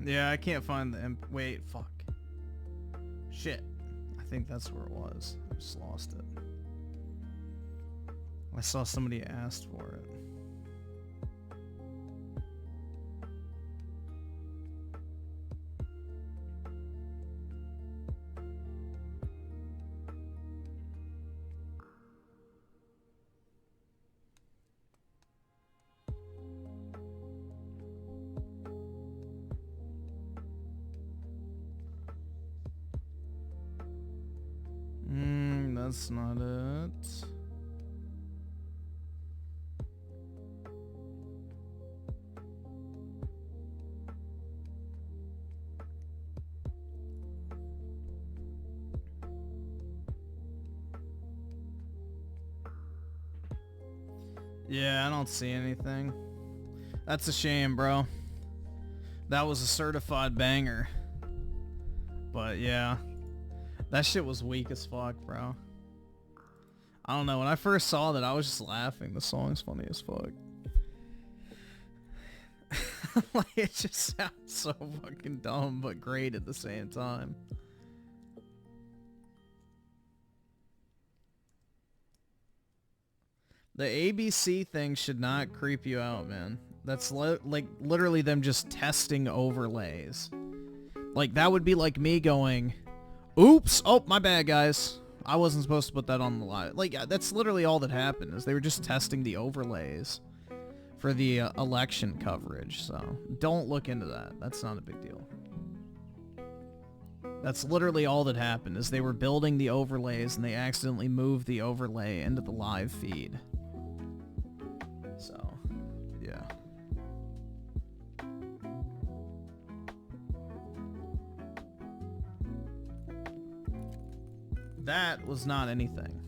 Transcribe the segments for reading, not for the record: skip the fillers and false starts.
Yeah, I can't find the wait, fuck. Shit. I think that's where it was. I just lost it. I saw somebody asked for it. That's not it. Yeah, I don't see anything. That's a shame, bro. That was a certified banger. But yeah, that shit was weak as fuck, bro. I don't know, when I first saw that, I was just laughing. The song's funny as fuck. Like, it just sounds so fucking dumb, but great at the same time. The ABC thing should not creep you out, man. That's like literally them just testing overlays. Like, that would be like me going, oops, oh, my bad, guys. I wasn't supposed to put that on the live. Like, that's literally all that happened, is they were just testing the overlays for the election coverage. So don't look into that. That's not a big deal. That's literally all that happened, is they were building the overlays and they accidentally moved the overlay into the live feed. So, yeah. That was not anything.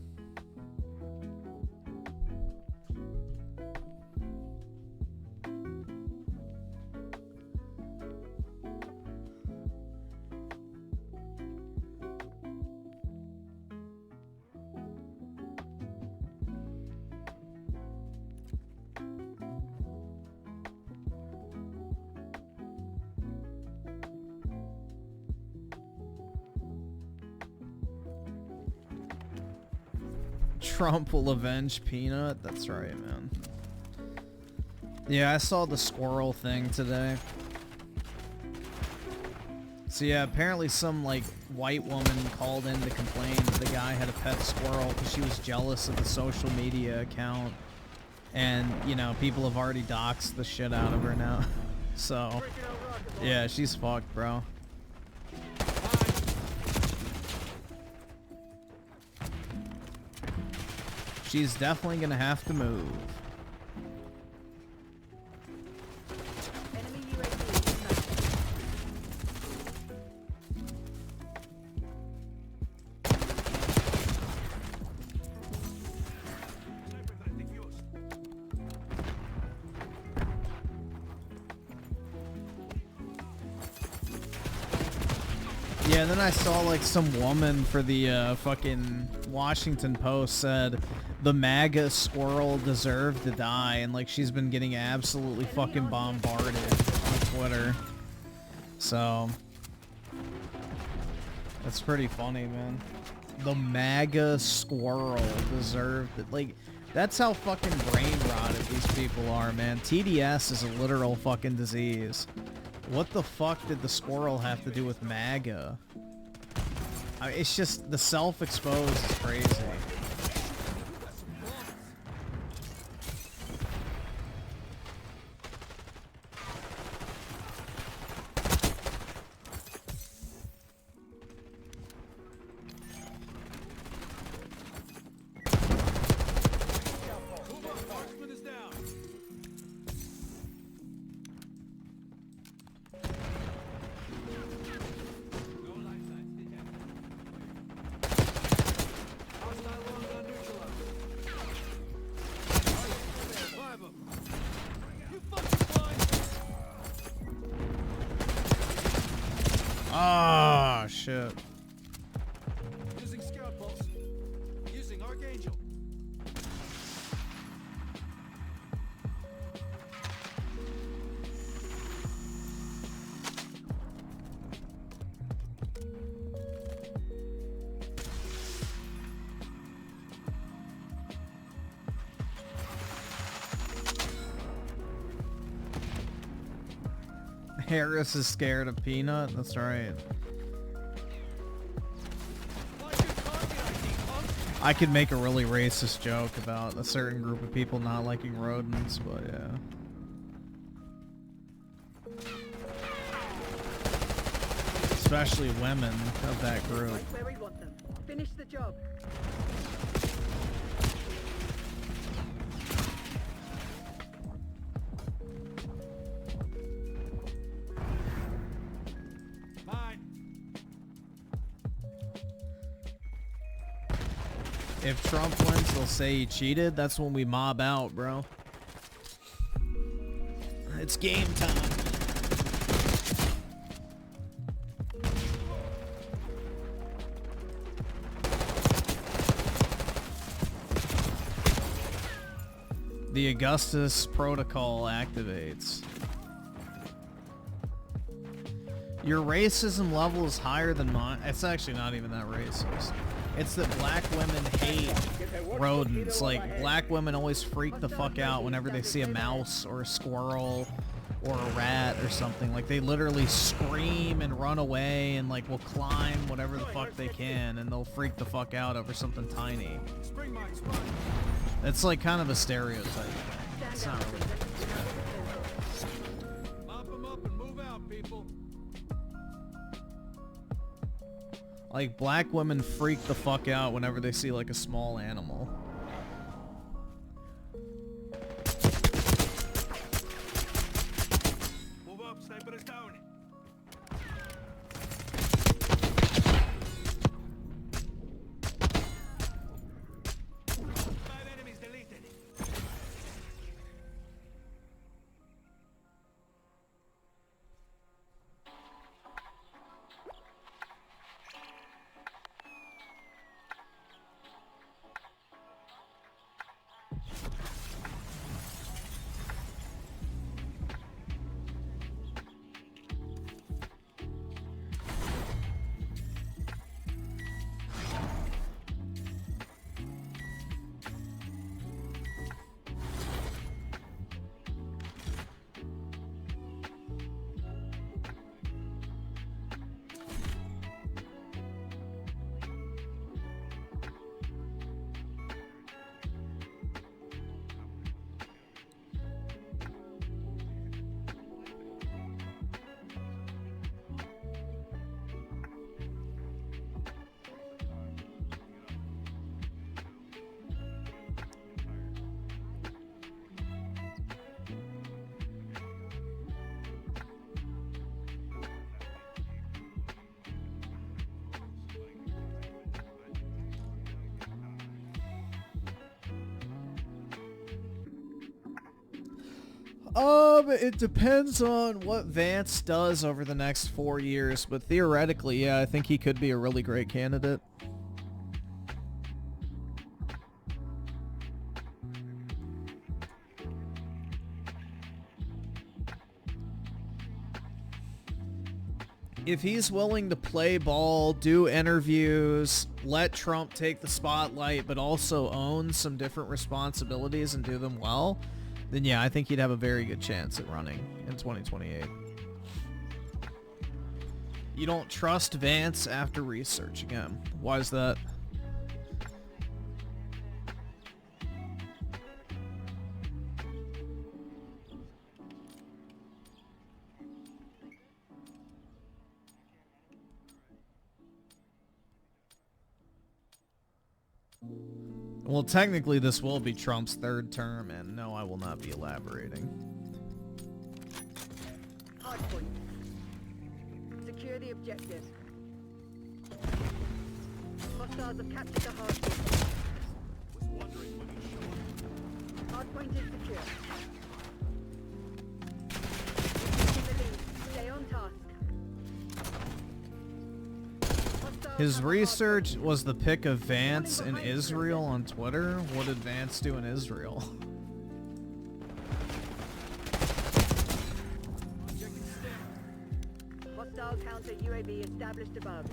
Trump will avenge Peanut? That's right, man. Yeah, I saw the squirrel thing today. So yeah, apparently some, like, white woman called in to complain that the guy had a pet squirrel because she was jealous of the social media account. And, you know, people have already doxed the shit out of her now. So, yeah, she's fucked, bro. She's definitely gonna have to move. Yeah, and then I saw like some woman for the fucking Washington Post said the MAGA squirrel deserved to die, and like she's been getting absolutely fucking bombarded on Twitter. So that's pretty funny, man. The MAGA squirrel deserved it. Like, that's how fucking brain rotted these people are, man. TDS is a literal fucking disease. What the fuck did the squirrel have to do with MAGA? I mean, it's just, the self-exposed is crazy. Ah, shit. Using scout pulse. Using Archangel. Harris is scared of Peanut. That's right. I could make a really racist joke about a certain group of people not liking rodents, but yeah. Especially women of that group. Where we want them. Finish the job. If Trump wins, they'll say he cheated. That's when we mob out, bro. It's game time. The Augustus Protocol activates. Your racism level is higher than mine. It's actually not even that racist. It's that black women hate rodents. Like, black women always freak the fuck out whenever they see a mouse or a squirrel or a rat or something. Like, they literally scream and run away and, like, will climb whatever the fuck they can, and they'll freak the fuck out over something tiny. It's, like, kind of a stereotype. It's not really. Mop them up and move out, people. Like, black women freak the fuck out whenever they see, like, a small animal. Move up, sniper is down. 5 enemies deleted. It depends on what Vance does over the next 4 years, but theoretically, yeah, I think he could be a really great candidate. If he's willing to play ball, do interviews, let Trump take the spotlight, but also own some different responsibilities and do them well, then yeah, I think he'd have a very good chance at running in 2028. You don't trust Vance after research again. Why is that? Well, technically this will be Trump's third term, and no, I will not be elaborating. Hardpoint. Secure the objective. Hostiles have captured the hardpoint. Hardpoint is secure. In the lead. Stay on task. His research was the pick of Vance in Israel on Twitter. What did Vance do in Israel? Hostile counter UAV established above.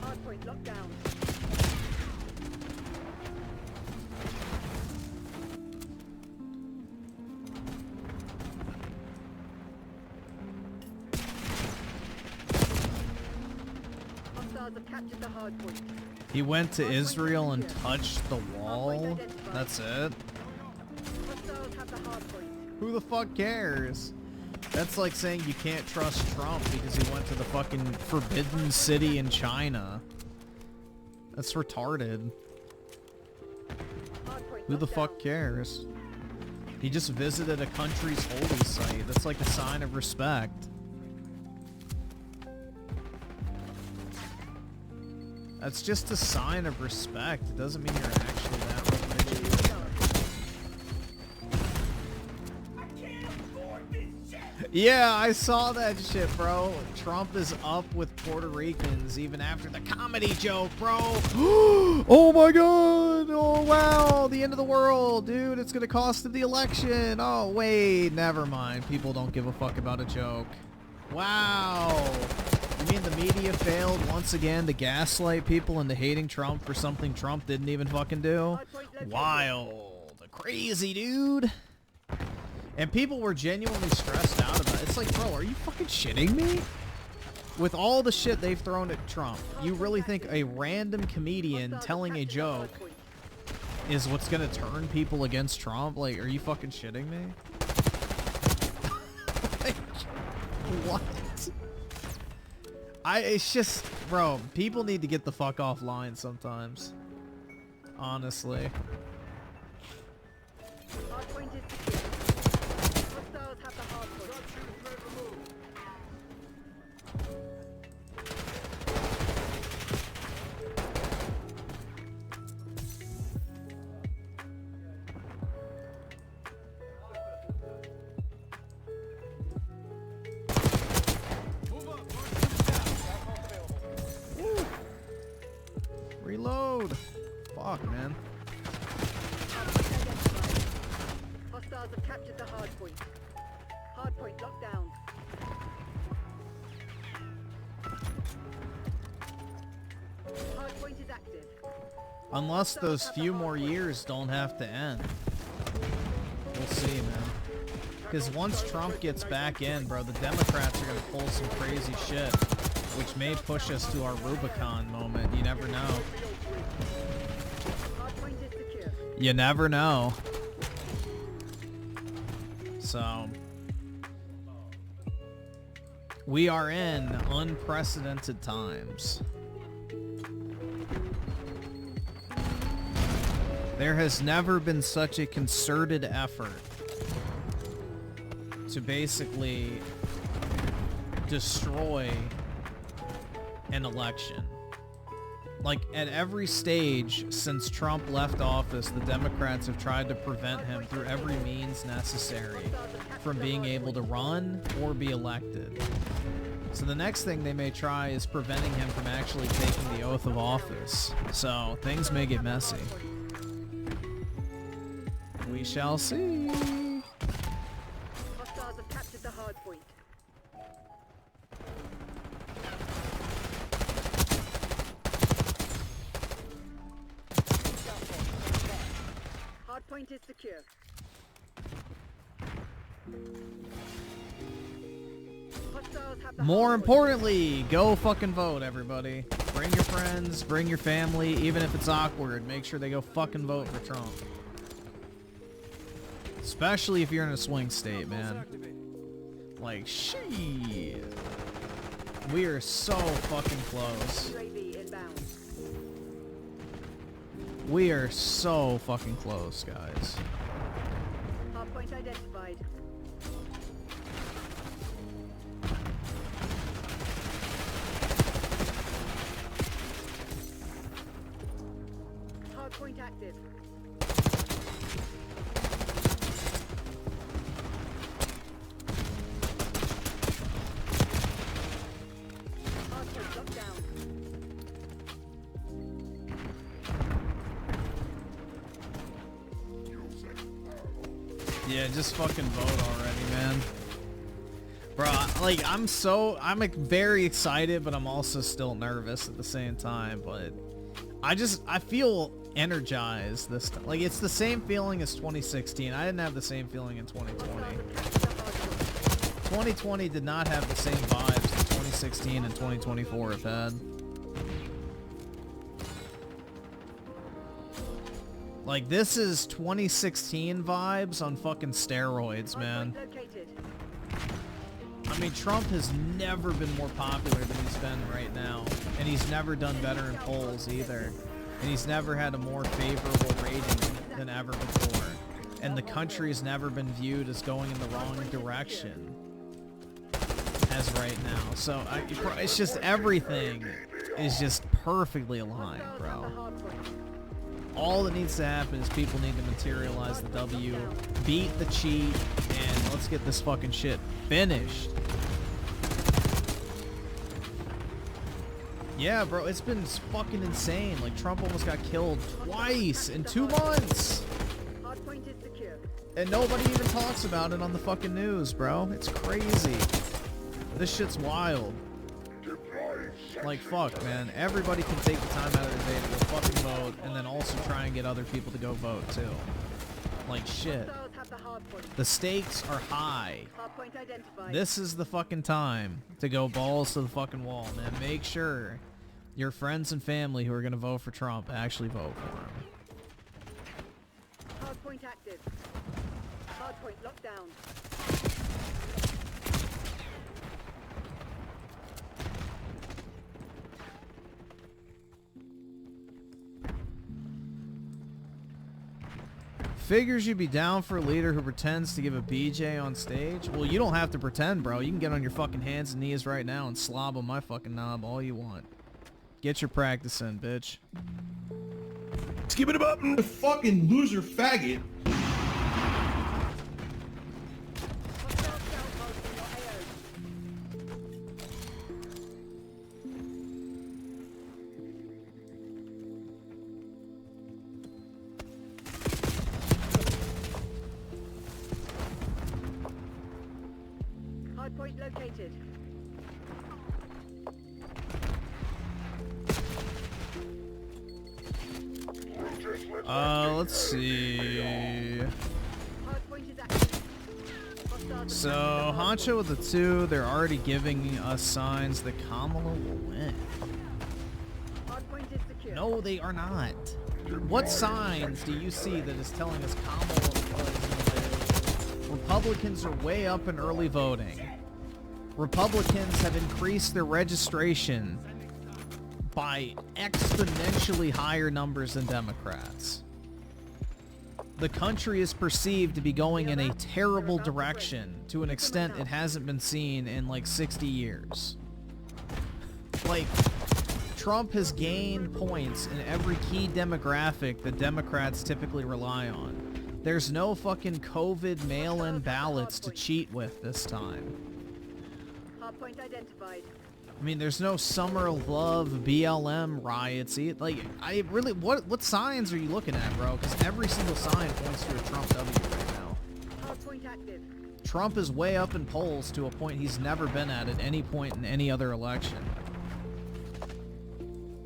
Hardpoint locked down. have captured the hard point. He went to Israel and touched the wall? That's it? Hostiles have the hard point. Who the fuck cares? That's like saying you can't trust Trump because he went to the fucking forbidden city in China. That's retarded. Hard point Who the locked fuck down. cares? He just visited a country's holy site. That's like a sign of respect. That's just a sign of respect. It doesn't mean you're actually that religious. Yeah, I saw that shit, bro. Trump is up with Puerto Ricans even after the comedy joke, bro. Oh my god. Oh wow. The end of the world, dude. It's gonna cost him the election. Oh wait, never mind. People don't give a fuck about a joke. Wow. You mean the media failed once again to gaslight people into hating Trump for something Trump didn't even fucking do? Wild. Crazy, dude. And people were genuinely stressed out about it. It's like, bro, are you fucking shitting me? With all the shit they've thrown at Trump, you really think a random comedian telling a joke is what's gonna turn people against Trump? Like, are you fucking shitting me? Like, what? It's just, bro, people need to get the fuck offline sometimes. Honestly. Hard point is secure. Hostiles have the hard point. Reload. Fuck, man. Hard point identified. Hostiles have captured the hard point. Hard point locked down. Hard point is active. Unless those few more years don't have to end. We'll see, man. Because once Trump gets back in, bro, the Democrats are going to pull some crazy shit, which may push us to our Rubicon moment. You never know. Hard point is secure. You never know. So, we are in unprecedented times. There has never been such a concerted effort to basically destroy an election. Like, at every stage since Trump left office, the Democrats have tried to prevent him through every means necessary from being able to run or be elected. So the next thing they may try is preventing him from actually taking the oath of office. So things may get messy. We shall see. Hostiles have captured the hard point. Hard point is secure. Hostiles have the More hard point. importantly, go fucking vote, everybody. Bring your friends, bring your family, even if it's awkward, make sure they go fucking vote for Trump. Especially if you're in a swing state, man. Like, shit. We are so fucking close. UAV inbound. We are so fucking close, guys. Hard point identified. Hard point active. Hard point locked down. Yeah, just fucking vote already, man. Bro, like, I'm like, very excited, but I'm also still nervous at the same time, but I feel energized this time. Like, it's the same feeling as 2016. I didn't have the same feeling in 2020. 2020 did not have the same vibes that 2016 and 2024 have had. Like, this is 2016 vibes on fucking steroids, man. Hardpoint located. I mean, Trump has never been more popular than he's been right now. And he's never done better in polls either. And he's never had a more favorable rating than ever before. And the country's never been viewed as going in the wrong direction as right now. So, it's just everything is just perfectly aligned, bro. All that needs to happen is people need to materialize the W, beat the cheat, and let's get this fucking shit finished. Yeah, bro, it's been fucking insane. Like, Trump almost got killed twice in 2 months. Hardpoint is secure. And nobody even talks about it on the fucking news, bro. It's crazy. This shit's wild. Like, fuck, man. Everybody can take the time out of their day to go fucking vote, and then also try and get other people to go vote, too. Like, shit. Hostiles have the hardpoint. The stakes are high. Hardpoint identified. This is the fucking time to go balls to the fucking wall, man. Make sure your friends and family who are gonna vote for Trump actually vote for him. Hardpoint active. Hardpoint locked down. Figures you'd be down for a leader who pretends to give a BJ on stage? Well, you don't have to pretend, bro. You can get on your fucking hands and knees right now and slob on my fucking knob all you want. Get your practice in, bitch. Skip it up, fucking loser faggot. Hostile scout holding your AO. Hardpoint located. Let's see. Hardpoint is active. Hostiles So, have captured Honcho with the 2, they're already giving us signs that Kamala will win. the hardpoint is secure. No, they are not. What signs do you see that is telling us Kamala will win? Republicans are way up in early voting. Republicans have increased their registration by exponentially higher numbers than Democrats. The country is perceived to be going in a terrible direction to an extent it hasn't been seen in like 60 years. Like, Trump has gained points in every key demographic that Democrats typically rely on. There's no fucking COVID mail-in ballots to cheat with this time. Hardpoint identified. I mean, there's no Summer of Love BLM riots. Like, I really, what signs are you looking at, bro? Because every single sign points to a Trump W right now. Hardpoint active. Trump is way up in polls to a point he's never been at any point in any other election.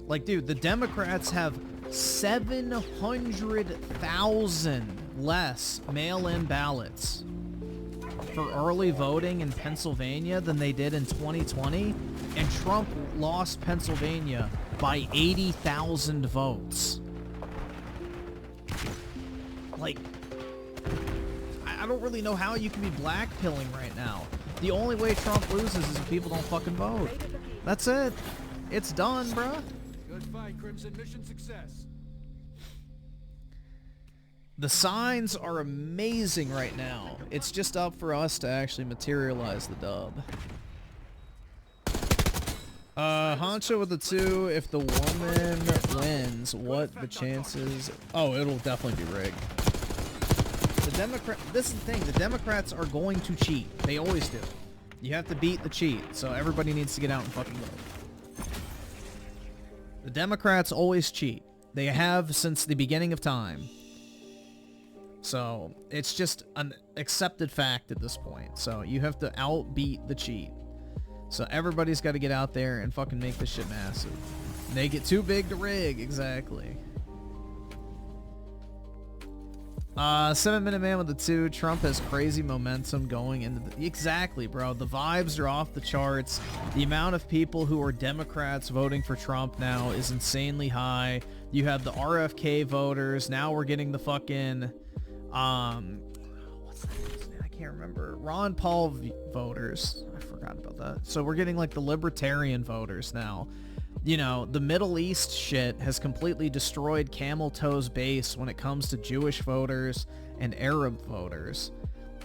Like, dude, the Democrats have 700,000 less mail-in ballots for early voting in Pennsylvania than they did in 2020, and Trump lost Pennsylvania by 80,000 votes. Like, I don't really know how you can be blackpilling right now. The only way Trump loses is if people don't fucking vote. That's it. It's done, bruh. Good fight, Crimson. Mission success. The signs are amazing right now. It's just up for us to actually materialize the dub. Honcho with the 2, if the woman wins, what the chances? Oh, it'll definitely be rigged. This is the thing, the Democrats are going to cheat. They always do. You have to beat the cheat, so everybody needs to get out and fucking vote. The Democrats always cheat. They have since the beginning of time. So, it's just an accepted fact at this point. So, you have to outbeat the cheat. So, everybody's got to get out there and fucking make this shit massive. Make it too big to rig, exactly. 7-minute man with the 2. Trump has crazy momentum going into the... Exactly, bro. The vibes are off the charts. The amount of people who are Democrats voting for Trump now is insanely high. You have the RFK voters. Now we're getting the fucking... what's that? I can't remember. Ron Paul voters. I forgot about that. So we're getting like the libertarian voters now. You know, the Middle East shit has completely destroyed Camel Toe's base when it comes to Jewish voters and Arab voters.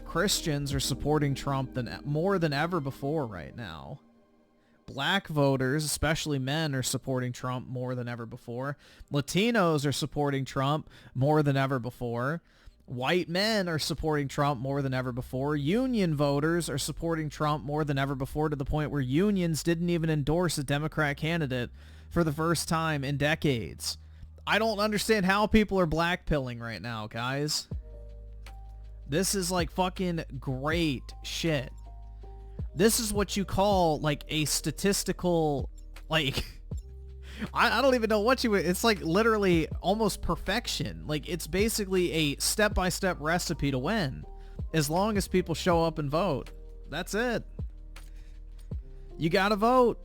Christians are supporting Trump more than ever before right now. Black voters, especially men, are supporting Trump more than ever before. Latinos are supporting Trump more than ever before. White men are supporting Trump more than ever before. Union voters are supporting Trump more than ever before, to the point where unions didn't even endorse a Democrat candidate for the first time in decades. I don't understand how people are blackpilling right now, guys. This is like fucking great shit. This is what you call like a statistical, like... I don't even know what it's like literally almost perfection. Like it's basically a step-by-step recipe to win. As long as people show up and vote. That's it. You gotta vote.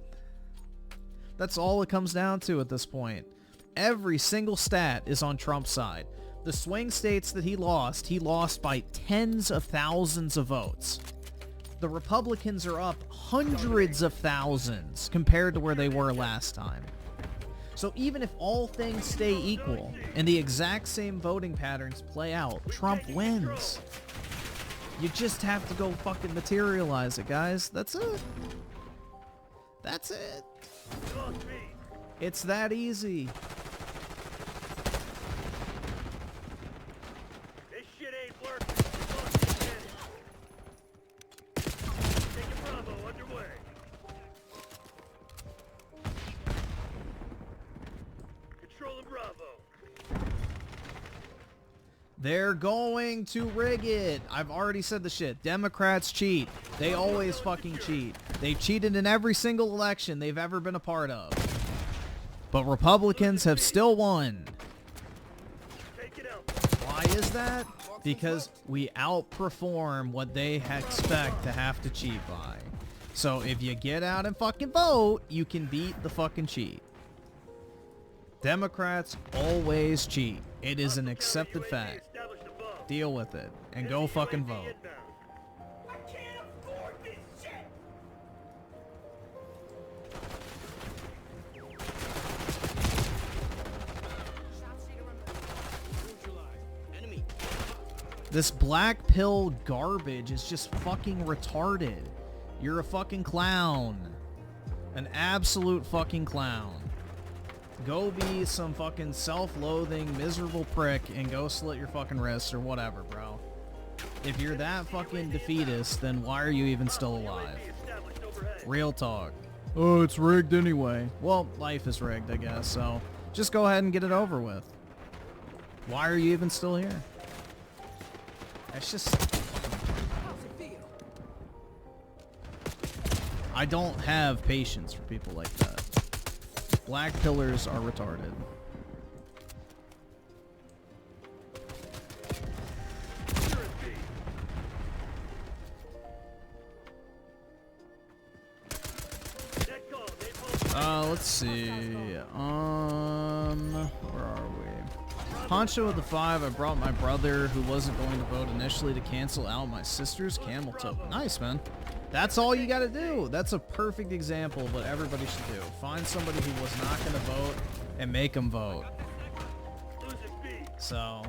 That's all it comes down to at this point. Every single stat is on Trump's side. The swing states that he lost by tens of thousands of votes. The Republicans are up hundreds of thousands compared to where they were last time. So even if all things stay equal and the exact same voting patterns play out, Trump wins. You just have to go fucking materialize it, guys. That's it. That's it. It's that easy. This shit ain't working. Taking Bravo underway. Controlling Bravo. They're going to rig it. I've already said the shit. Democrats cheat. They always fucking cheat. They've cheated in every single election they've ever been a part of. But Republicans have still won. Why is that? Because we outperform what they expect to have to cheat by. So if you get out and fucking vote, you can beat the fucking cheat. Democrats always cheat. It is an accepted fact. Deal with it and go fucking vote. This black pill garbage is just fucking retarded. You're a fucking clown. An absolute fucking clown. Go be some fucking self-loathing, miserable prick and go slit your fucking wrists or whatever, bro. If you're that fucking defeatist, then why are you even still alive? Real talk. Oh, it's rigged anyway. Well, life is rigged, I guess, so just go ahead and get it over with. Why are you even still here? It's just... I don't have patience for people like that. Black pillars are retarded. Let's see. Where are we? Poncho with the 5. I brought my brother, who wasn't going to vote initially, to cancel out my sister's camel toe. Nice, man. That's all you gotta do. That's a perfect example of what everybody should do. Find somebody who was not gonna vote and make them vote. So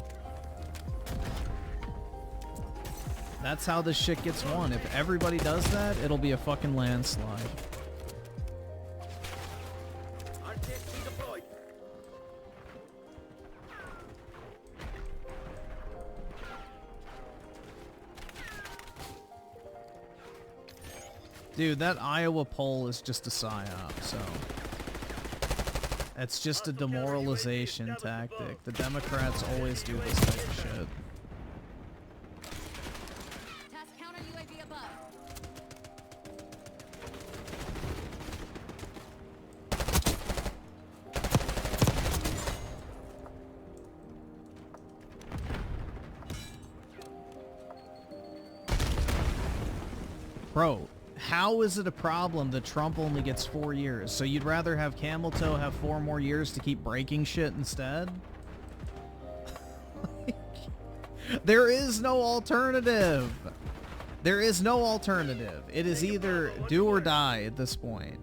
that's how this shit gets won. If everybody does that, it'll be a fucking landslide. Dude, that Iowa poll is just a psyop, so it's just a demoralization tactic. The Democrats always do this type of shit. Task counter UAV above. Bro, how is it a problem that Trump only gets 4 years? So you'd rather have Camel Toe have 4 more years to keep breaking shit instead? There is no alternative. There is no alternative. It is either do or die at this point.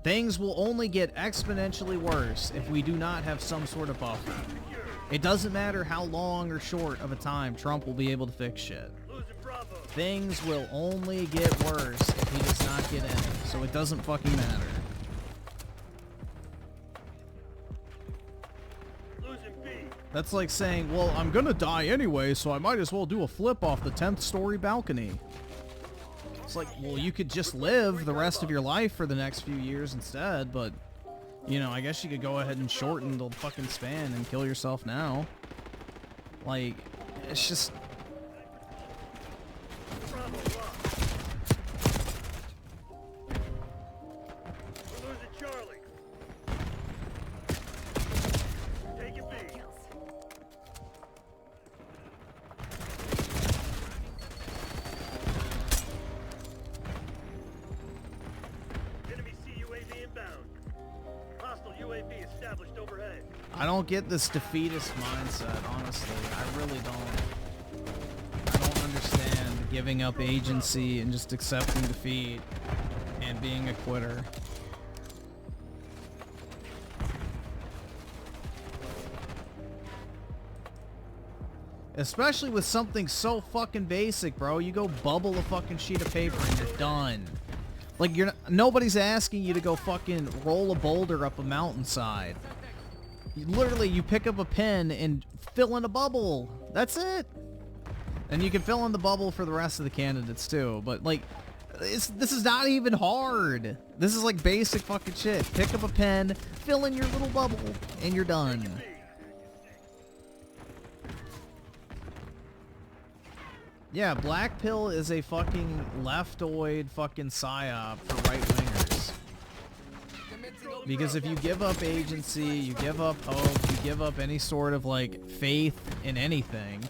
Things will only get exponentially worse if we do not have some sort of buffer. It doesn't matter how long or short of a time Trump will be able to fix shit. Things will only get worse if he does not get in, so it doesn't fucking matter. That's like saying, well, I'm gonna die anyway, so I might as well do a flip off the 10th story balcony. It's like, well, you could just live the rest of your life for the next few years instead, but, you know, I guess you could go ahead and shorten the fucking span and kill yourself now. Like, it's just... I don't get this defeatist mindset, honestly. I really don't. I don't understand giving up agency and just accepting defeat and being a quitter. Especially with something so fucking basic, bro. You go bubble a fucking sheet of paper and you're done. Like, nobody's asking you to go fucking roll a boulder up a mountainside. Literally, you pick up a pen and fill in a bubble. That's it. And you can fill in the bubble for the rest of the candidates too. But like, this is not even hard. This is like basic fucking shit. Pick up a pen, fill in your little bubble, and you're done. Yeah, Black Pill is a fucking leftoid fucking psyop for right-wingers. Because if you give up agency, you give up hope, you give up any sort of, like, faith in anything,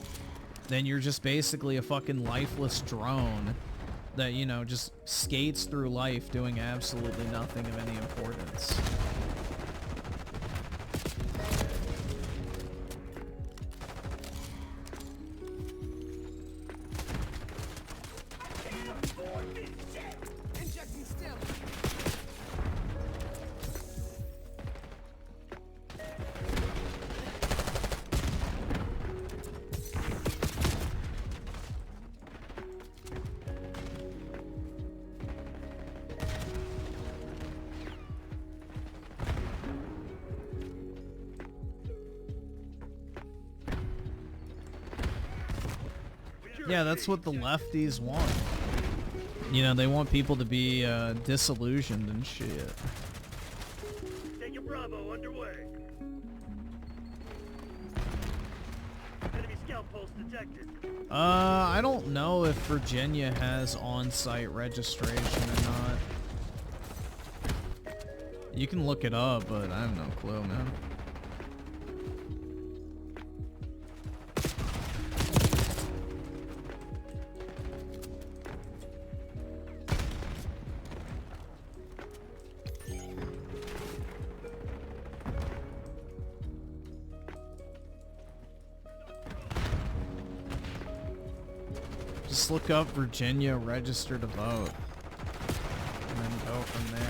then you're just basically a fucking lifeless drone that, you know, just skates through life doing absolutely nothing of any importance. Yeah, that's what the lefties want. You know, they want people to be disillusioned and shit. Take a Bravo underway. Enemy scout post detected. I don't know if Virginia has on-site registration or not. You can look it up, but I have no clue, man. Just look up Virginia register to vote and then go from there.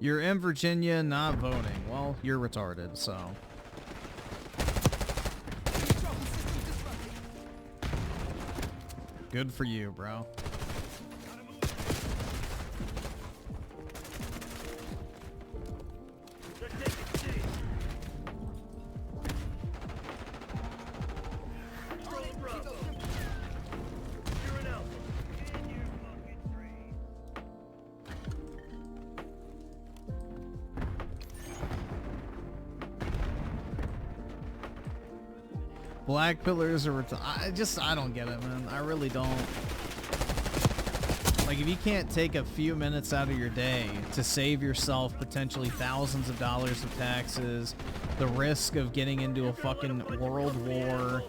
You're in Virginia not voting. Well, you're retarded, so. Good for you, bro. Black pillars are I don't get it, man. I really don't. Like, if you can't take a few minutes out of your day to save yourself potentially thousands of dollars of taxes, the risk of getting into a fucking world war,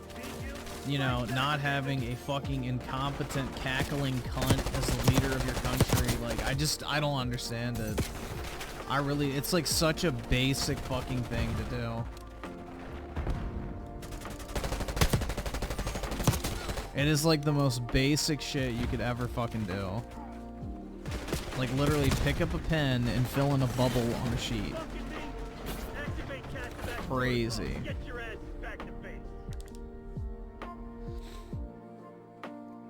you know, not having a fucking incompetent, cackling cunt as the leader of your country, like, I don't understand it. It's like such a basic fucking thing to do. It is like the most basic shit you could ever fucking do. Like, literally pick up a pen and fill in a bubble on a sheet. Crazy.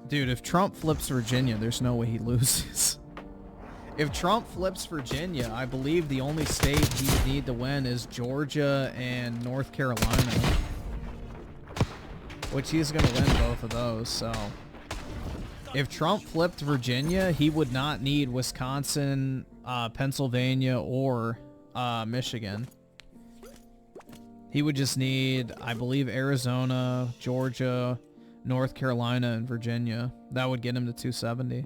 Dude, if Trump flips Virginia, there's no way he loses. If Trump flips Virginia, I believe the only state he would need to win is Georgia and North Carolina. Which he's going to win both of those, so... If Trump flipped Virginia, he would not need Wisconsin, Pennsylvania, or Michigan. He would just need, I believe, Arizona, Georgia, North Carolina, and Virginia. That would get him to 270.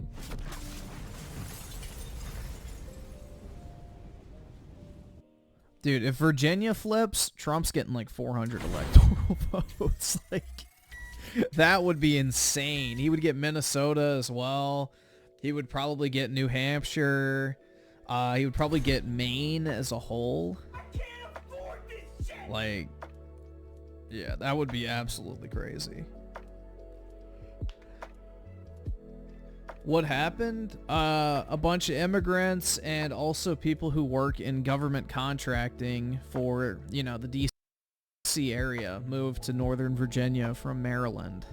Dude, if Virginia flips, Trump's getting like 400 electoral votes. Like... That would be insane. He would get Minnesota as well. He would probably get New Hampshire. He would probably get Maine as a whole. I can't afford this shit. Like, yeah, that would be absolutely crazy. What happened? A bunch of immigrants and also people who work in government contracting for, you know, the DC area moved to Northern Virginia from Maryland.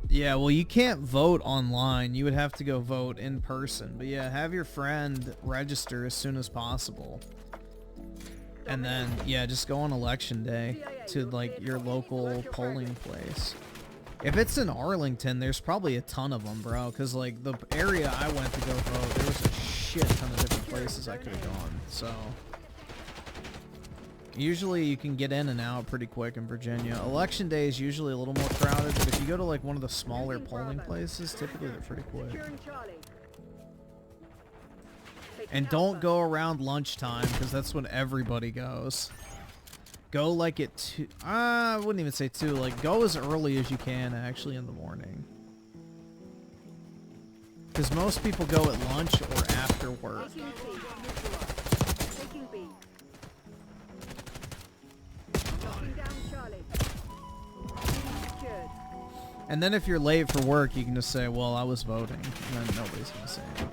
Yeah, well, you can't vote online. You would have to go vote in person. But yeah, have your friend register as soon as possible. And then, yeah, just go on election day to, like, your local polling place. If it's in Arlington, there's probably a ton of them, bro. Because, like, the area I went to go vote, there was a shit ton of different places I could have gone. So... Usually you can get in and out pretty quick in Virginia. Election day is usually a little more crowded, but if you go to like one of the smaller polling places, typically they're pretty quick. And don't go around lunchtime, because that's when everybody goes. Go like at 2, I wouldn't even say 2, like go as early as you can actually in the morning. Because most people go at lunch or after work. And then if you're late for work, you can just say, well, I was voting. And then nobody's going to say anything.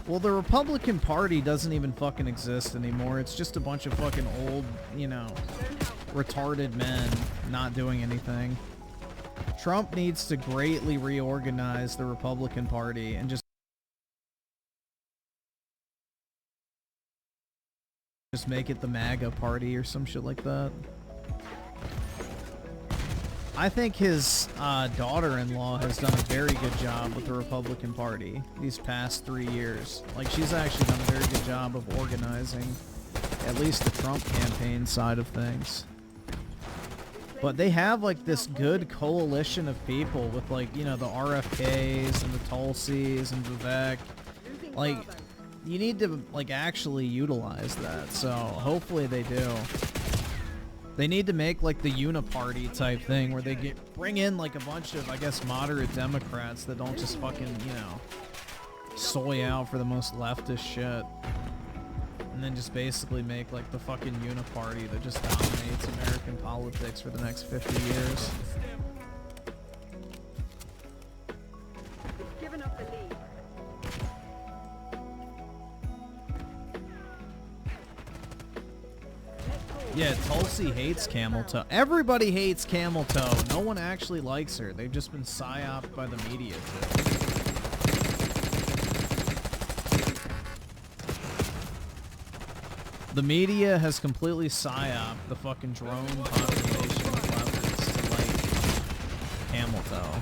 Well, the Republican Party doesn't even fucking exist anymore. It's just a bunch of fucking old, you know, retarded men not doing anything. Trump needs to greatly reorganize the Republican Party and just make it the MAGA party or some shit like that. I think his daughter-in-law has done a very good job with the Republican Party these past 3 years. Like, she's actually done a very good job of organizing at least the Trump campaign side of things. But they have, like, this good coalition of people with, like, you know, the RFKs and the Tulsis and Vivek. Like, you need to, like, actually utilize that. So, hopefully they do. They need to make like the uniparty type thing where they bring in like a bunch of, I guess, moderate Democrats that don't just fucking, you know, soy out for the most leftist shit. And then just basically make like the fucking uniparty that just dominates American politics for the next 50 years. Given up the lead. Yeah, Tulsi hates camel toe. Everybody hates camel toe. No one actually likes her. They've just been psyoped by the media too. The media has completely psyoped the fucking drone population of leftists to like camel toe.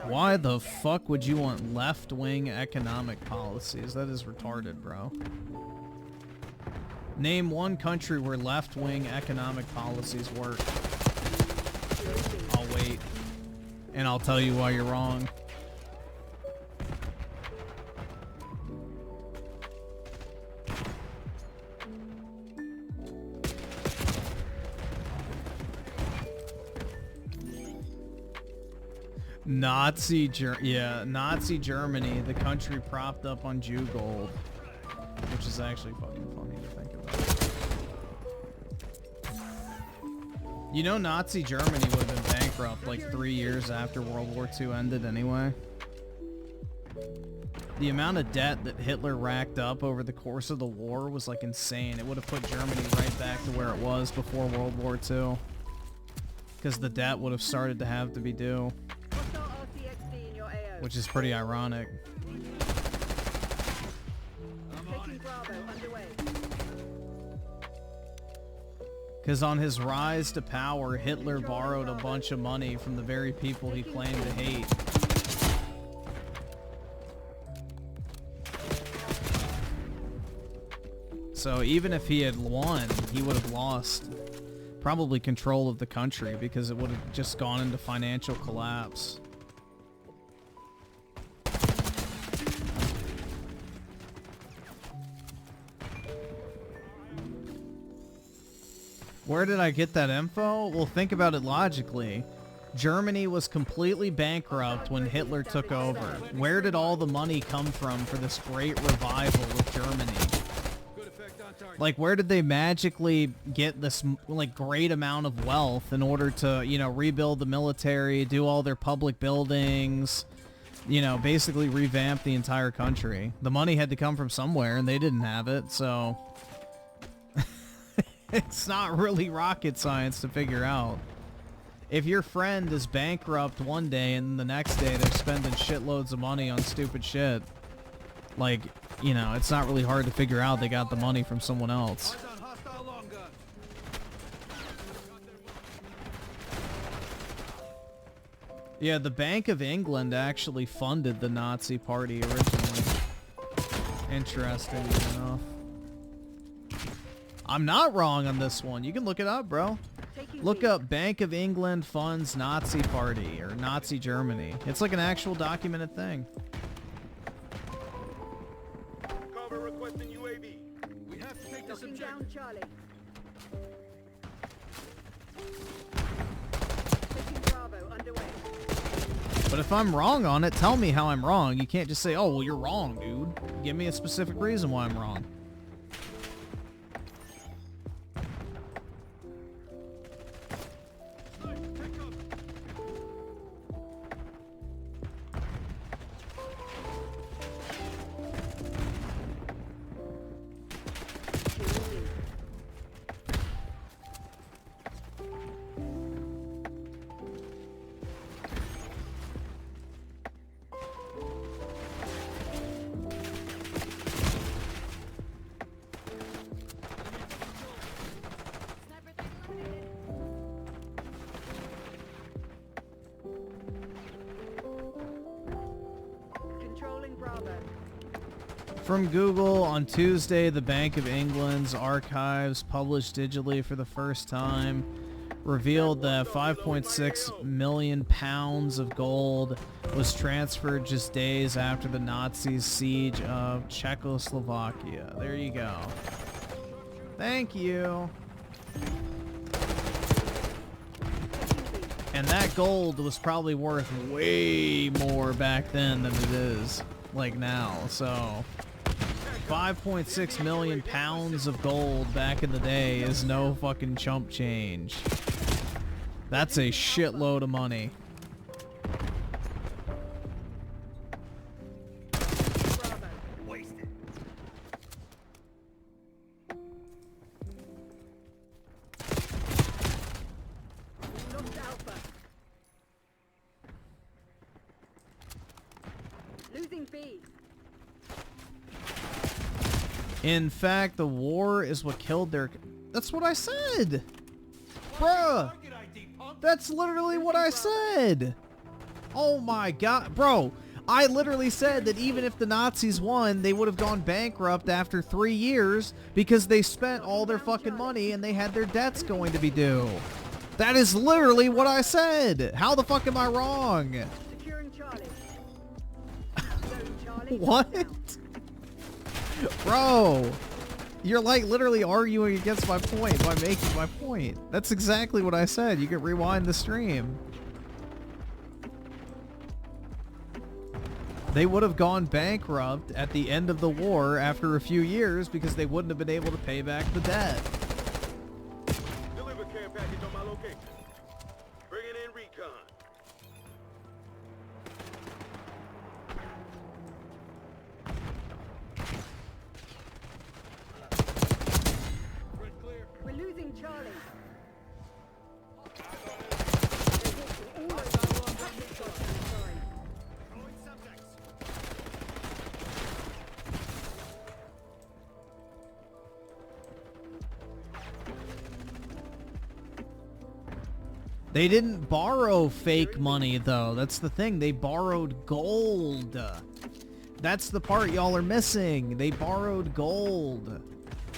Why the fuck would you want left-wing economic policies? That is retarded, bro. Name one country where left-wing economic policies work. I'll wait. And I'll tell you why you're wrong. Nazi Germany, the country propped up on Jew gold, which is actually fucking funny to think about. You know, Nazi Germany would have been bankrupt like 3 years after World War II ended anyway. The amount of debt that Hitler racked up over the course of the war was like insane. It would have put Germany right back to where it was before World War II, because the debt would have started to have to be due. Which is pretty ironic. Because on his rise to power, Hitler borrowed a bunch of money from the very people he claimed to hate. So even if he had won, he would have lost probably control of the country because it would have just gone into financial collapse. Where did I get that info? Well, think about it logically. Germany was completely bankrupt when Hitler took over. Where did all the money come from for this great revival of Germany? Like, where did they magically get this, like, great amount of wealth in order to, you know, rebuild the military, do all their public buildings, you know, basically revamp the entire country? The money had to come from somewhere, and they didn't have it, so... It's not really rocket science to figure out. If your friend is bankrupt one day and the next day they're spending shitloads of money on stupid shit, like, you know, it's not really hard to figure out they got the money from someone else. Yeah, the Bank of England actually funded the Nazi Party originally. Interesting enough. I'm not wrong on this one. You can look it up, bro. Look up Bank of England funds Nazi Party or Nazi Germany. It's like an actual documented thing. Cover requesting UAV. We have to take this Knocking objective. down Charlie. Taking Bravo underway. But if I'm wrong on it, tell me how I'm wrong. You can't just say, oh, well, you're wrong, dude. Give me a specific reason why I'm wrong. From Google, on Tuesday, the Bank of England's archives, published digitally for the first time, revealed that 5.6 million pounds of gold was transferred just days after the Nazis' siege of Czechoslovakia. There you go. Thank you. And that gold was probably worth way more back then than it is like now, so 5.6 million pounds of gold back in the day is no fucking chump change. That's a shitload of money. Wasted. Lost Alpha. Losing B. In fact, the war is what killed their... That's what I said! Bruh! That's literally what I said! Oh my god. Bro, I literally said that even if the Nazis won, they would have gone bankrupt after 3 years because they spent all their fucking money and they had their debts going to be due. That is literally what I said! How the fuck am I wrong? Securing Charlie. Zone Charlie. What? Down. Bro, you're like literally arguing against my point by making my point. That's exactly what I said. You can rewind the stream. They would have gone bankrupt at the end of the war after a few years because they wouldn't have been able to pay back the debt. Deliver care package on my location. Bringing in recon. We're losing Charlie. They didn't borrow fake money, though. That's the thing. They borrowed gold. That's the part y'all are missing. They borrowed gold.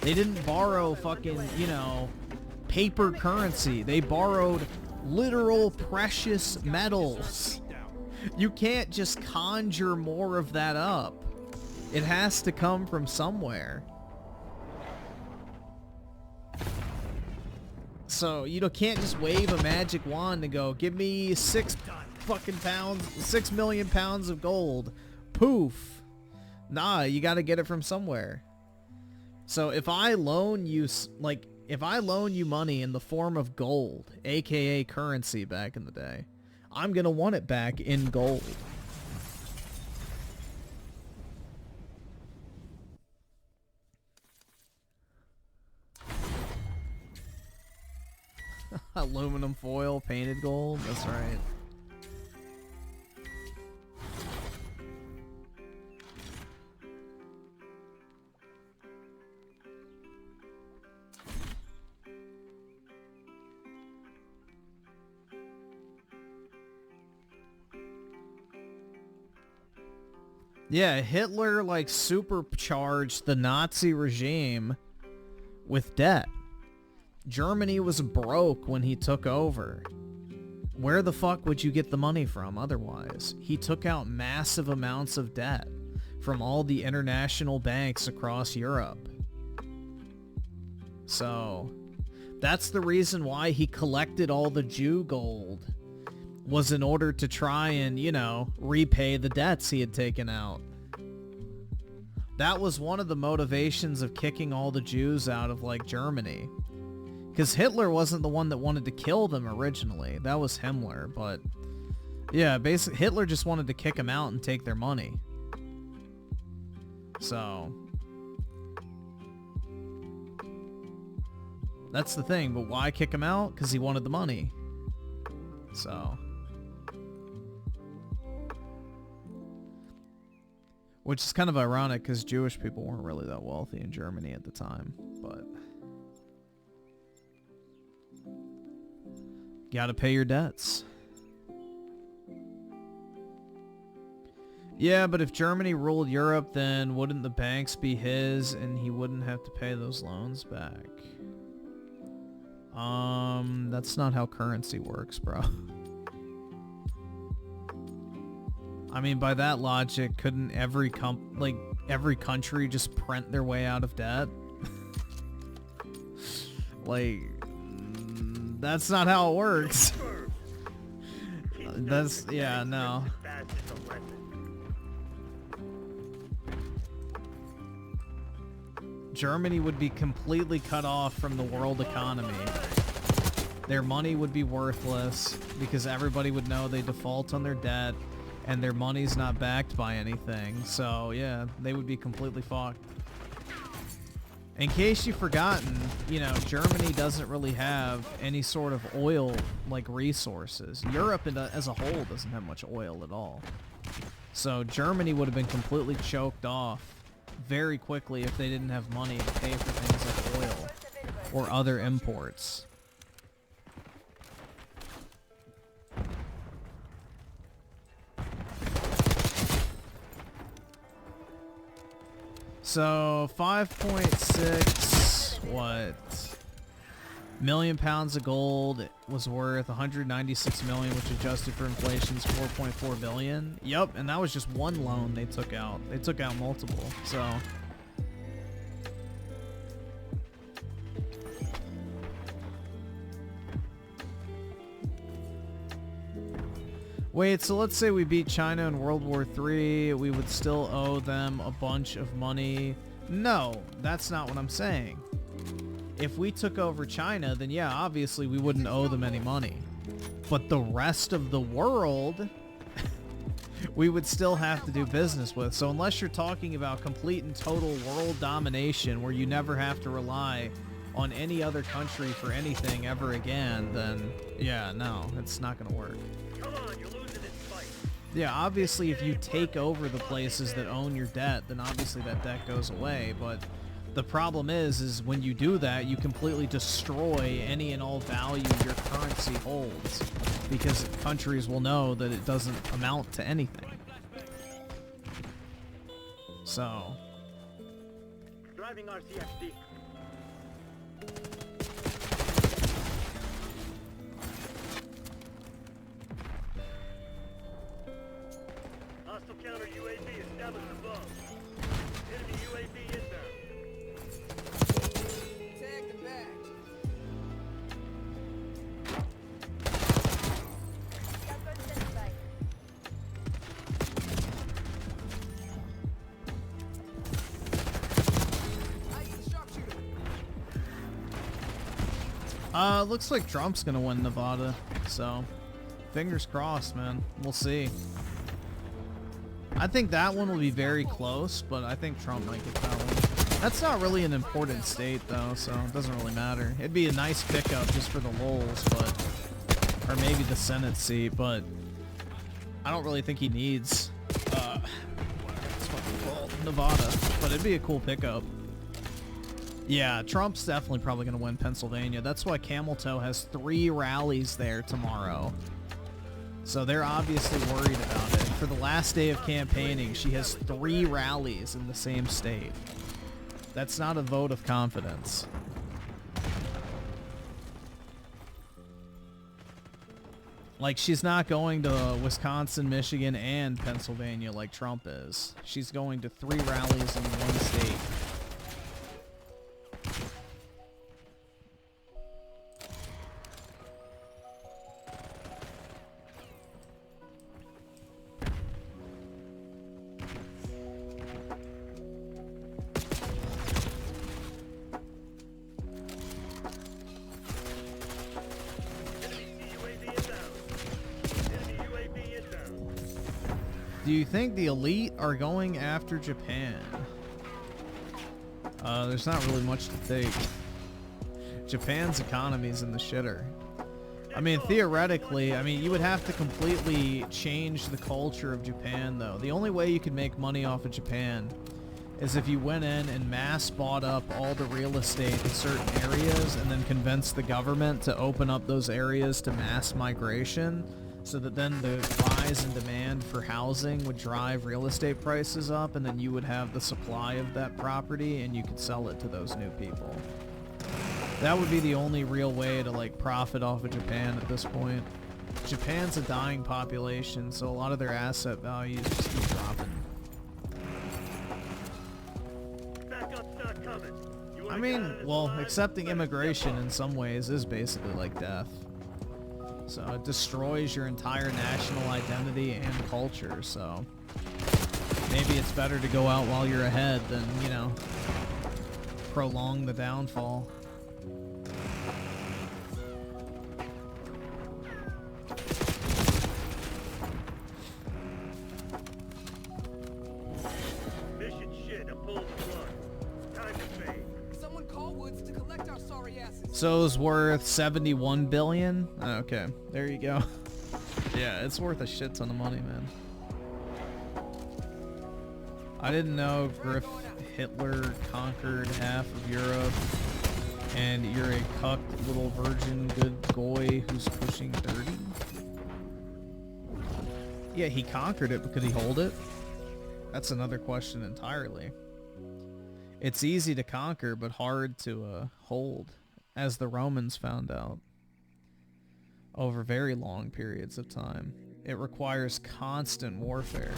They didn't borrow fucking, you know, paper currency. They borrowed literal precious metals. You can't just conjure more of that up. It has to come from somewhere. So you can't just wave a magic wand and go, give me 6 million pounds of gold. Poof. Nah, you gotta get it from somewhere. So if I loan you, if I loan you money in the form of gold, aka currency back in the day, I'm gonna want it back in gold. Aluminum foil, painted gold, that's right. Yeah, Hitler like supercharged the Nazi regime with debt. Germany was broke when he took over. Where the fuck would you get the money from otherwise? He took out massive amounts of debt from all the international banks across Europe. So, that's the reason why he collected all the Jew gold, was in order to try and, you know, repay the debts he had taken out. That was one of the motivations of kicking all the Jews out of, like, Germany. Because Hitler wasn't the one that wanted to kill them originally. That was Himmler, but... yeah, basically, Hitler just wanted to kick them out and take their money. So... that's the thing, but why kick him out? Because he wanted the money. So... which is kind of ironic, because Jewish people weren't really that wealthy in Germany at the time, but... gotta pay your debts. Yeah, but if Germany ruled Europe, then wouldn't the banks be his and he wouldn't have to pay those loans back? That's not how currency works, bro. I mean, by that logic, couldn't every country just print their way out of debt? Like, that's not how it works. That's, yeah, no. Germany would be completely cut off from the world economy. Their money would be worthless because everybody would know they default on their debt and their money's not backed by anything. So, yeah, they would be completely fucked. In case you've forgotten, you know, Germany doesn't really have any sort of oil, like, resources. Europe as a whole doesn't have much oil at all. So Germany would have been completely choked off very quickly if they didn't have money to pay for things like oil or other imports. So 5.6 million pounds of gold was worth 196 million, which adjusted for inflation is 4.4 billion. Yep, and that was just one loan they took out. They took out multiple. So wait, so let's say we beat China in World War III, we would still owe them a bunch of money. No, that's not what I'm saying. If we took over China, then yeah, obviously we wouldn't owe them any money. But the rest of the world, we would still have to do business with. So unless you're talking about complete and total world domination where you never have to rely on any other country for anything ever again, then yeah, no, it's not going to work. Yeah, obviously if you take over the places that own your debt, then obviously that debt goes away, but the problem is when you do that, you completely destroy any and all value your currency holds, because countries will know that it doesn't amount to anything. So Driving RCXD. Hostile counter UAV established above. Enemy UAV inbound. Tag them back. looks like Trump's gonna win Nevada, so fingers crossed, man. We'll see. I think that one will be very close, but I think Trump might get that one. That's not really an important state, though, so it doesn't really matter. It'd be a nice pickup just for the lulz, but... or maybe the Senate seat, but... I don't really think he needs... what's fucking called? Nevada. But it'd be a cool pickup. Yeah, Trump's definitely probably going to win Pennsylvania. That's why Camel Toe has 3 rallies there tomorrow. So they're obviously worried about it. For the last day of campaigning, she has 3 rallies in the same state. That's not a vote of confidence. Like, she's not going to Wisconsin, Michigan, and Pennsylvania like Trump is. She's going to 3 rallies in one state. Do you think the elite are going after Japan? There's not really much to take. Japan's economy's in the shitter. I mean, theoretically, you would have to completely change the culture of Japan, though. The only way you could make money off of Japan is if you went in and mass bought up all the real estate in certain areas and then convinced the government to open up those areas to mass migration. So that then the rise in demand for housing would drive real estate prices up, and then you would have the supply of that property and you could sell it to those new people. That would be the only real way to like profit off of Japan at this point. Japan's a dying population, so a lot of their asset values just keep dropping. Backup's not coming. You I wanna mean, get out of this well, alive? accepting Better step immigration up. in some ways is basically like death. So it destroys your entire national identity and culture, so maybe it's better to go out while you're ahead than, you know, prolong the downfall. Mission shit, I'm pulling the plug. Time to fade. Someone call Woods to collect our sorry asses. So it's worth 71 billion? Okay, there you go. Yeah, it's worth a shit ton of money, man. I didn't know Hitler conquered half of Europe, and you're a cucked little virgin good goy who's pushing 30. Yeah, he conquered it, but could he hold it? That's another question entirely. It's easy to conquer, but hard to hold, as the Romans found out over very long periods of time. It requires constant warfare.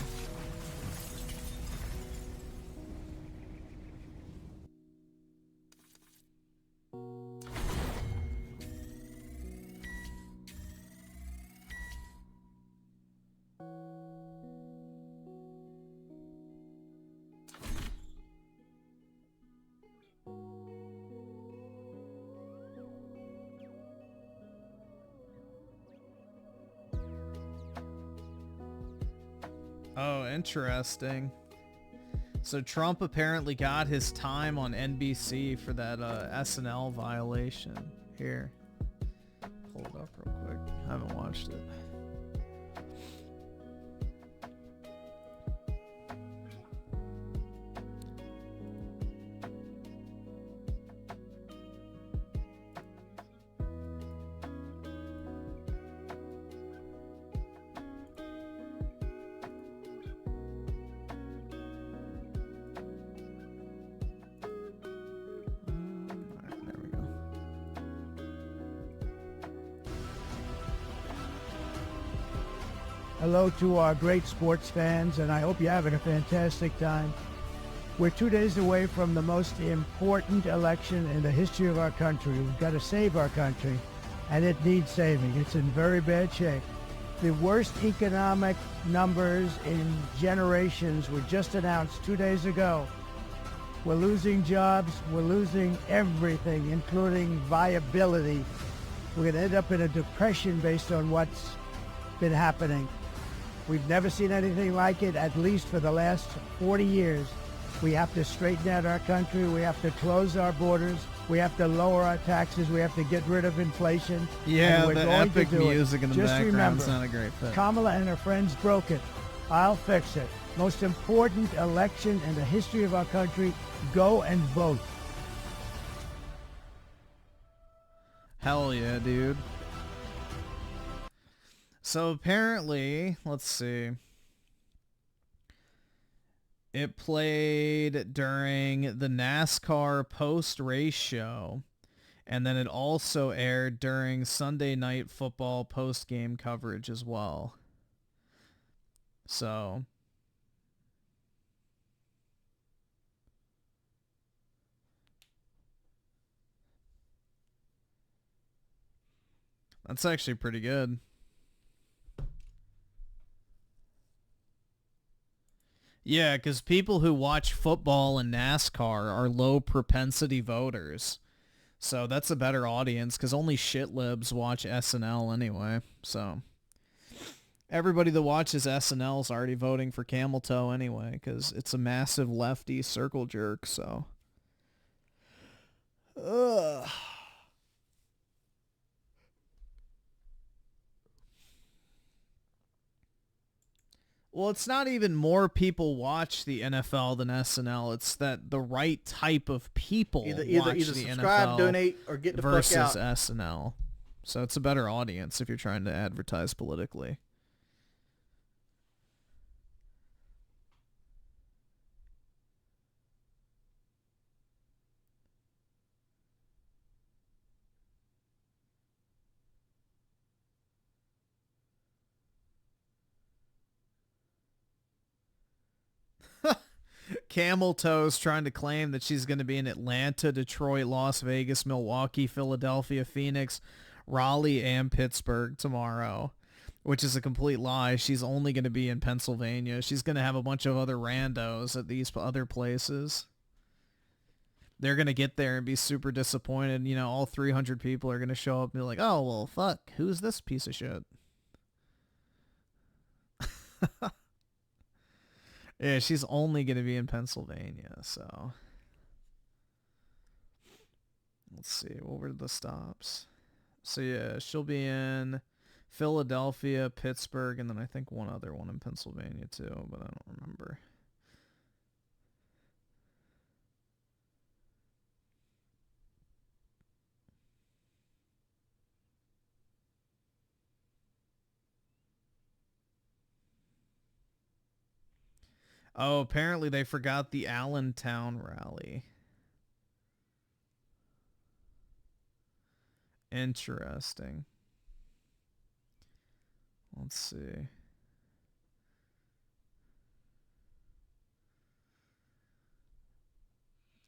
Oh, interesting. So Trump apparently got his time on NBC for that SNL violation. Here. Pull it up real quick. I haven't watched it. Alright, there we go. Hello to our great sports fans, and I hope you're having a fantastic time. We're 2 days away from the most important election in the history of our country. We've got to save our country, and it needs saving. It's in very bad shape. The worst economic numbers in generations were just announced 2 days ago. We're losing jobs, we're losing everything, including viability. We're going to end up in a depression based on what's been happening. We've never seen anything like it, at least for the last 40 years. We have to straighten out our country. We have to close our borders. We have to lower our taxes. We have to get rid of inflation. Yeah, and we're the going to epic do it. music in the Just background's remember, not a great fit. Kamala and her friends broke it. I'll fix it. Most important election in the history of our country. Go and vote. Hell yeah, dude. So apparently, let's see. It played during the NASCAR post-race show, and then it also aired during Sunday Night Football post-game coverage as well. So that's actually pretty good. Yeah, because people who watch football and NASCAR are low propensity voters. So that's a better audience because only shit libs watch SNL anyway. So everybody that watches SNL is already voting for Camel Toe anyway because it's a massive lefty circle jerk. So. Ugh. Well, it's not even more people watch the NFL than SNL. It's that the right type of people watch the subscribe, NFL donate, or get the fuck versus out. SNL. So it's a better audience if you're trying to advertise politically. Camel Toes trying to claim that she's going to be in Atlanta, Detroit, Las Vegas, Milwaukee, Philadelphia, Phoenix, Raleigh, and Pittsburgh tomorrow, which is a complete lie. She's only going to be in Pennsylvania. She's going to have a bunch of other randos at these other places. They're going to get there and be super disappointed. You know, all 300 people are going to show up and be like, oh, well, fuck, who's this piece of shit? Yeah, she's only going to be in Pennsylvania, so. Let's see, what were the stops? So, yeah, she'll be in Philadelphia, Pittsburgh, and then I think one other one in Pennsylvania, too, but I don't remember. Oh, apparently they forgot the Allentown rally. Interesting. Let's see.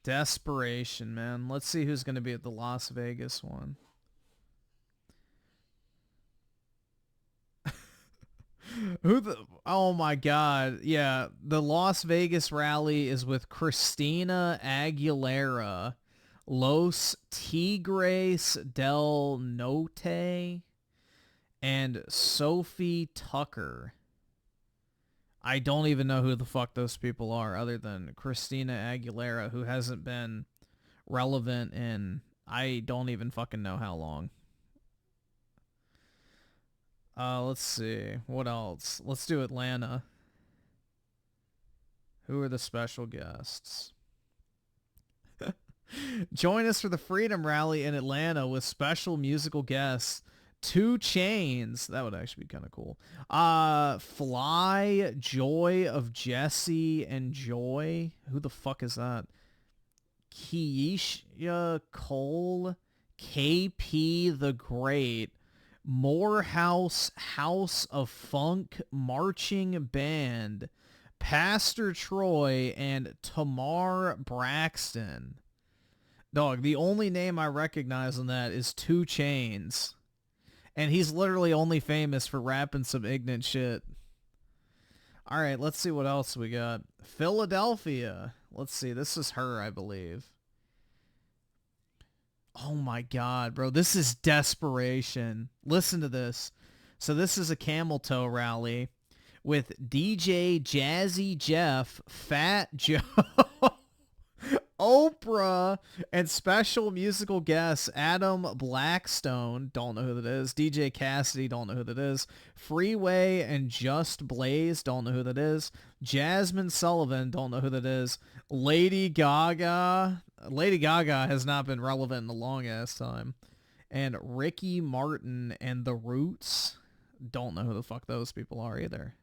Desperation, man. Let's see who's going to be at the Las Vegas one. Oh my god. Yeah, the Las Vegas rally is with Christina Aguilera, Los Tigres del Norte, and Sophie Tucker. I don't even know who the fuck those people are other than Christina Aguilera, who hasn't been relevant in I don't even fucking know how long. Let's see. What else? Let's do Atlanta. Who are the special guests? Join us for the Freedom Rally in Atlanta with special musical guests. 2 Chainz. That would actually be kind of cool. Fly, Joy of Jesse and Joy. Who the fuck is that? Keisha Cole. KP the Great. Morehouse House of Funk Marching Band, Pastor Troy, and Tamar Braxton. Dog, the only name I recognize on that is 2 Chainz. And he's literally only famous for rapping some ignorant shit. Alright, let's see what else we got. Philadelphia. Let's see, this is her, I believe. Oh my god, bro. This is desperation. Listen to this. So this is a Camel Toe rally with DJ Jazzy Jeff, Fat Joe, Oprah, and special musical guests Adam Blackstone, don't know who that is, DJ Cassidy, don't know who that is, Freeway and Just Blaze, don't know who that is, Jasmine Sullivan, don't know who that is, Lady Gaga has not been relevant in a long ass time, and Ricky Martin and The Roots, don't know who the fuck those people are either.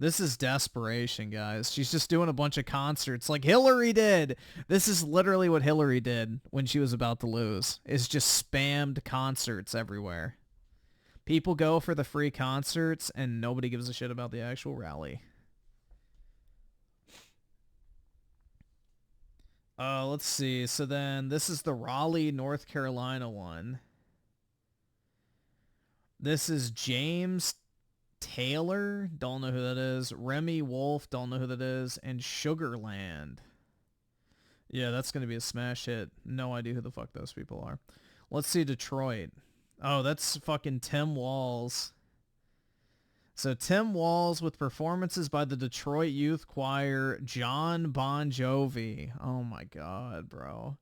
This is desperation, guys. She's just doing a bunch of concerts like Hillary did. This is literally what Hillary did when she was about to lose. Is just spammed concerts everywhere. People go for the free concerts and nobody gives a shit about the actual rally. Let's see. So then this is the Raleigh, North Carolina one. This is James Taylor, don't know who that is. Remy Wolf, don't know who that is. And Sugarland. Yeah, that's going to be a smash hit. No idea who the fuck those people are. Let's see Detroit. Oh, that's fucking Tim Walls. So Tim Walls with performances by the Detroit Youth Choir, John Bon Jovi. Oh my god, bro.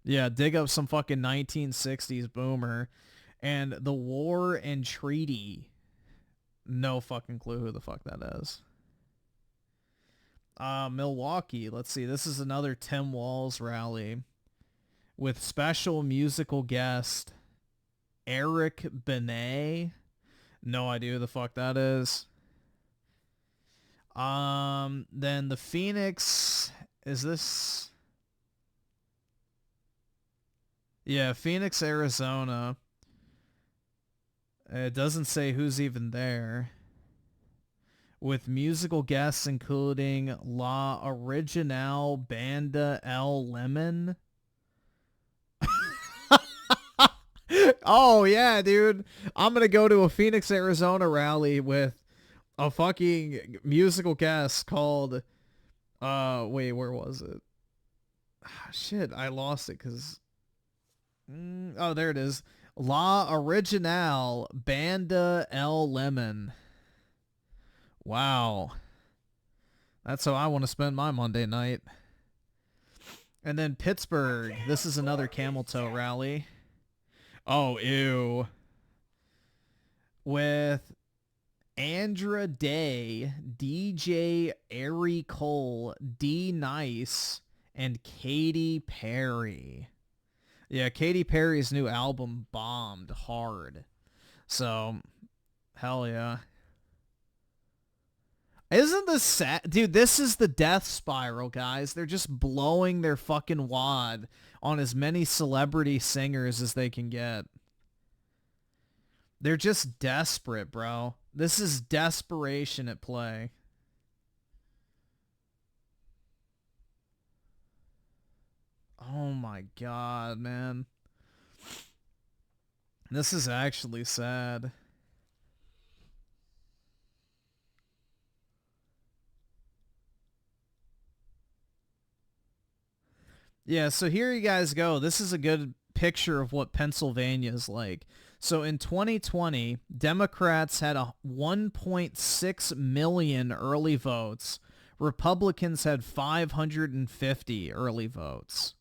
Yeah, dig up some fucking 1960s boomer. And The War and Treaty. No fucking clue who the fuck that is. Milwaukee. Let's see. This is another Tim Walls rally with special musical guest Eric Benet. No idea who the fuck that is. Then the Phoenix, is this? Yeah, Phoenix, Arizona. It doesn't say who's even there. With musical guests including La Original Banda El Lemon. Oh, yeah, dude. I'm going to go to a Phoenix, Arizona rally with a fucking musical guest called... wait, where was it? Shit, I lost it because... oh, there it is. La Original Banda El Lemon. Wow. That's how I want to spend my Monday night. And then Pittsburgh. This is another camel toe rally. Oh, ew. With Andra Day, DJ Ari Cole, D Nice, and Katy Perry. Yeah, Katy Perry's new album bombed hard. So, hell yeah. Isn't this sad? Dude, this is the death spiral, guys. They're just blowing their fucking wad on as many celebrity singers as they can get. They're just desperate, bro. This is desperation at play. Oh my god, man. This is actually sad. Yeah, so here you guys go. This is a good picture of what Pennsylvania is like. So in 2020, Democrats had 1.6 million early votes. Republicans had 550 early votes.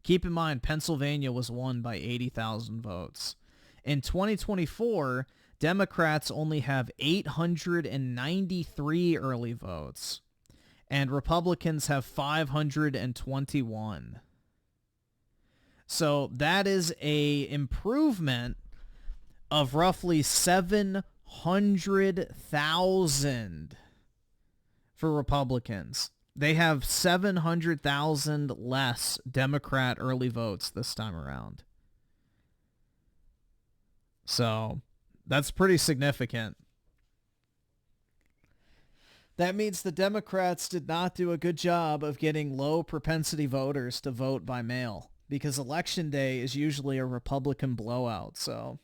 Keep in mind, Pennsylvania was won by 80,000 votes. In 2024, Democrats only have 893 early votes. And Republicans have 521. So that is a improvement of roughly 700,000 for Republicans. They have 700,000 less Democrat early votes this time around. So that's pretty significant. That means the Democrats did not do a good job of getting low propensity voters to vote by mail, because Election Day is usually a Republican blowout. So,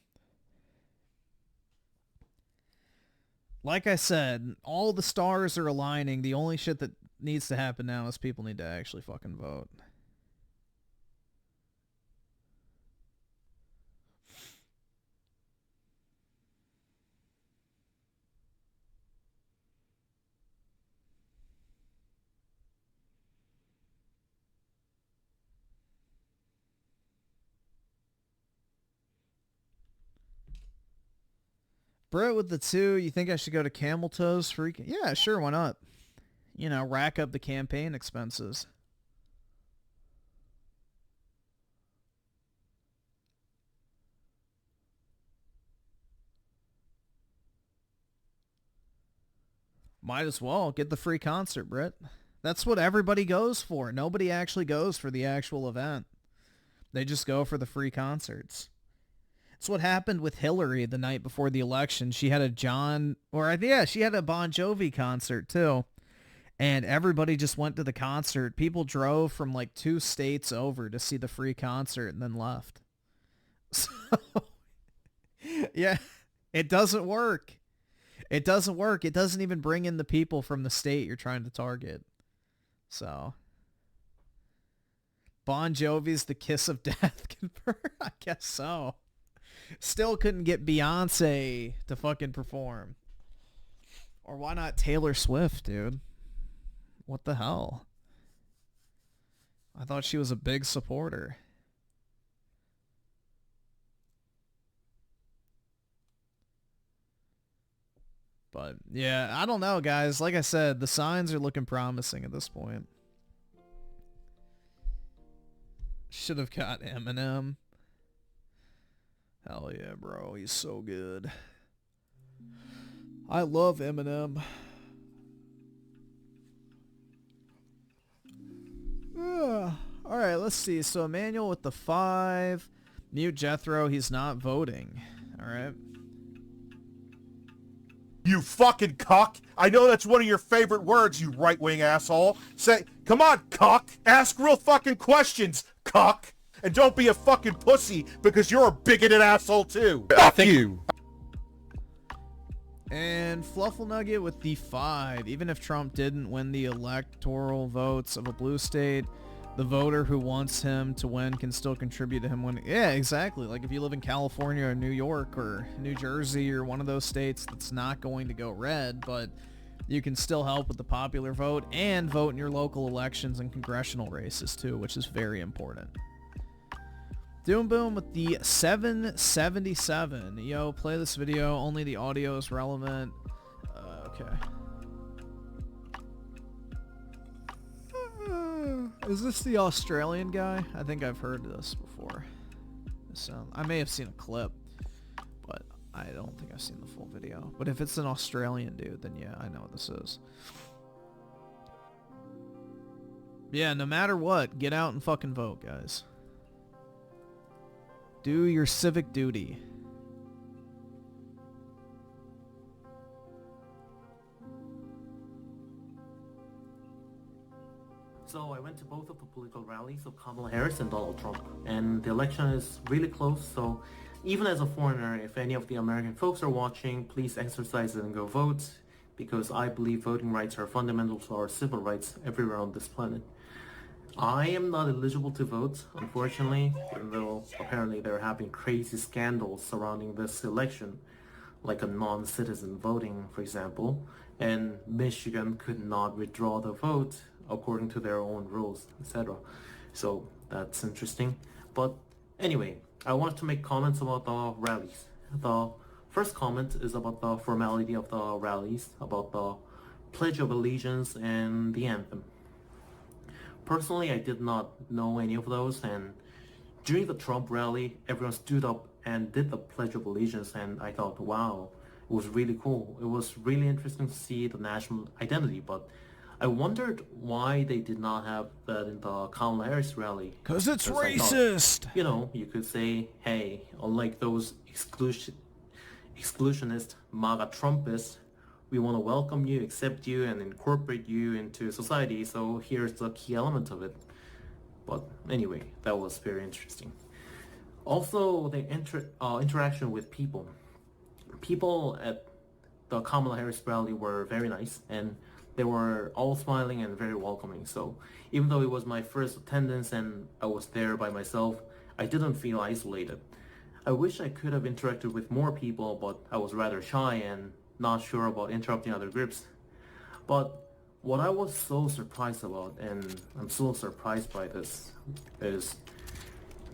like I said, all the stars are aligning. The only shit that needs to happen now is people need to actually fucking vote. Brett with the 2, you think I should go to Camel Toes? Yeah, sure, why not? You know, rack up the campaign expenses. Might as well get the free concert, Brett. That's what everybody goes for. Nobody actually goes for the actual event. They just go for the free concerts. It's what happened with Hillary the night before the election. She had a she had a Bon Jovi concert too. And everybody just went to the concert. People drove from like 2 states over to see the free concert and then left. So, yeah, it doesn't work. It doesn't work. It doesn't even bring in the people from the state you're trying to target. So, Bon Jovi's the kiss of death. I guess so. Still couldn't get Beyonce to fucking perform. Or why not Taylor Swift, dude? What the hell? I thought she was a big supporter. But, yeah, I don't know, guys. Like I said, the signs are looking promising at this point. Should have got Eminem. Hell yeah, bro. He's so good. I love Eminem. Alright, let's see. So Emmanuel with the 5. Mute Jethro, he's not voting. Alright. You fucking cuck! I know that's one of your favorite words, you right-wing asshole. Say, come on, cuck! Ask real fucking questions, cuck! And don't be a fucking pussy, because you're a bigoted asshole too! Fuck you! And Flufflenugget with the 5. Even if Trump didn't win the electoral votes of a blue state, the voter who wants him to win can still contribute to him winning. Yeah, exactly. Like if you live in California or New York or New Jersey or one of those states that's not going to go red, but you can still help with the popular vote and vote in your local elections and congressional races too, which is very important. Doom Boom with the 777. Yo, play this video. Only the audio is relevant. Okay. Is this the Australian guy? I think I've heard this before. I may have seen a clip, but I don't think I've seen the full video. But if it's an Australian dude, then yeah, I know what this is. Yeah, no matter what, get out and fucking vote, guys. Do your civic duty. So I went to both of the political rallies of Kamala Harris and Donald Trump, and the election is really close, so even as a foreigner, if any of the American folks are watching, please exercise it and go vote, because I believe voting rights are fundamental to our civil rights everywhere on this planet. I am not eligible to vote, unfortunately, even though apparently there have been crazy scandals surrounding this election, like a non-citizen voting, for example, and Michigan could not withdraw the vote according to their own rules, etc. So that's interesting. But anyway, I wanted to make comments about the rallies. The first comment is about the formality of the rallies, about the Pledge of Allegiance and the anthem. Personally, I did not know any of those, and during the Trump rally, everyone stood up and did the Pledge of Allegiance, and I thought, wow, it was really cool. It was really interesting to see the national identity, but I wondered why they did not have that in the Kamala Harris rally. Because it's racist! Thought, you know, you could say, hey, unlike those exclusionist MAGA Trumpists, we want to welcome you, accept you, and incorporate you into society, so here's the key element of it. But anyway, that was very interesting. Also, the interaction with people. People at the Kamala Harris rally were very nice, and they were all smiling and very welcoming. So even though it was my first attendance and I was there by myself, I didn't feel isolated. I wish I could have interacted with more people, but I was rather shy and not sure about interrupting other groups. But what I was so surprised about, and I'm so surprised by this, is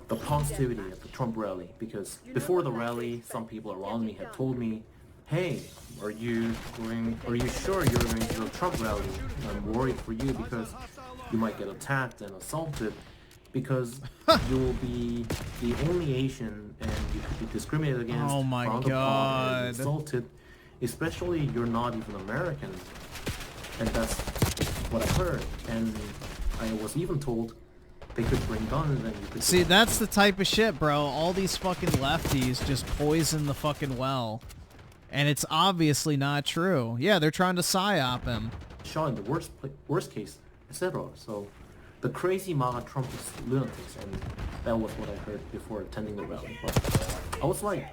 the positivity at the Trump rally. Because before the rally, some people around me had told me, hey, are you sure you're going to the Trump rally? I'm worried for you because you might get attacked and assaulted, because you will be the only Asian and you could be discriminated against, oh my frowned upon, God, and insulted. Especially you're not even American, and that's what I heard. And I was even told they could bring guns and you could see. That's the type of shit, bro. All these fucking lefties just poison the fucking well, and it's obviously not true. Yeah, they're trying to psyop him. Shot in the worst case, etc. So the crazy MAGA Trump is lunatics, and that was what I heard before attending the rally. But I was like,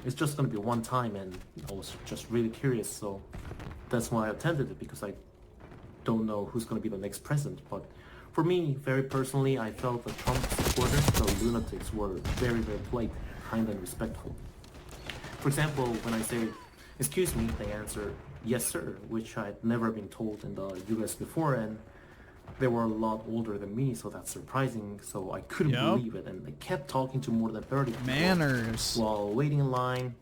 it's just going to be one time, and I was just really curious, so that's why I attended it, because I don't know who's going to be the next president. But for me, very personally, I felt the Trump supporters, the lunatics, were very, very polite, kind, and respectful. For example, when I say, excuse me, they answer, yes sir, which I'd never been told in the US before, and they were a lot older than me, so that's surprising, so I couldn't believe it, and they kept talking to more than 30 people manners while waiting in line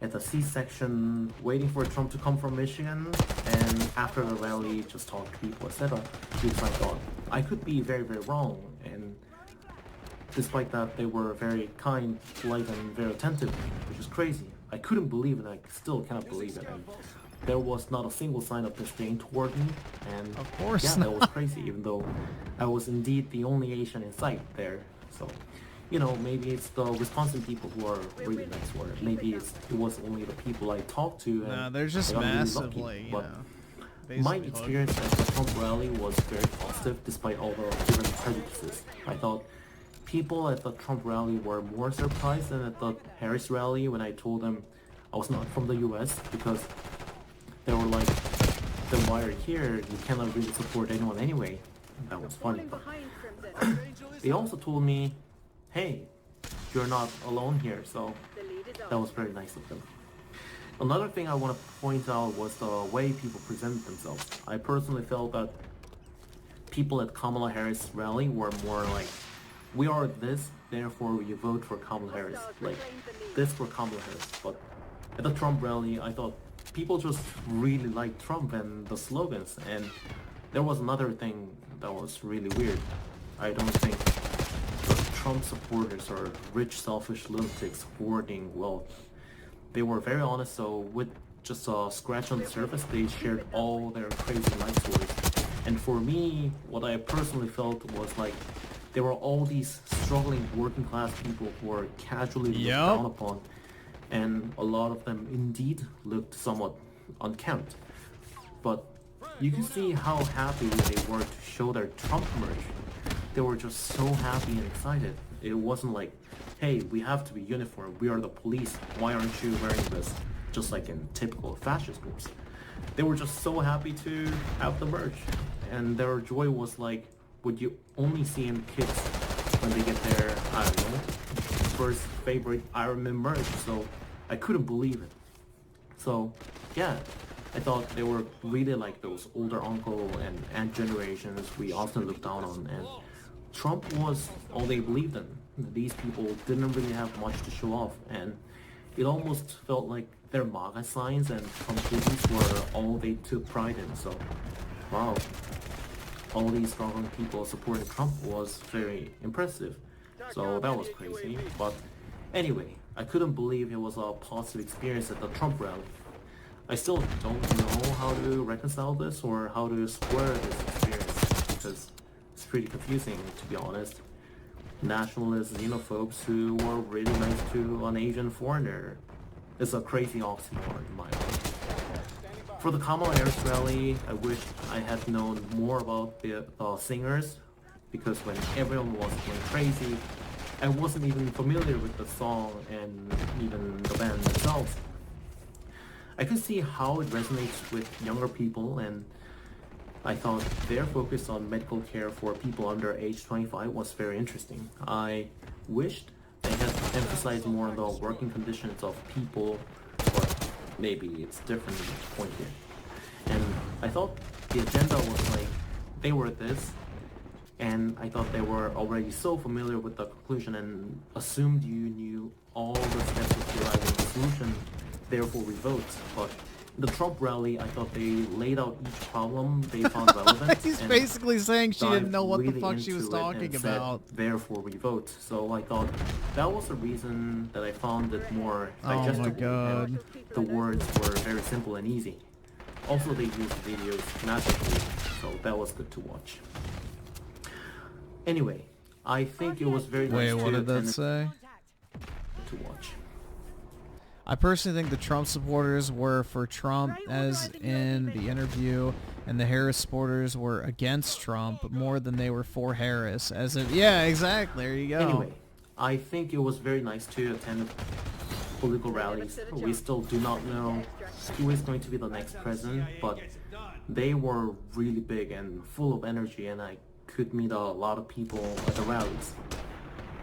at the C-section, waiting for Trump to come from Michigan, and after the rally, just talk to people, etc. Because I thought I could be very, very wrong, and despite that, they were very kind, polite, and very attentive, which is crazy. I couldn't believe it. I still cannot believe it. And there was not a single sign of disdain toward me, and Of course yeah, not. that was crazy. Even though I was indeed the only Asian in sight there, so you know, maybe it's the Wisconsin people who are really nice, or maybe it was only the people I talked to. And Nah, they're just I got really massively, lucky, you but know. my basically experience at the Trump rally was very positive despite all the different prejudices. I thought people at the Trump rally were more surprised than at the Harris rally when I told them I was not from the US, because they were like, then why are you here? You cannot really support anyone anyway. That was funny. But they also told me, hey, you're not alone here, so that was very nice of them. Another thing I want to point out was the way people presented themselves. I personally felt that people at Kamala Harris rally were more like, we are this, therefore you vote for Kamala Harris. Like, this for Kamala Harris. But at the Trump rally, I thought people just really liked Trump and the slogans. And there was another thing that was really weird. I don't think the Trump supporters are rich, selfish lunatics hoarding wealth. They were very honest, so with just a scratch on the surface, they shared all their crazy life stories. And for me, what I personally felt was like, there were all these struggling working class people who were casually looked down upon, and a lot of them indeed looked somewhat unkempt. But you can see how happy they were to show their Trump merch. They were just so happy and excited. It wasn't like, hey, we have to be uniform, we are the police, why aren't you wearing this? Just like in typical fascist groups. They were just so happy to have the merch. And their joy was like, what you only see in kids when they get their, I don't know, first favorite Iron Man merch. So I couldn't believe it. So yeah, I thought they were really like those older uncle and aunt generations we often look down on, and Trump was all they believed in. These people didn't really have much to show off, and it almost felt like their MAGA signs and Trump duties were all they took pride in. So wow, all these struggling people supporting Trump was very impressive. So that was crazy. But anyway, I couldn't believe it was a positive experience at the Trump rally. I still don't know how to reconcile this or how to square this experience, because it's pretty confusing, to be honest. Nationalist xenophobes who were really nice to an Asian foreigner. It's a crazy oxymoron in my opinion. For the Kamala Harris rally, I wish I had known more about the singers, because when everyone was going crazy, I wasn't even familiar with the song and even the band themselves. I could see how it resonates with younger people, and I thought their focus on medical care for people under age 25 was very interesting. I wished they had emphasized more on the working conditions of people, or maybe it's different point here. And I thought the agenda was like, they were this, and I thought they were already so familiar with the conclusion and assumed you knew all the steps of deriving the solution, therefore we vote. But the Trump rally, I thought they laid out each problem they found relevant. He's basically saying she didn't know what the really fuck she was into it talking and said, about. therefore we vote. So I thought that was the reason that I found it more digestible. Oh my god. And the words were very simple and easy. Also, they used videos magically, so that was good to watch. Anyway, I think it was very nice Wait, what did that say? to watch. I personally think the Trump supporters were for Trump, as in the interview, and the Harris supporters were against Trump more than they were for Harris, as if, yeah, exactly, there you go. Anyway, I think it was very nice to attend political rallies. We still do not know who is going to be the next president, but they were really big and full of energy, and I could meet a lot of people at the rallies.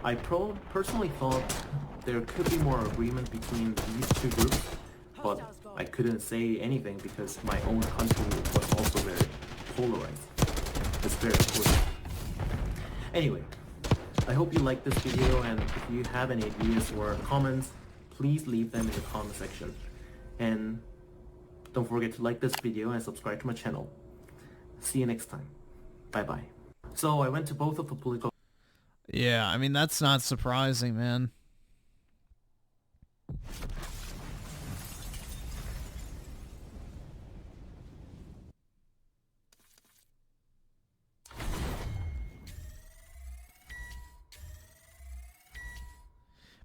I personally thought there could be more agreement between these two groups, but I couldn't say anything because my own country was also very polarized. It's very important. Anyway, I hope you liked this video, and if you have any ideas or comments, please leave them in the comment section. And don't forget to like this video and subscribe to my channel. See you next time. Bye bye. So I went to both of the political... Yeah, I mean, that's not surprising, man.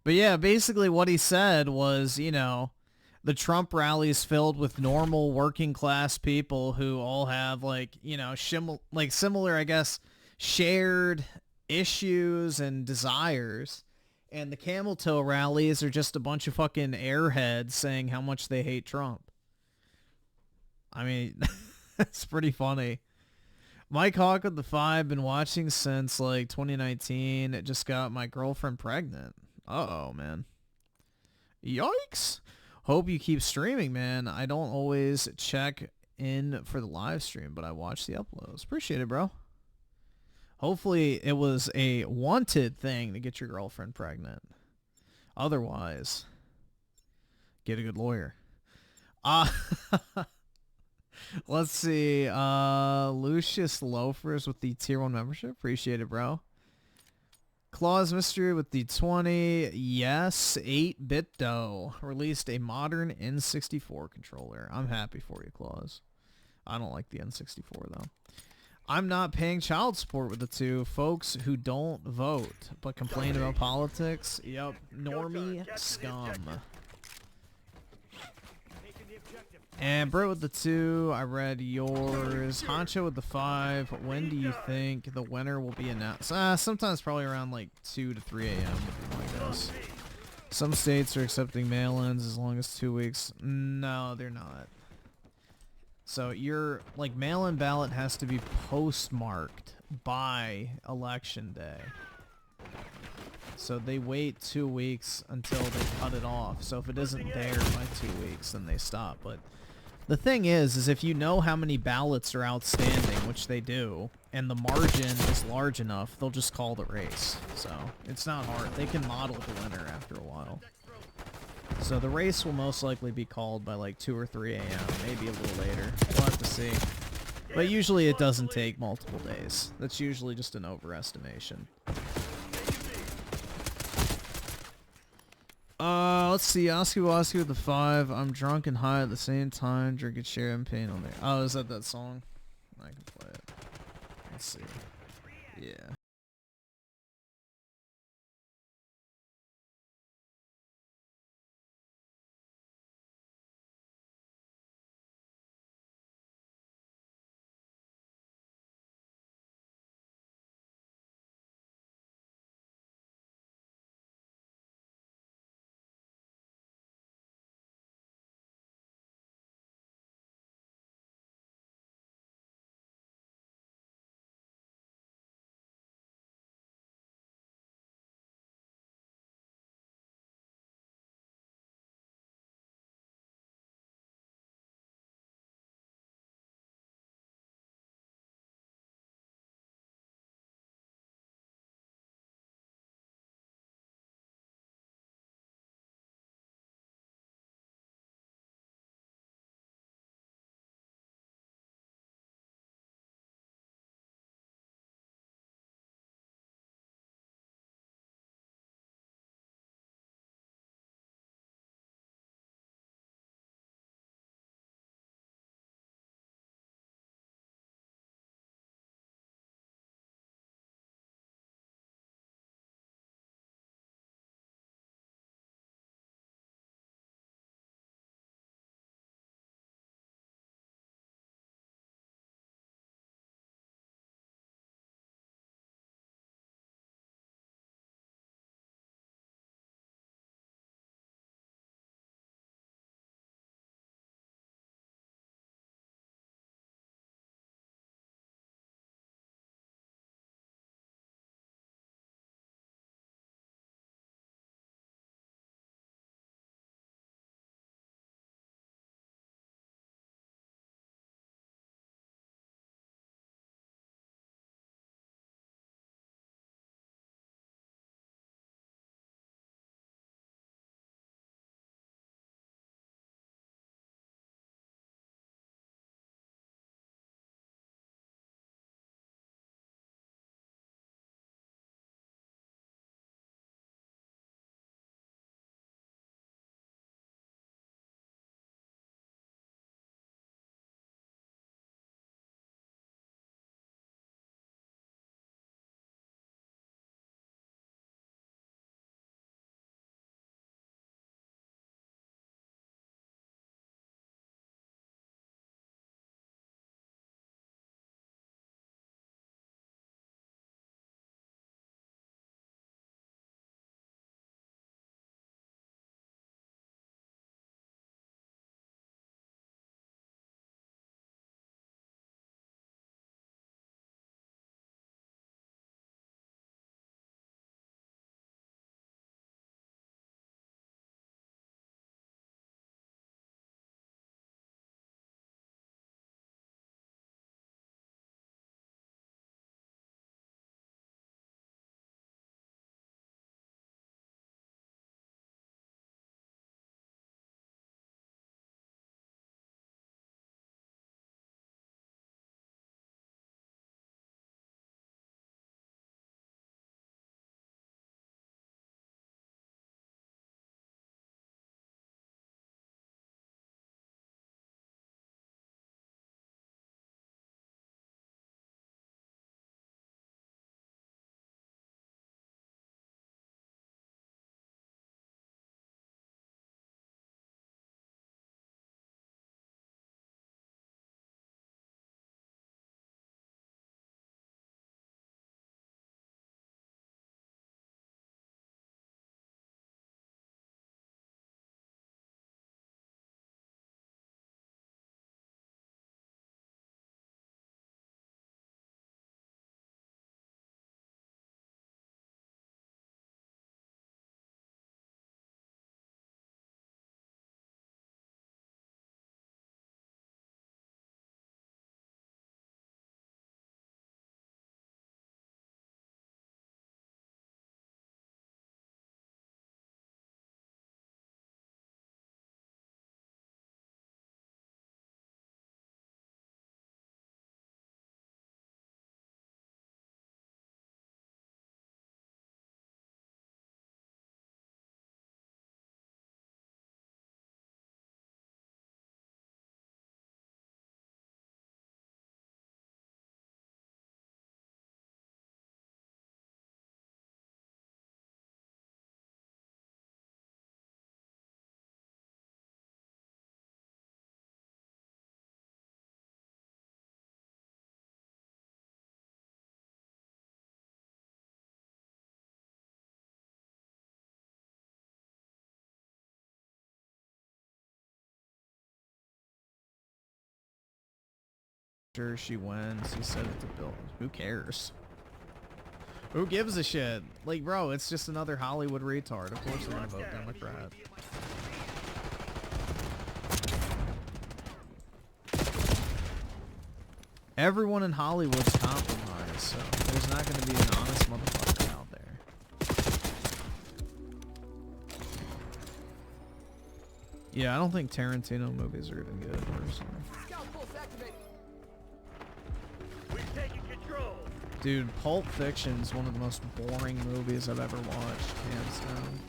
But yeah, basically what he said was, you know, the Trump rally's filled with normal working class people who all have like, you know, similar, I guess, shared issues and desires. And the camel toe rallies are just a bunch of fucking airheads saying how much they hate Trump. I mean, that's pretty funny. Mike Hawk with the 5, been watching since like 2019. It just got my girlfriend pregnant. Uh-oh, man. Yikes. Hope you keep streaming, man. I don't always check in for the live stream, but I watch the uploads. Appreciate it, bro. Hopefully it was a wanted thing to get your girlfriend pregnant. Otherwise, get a good lawyer. Let's see. Lucius Loafers with the tier 1 membership. Appreciate it, bro. Claws Mystery with the 20. Yes, 8-bit dough. Released a modern N64 controller. I'm happy for you, Claws. I don't like the N64, though. I'm not paying child support with the 2. Folks who don't vote, but complain about politics. Yep, normie scum. And Britt with the 2, I read yours. Honcho with the 5, when do you think the winner will be announced? Sometimes probably around like 2 to 3 a.m. would be my guess. Some states are accepting mail-ins as long as 2 weeks. No, they're not. So your like mail-in ballot has to be postmarked by election day. So they wait 2 weeks until they cut it off. So if it isn't there by 2 weeks, then they stop. But the thing is if you know how many ballots are outstanding, which they do, and the margin is large enough, they'll just call the race. So it's not hard. They can model the winner after a while. So the race will most likely be called by like 2 or 3 a.m., maybe a little later. We'll have to see. But usually it doesn't take multiple days. That's usually just an overestimation. Let's see. Oski with the 5. I'm drunk and high at the same time. Drinking champagne on there. Oh, is that song? I can play it. Let's see. Yeah. Sure she wins. He said it to Bill. Who cares? Who gives a shit? Like, bro, it's just another Hollywood retard. Of course they're gonna vote Democrat. Everyone in Hollywood's compromised, so there's not gonna be an honest motherfucker out there. Yeah, I don't think Tarantino movies are even good, personally. Scout pulse activated. We've taken control. Dude, Pulp Fiction's one of the most boring movies I've ever watched, hands down.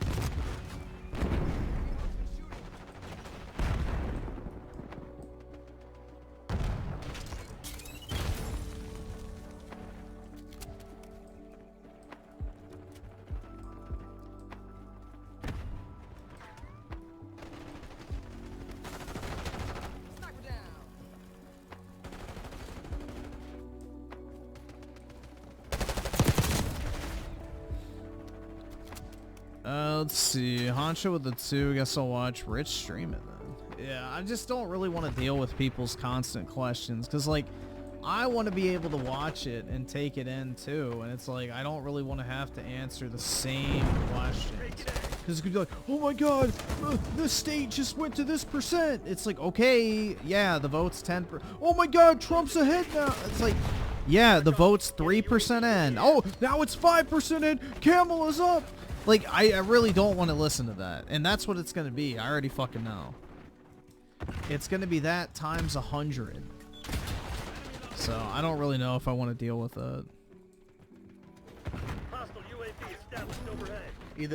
Sniper down. Let's see. Honcho with the 2. Guess I'll watch Rich stream it then. Yeah, I just don't really want to deal with people's constant questions. Because, like, I want to be able to watch it and take it in, too. And it's like, I don't really want to have to answer the same questions. Because it could be like, oh my god, the state just went to this percent. It's like, okay, yeah, the vote's 10%. Oh my god, Trump's ahead now. It's like, yeah, the vote's 3% in. Oh, now it's 5% in. Kamala's up. Like, I really don't want to listen to that. And that's what it's going to be. I already fucking know. It's going to be that times 100. So, I don't really know if I want to deal with it. Hostile UAV established overhead.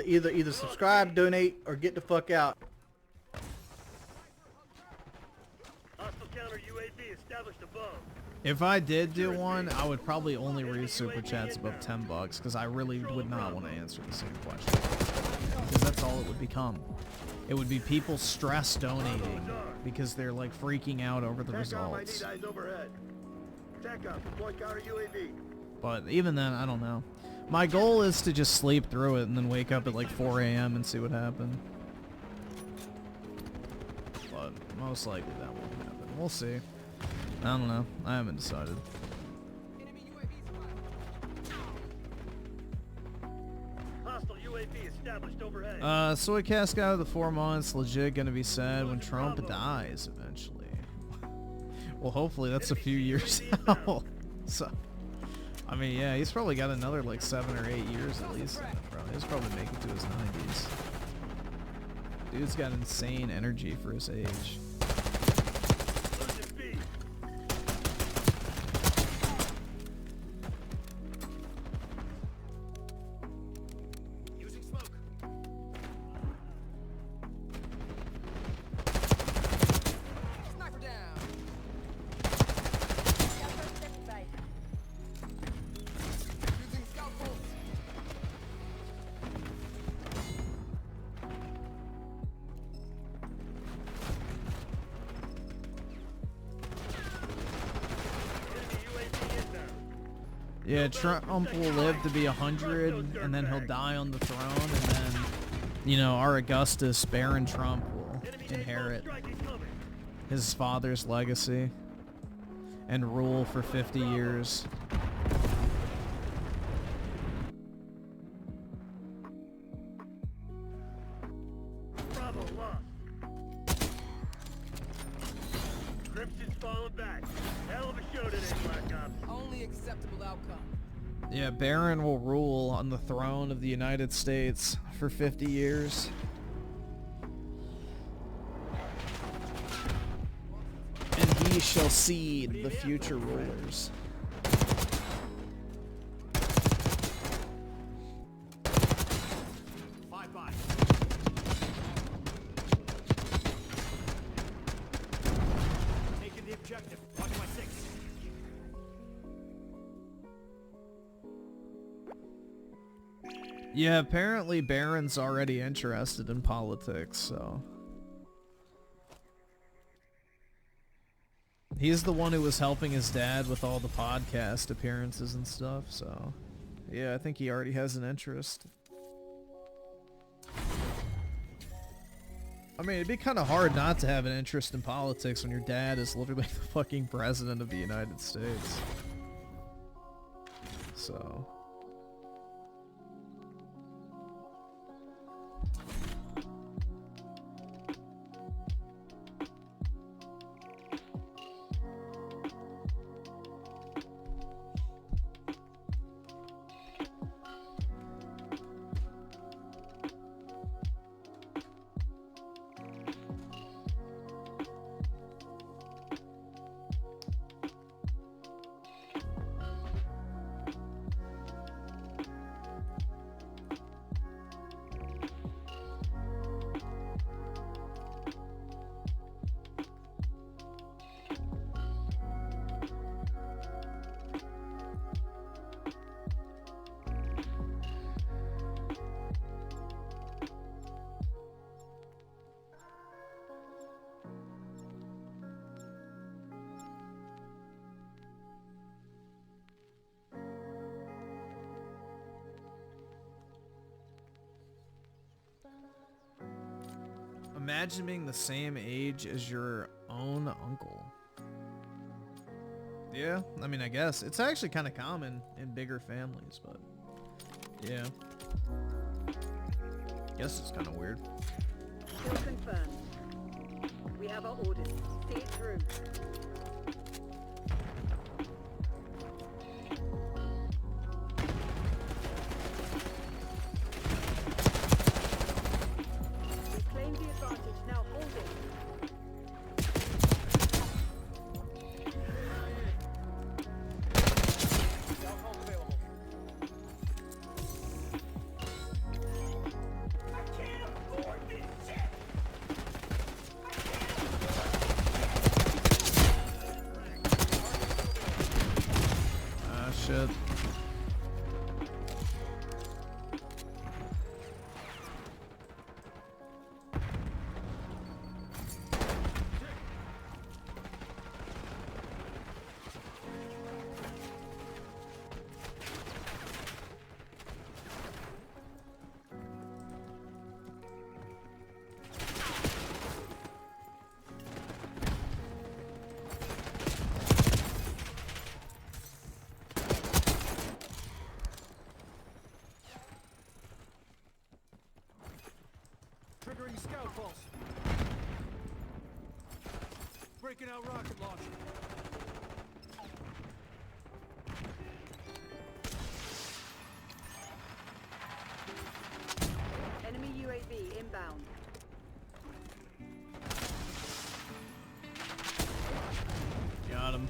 Either subscribe, donate, or get the fuck out. Hostile counter UAV established above. If I did do one, I would probably only read super chats above $10 because I really would not want to answer the same question. Because that's all it would become. It would be people stress donating because they're like freaking out over the results. eyes overhead. TACOM, deploy counter UAV. But even then, I don't know. My goal is to just sleep through it and then wake up at like 4 a.m. and see what happened. But most likely that won't happen. We'll see. I don't know. I haven't decided. Enemy UAV spotted. Hostile UAV established overhead. Soy Cast guy with the 4 months, legit gonna be sad when Trump dies eventually. Well, hopefully that's a few years out. So, I mean, yeah, he's probably got another like 7 or 8 years at least in it, bro. He's probably make it to his 90s. Dude's got insane energy for his age. Losing B. Using smoke. Sniper down. Using scout pulse. Enemy UAV inbound. Yeah, Trump will live to be 100, and then he'll die on the throne, and then, you know, our Augustus, Baron Trump, will inherit Strike incoming. his father's legacy and rule for 50 years. Bravo lost. Crimson's falling back. Hell of a show today, Black Ops. Only acceptable outcome. Yeah, Baron will rule on the throne of the United States for 50 years. And he shall seed the future rulers. Bye-bye. Taking the objective. Watch my 6. Yeah, apparently Baron's already interested in politics, so... He's the one who was helping his dad with all the podcast appearances and stuff, so... Yeah, I think he already has an interest. I mean, it'd be kind of hard not to have an interest in politics when your dad is literally the fucking president of the United States. So... Imagine being the same age as your own uncle. Yeah, I mean, I guess. It's actually kind of common in bigger families, but... yeah. Guess it's kind of weird. Kill confirmed. We have our orders. See it through. Reclaim the advantage. Now hold it. Ah, shit. Triggering scout pulse. Breaking out rocket launcher. Enemy UAV inbound. Got him.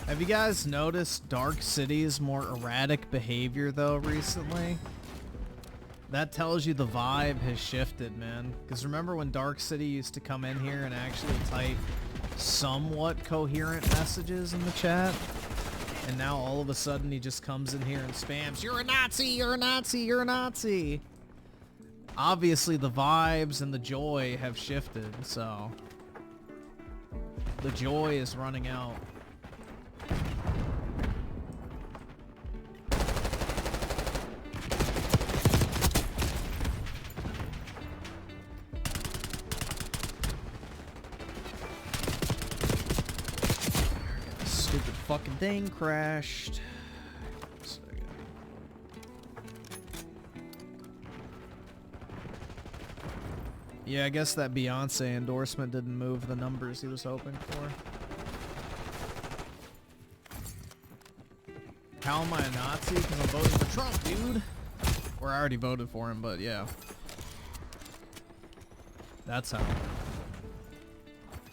Have you guys noticed Dark City's more erratic behavior though recently? That tells you the vibe has shifted, man. Because remember when Dark City used to come in here and actually type somewhat coherent messages in the chat? And now all of a sudden he just comes in here and spams, "You're a Nazi, you're a Nazi, you're a Nazi." Obviously the vibes and the joy have shifted, so... the joy is running out. Stupid fucking thing crashed. Yeah, I guess that Beyonce endorsement didn't move the numbers he was hoping for. How am I a Nazi? Because I'm voting for Trump, dude. Or I already voted for him, but yeah. That's how.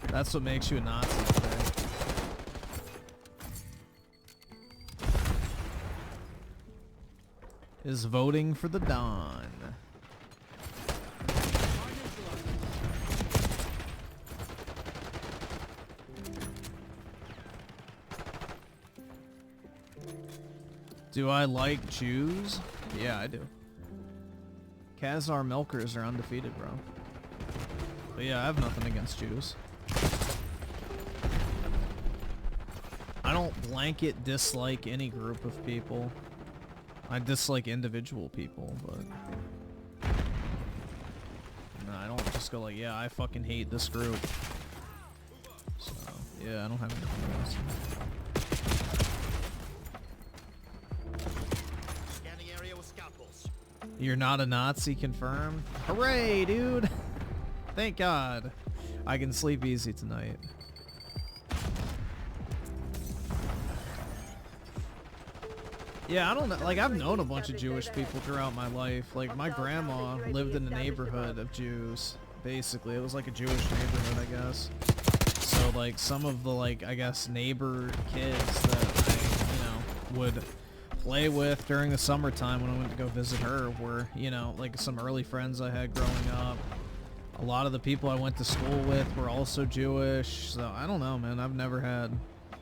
That's what makes you a Nazi today. Is voting for the Don. Do I like Jews? Yeah, I do. Khazar Milkers are undefeated, bro. But yeah, I have nothing against Jews. I don't blanket dislike any group of people. I dislike individual people, but... No, I don't just go like, yeah, I fucking hate this group. So, yeah, I don't have anything else. You're not a Nazi, confirmed? Hooray, dude! Thank God. I can sleep easy tonight. Yeah, I don't know. Like, I've known a bunch of Jewish people throughout my life. Like, my grandma lived in a neighborhood of Jews. Basically, it was like a Jewish neighborhood, I guess. So, like, some of the, like, I guess, neighbor kids that I, you know, would play with during the summertime when I went to go visit her were, you know, like some early friends I had growing up. A lot of the people I went to school with were also Jewish. So, I don't know, man. I've never had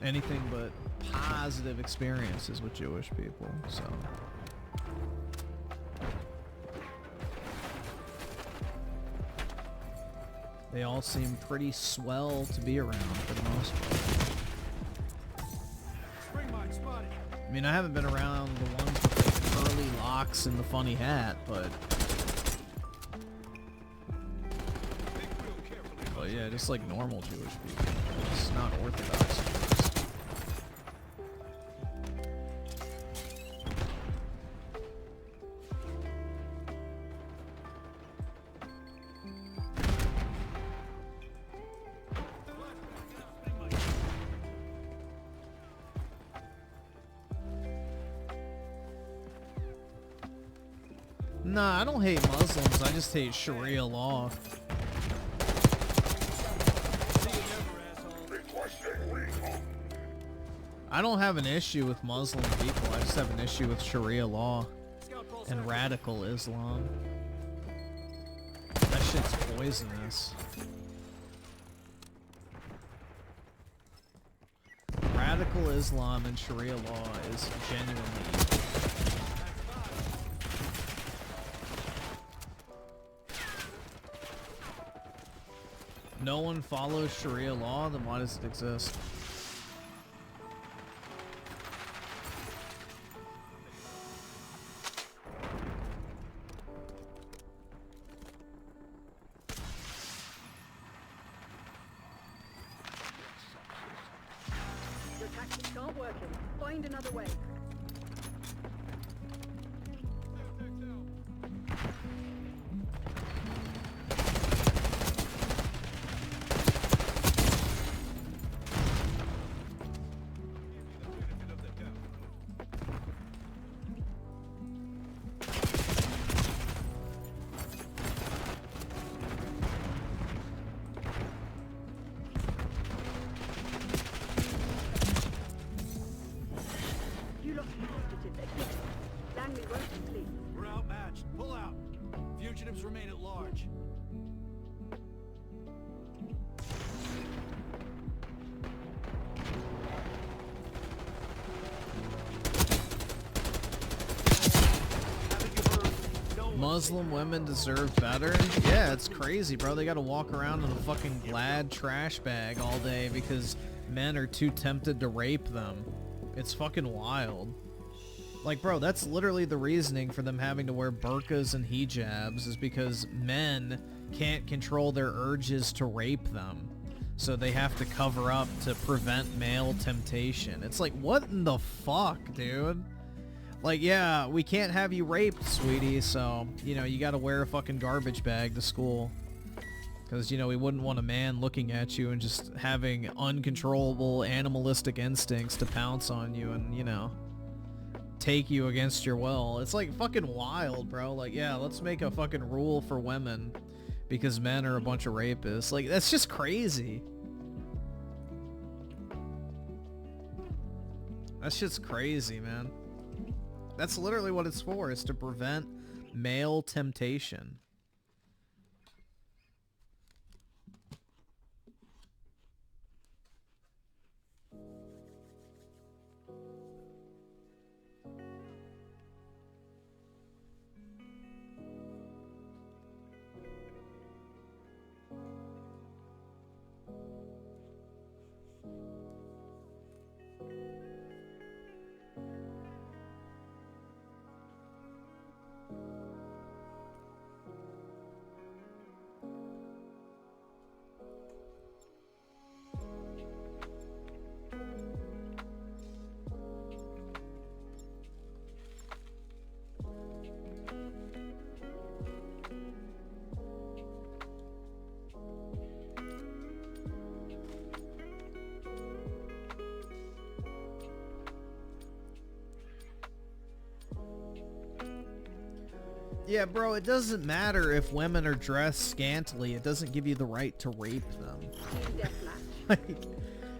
anything but positive experiences with Jewish people, so... They all seem pretty swell to be around for the most part. Spring mine spotted. I mean, I haven't been around the ones with like curly locks and the funny hat, but... But yeah, just like normal Jewish people. It's not Orthodox. Nah, I don't hate Muslims, I just hate Sharia law. I don't have an issue with Muslim people, I just have an issue with Sharia law and radical Islam. That shit's poisonous. Radical Islam and Sharia law is genuinely evil. No one follows Sharia law, then why does it exist? Your tactics aren't working. Find another way. You lost the hostages again. Langley won't be pleased. We're outmatched. Pull out. Fugitives remain at large. Muslim women deserve better? Yeah, it's crazy, bro. They gotta walk around in a fucking Glad trash bag all day because men are too tempted to rape them. It's fucking wild. Like, bro, that's literally the reasoning for them having to wear burqas and hijabs is because men can't control their urges to rape them. So they have to cover up to prevent male temptation. It's like, what in the fuck, dude? Like, yeah, we can't have you raped, sweetie, so, you know, you gotta wear a fucking garbage bag to school. Because, you know, we wouldn't want a man looking at you and just having uncontrollable animalistic instincts to pounce on you and, you know, take you against your will. It's like fucking wild, bro. Like, yeah, let's make a fucking rule for women because men are a bunch of rapists. Like, that's just crazy. That shit's crazy, man. That's literally what it's for, is to prevent male temptation. Yeah, bro, it doesn't matter if women are dressed scantily. It doesn't give you the right to rape them. Team deathmatch. Like,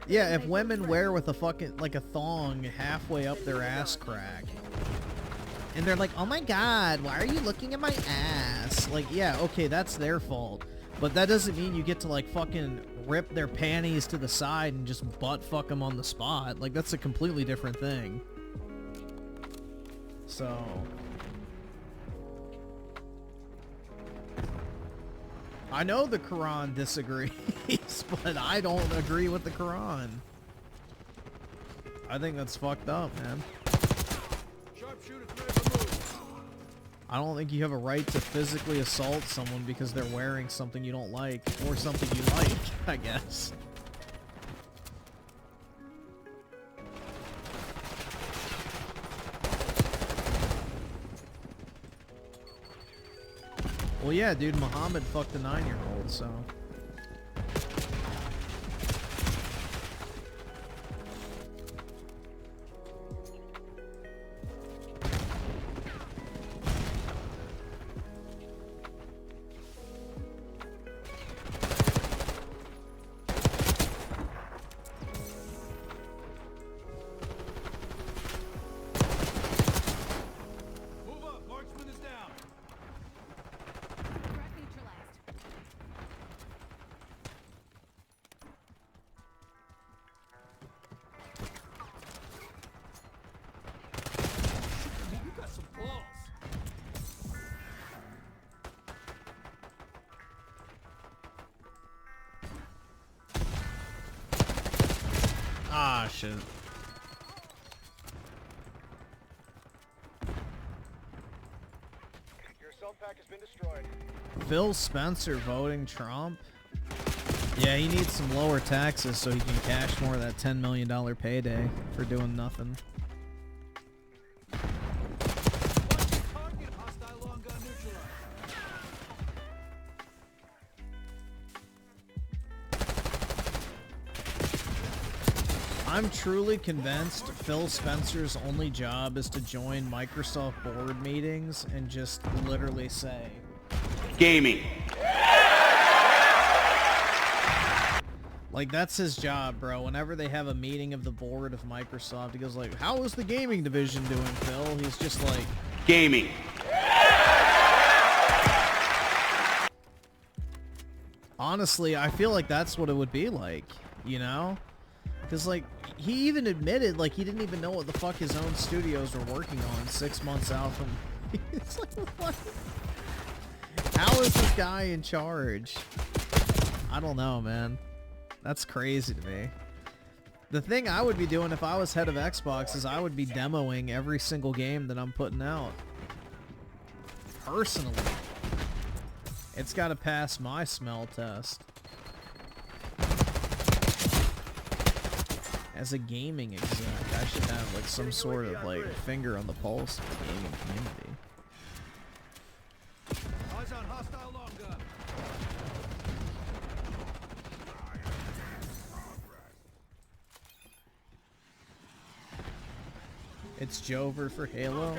yeah, if women wear with a fucking, like a thong halfway up their ass crack, and they're like, oh my god, why are you looking at my ass? Like, yeah, okay, that's their fault. But that doesn't mean you get to, like, fucking rip their panties to the side and just butt fuck them on the spot. Like, that's a completely different thing. So... I know the Quran disagrees, but I don't agree with the Quran. I think that's fucked up, man. I don't think you have a right to physically assault someone because they're wearing something you don't like, or something you like, I guess. Well, yeah, dude, Muhammad fucked a 9-year-old, so... Move up. Marksman is down. Threat neutralized. You got some balls. Ah, shit. Your assault pack has been destroyed. Phil Spencer voting Trump? Yeah, he needs some lower taxes so he can cash more of that $10 million payday for doing nothing. Target. Hostile long gun neutralized. I'm truly convinced Phil Spencer's only job is to join Microsoft board meetings and just literally say, Gaming. like, that's his job, bro. Whenever they have a meeting of the board of Microsoft, he goes like, how is the gaming division doing, Phil? He's just like, Gaming. honestly, I feel like that's what it would be like, you know? Because, like, he even admitted, like, he didn't even know what the fuck his own studios were working on 6 months out from... It's like, what? How is this guy in charge? I don't know, man. That's crazy to me. The thing I would be doing if I was head of Xbox is I would be demoing every single game that I'm putting out. Personally. It's got to pass my smell test. As a gaming exec, I should have like some sort of like finger on the pulse of the gaming community. Eyes on hostile long gun. It's Jover for Halo.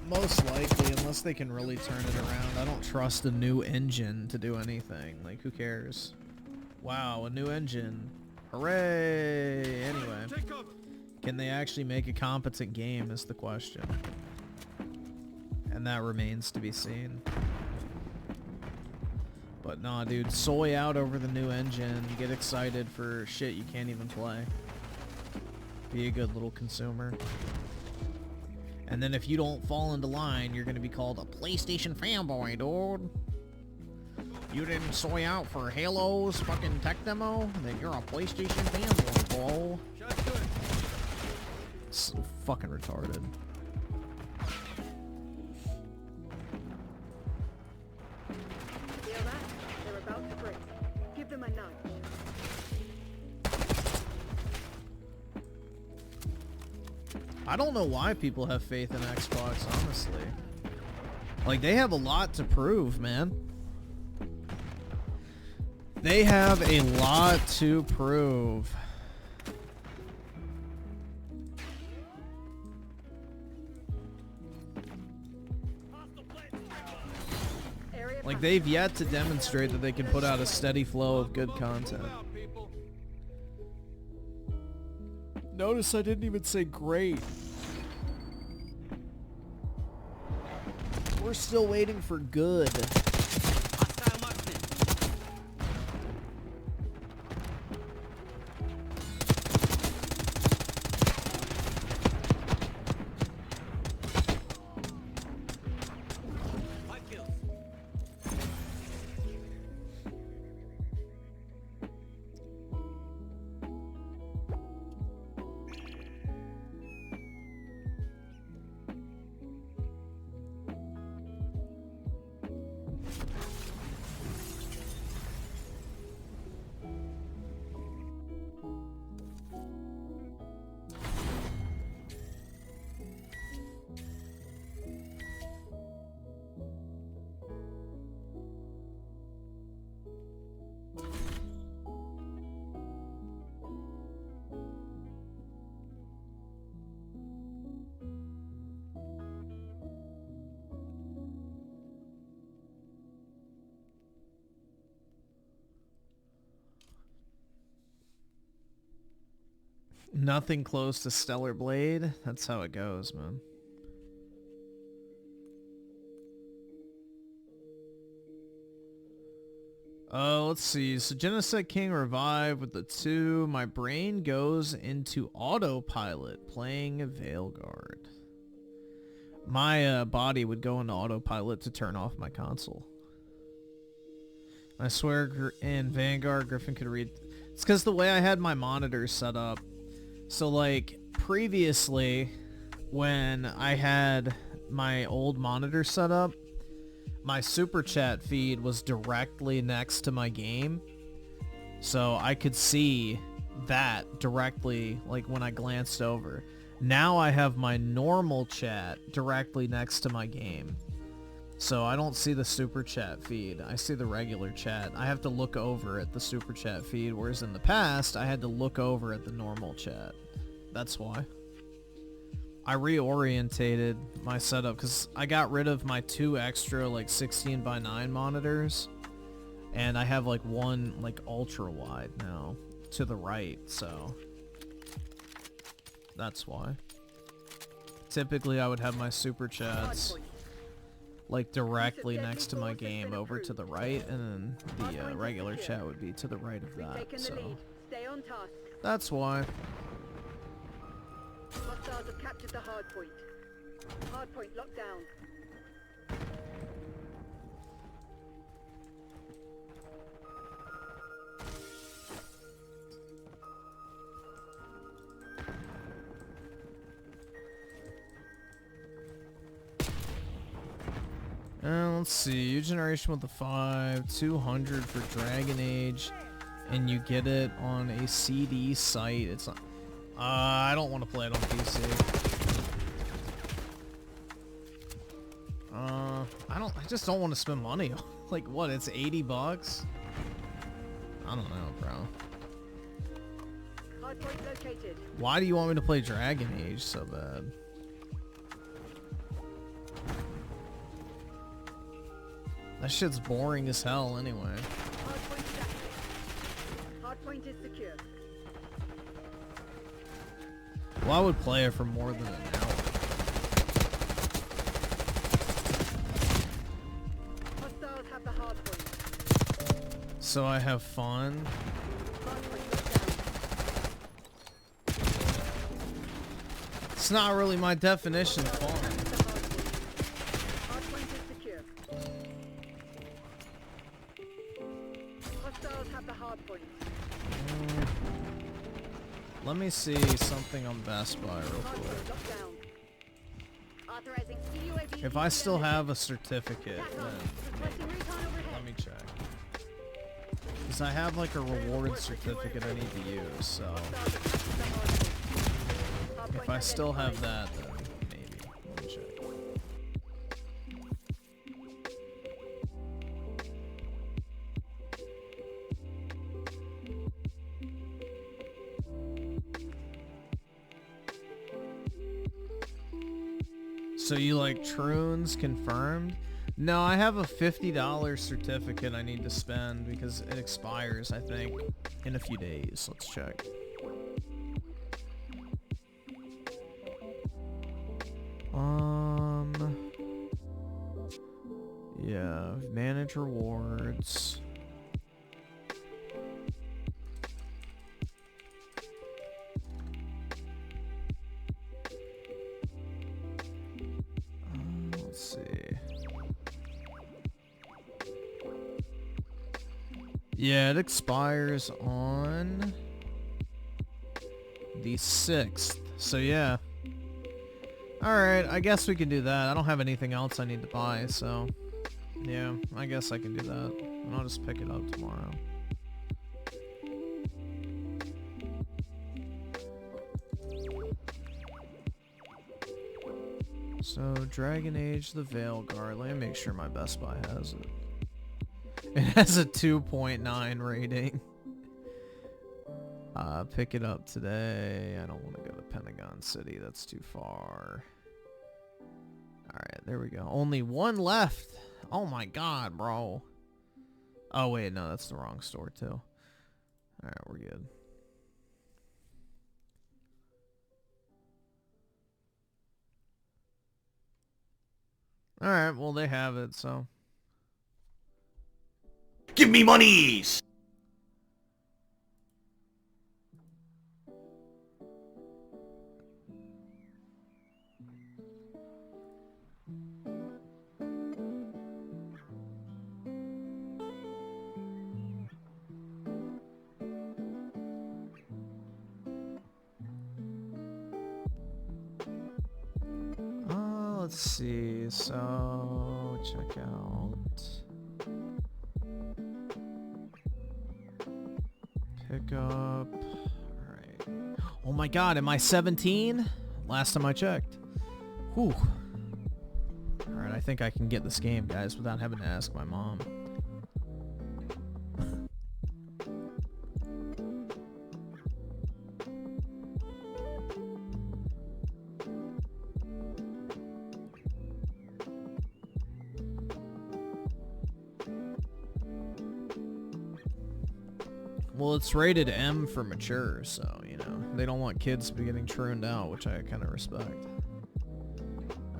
Most likely, unless they can really turn it around. I don't trust a new engine to do anything. Like, who cares? Wow, a new engine. Hooray! Anyway, can they actually make a competent game is the question. And that remains to be seen. But nah, dude, soy out over the new engine. You get excited for shit you can't even play. Be a good little consumer. And then if you don't fall into line, you're gonna be called a PlayStation fanboy, dude. You didn't soy out for Halo's fucking tech demo? Then you're a PlayStation fanboy, bro. So fucking retarded. Feel that? They're about to break. Give them a nudge. I don't know why people have faith in Xbox, honestly. Like, they have a lot to prove, man. They have a lot to prove. Like, they've yet to demonstrate that they can put out a steady flow of good content. Notice I didn't even say great. We're still waiting for good. Nothing close to Stellar Blade. That's how it goes, man. Let's see. So Genocide King revived with the 2. My brain goes into autopilot playing Veilguard. My body would go into autopilot to turn off my console. I swear in Vanguard, Griffin could read. It's because the way I had my monitors set up. So like previously when I had my old monitor set up, my super chat feed was directly next to my game. So I could see that directly like when I glanced over. Now I have my normal chat directly next to my game. So I don't see the super chat feed. I see the regular chat. I have to look over at the super chat feed, whereas in the past I had to look over at the normal chat. That's why. I reorientated my setup because I got rid of my 2 extra like 16:9 monitors, and I have like one like ultra wide now to the right, so that's why. Typically I would have my super chats like directly next to my game over to the right, and then the regular chat would be to the right of that, so that's why. Hostiles have captured the hard point. Hard point locked down. Let's see. New generation with the 5, 200 for Dragon Age, and you get it on a CD site. It's not. I don't want to play it on PC. I just don't want to spend money. Like what? It's $80. I don't know, bro. Hardpoint located. Why do you want me to play Dragon Age so bad? That shit's boring as hell anyway. Hardpoint active. Hardpoint is secure. Well, I would play it for more than an hour. Hostiles have the hardpoint. So I have fun. It's not really my definition of fun. Hardpoint is secure. Hostiles have the hardpoint. Let me see something on Best Buy real quick. If I still have a certificate, then let me check. Because I have like a reward certificate I need to use, so if I still have that, then maybe. Let me check. So you like Troons confirmed? No, I have a $50 certificate I need to spend because it expires, I think, in a few days. Let's check. Yeah, manage rewards. Let's see. Yeah, it expires on the 6th. So yeah. Alright, I guess we can do that. I don't have anything else I need to buy, so yeah, I guess I can do that. And I'll just pick it up tomorrow. So, Dragon Age the Veilguard. Let me make sure my Best Buy has it. It has a 2.9 rating. Pick it up today. I don't want to go to Pentagon City. That's too far. Alright, there we go. Only one left. Oh my god, bro. Oh wait, no, that's the wrong store too. Alright, we're good. Alright, well they have it, so. Give me monies! Let's see, so check out. Pick up. Alright. Oh my god, am I 17? Last time I checked. Whew. Alright, I think I can get this game, guys, without having to ask my mom. Well, it's rated M for mature, so, you know, they don't want kids to be getting turned out, which I kind of respect.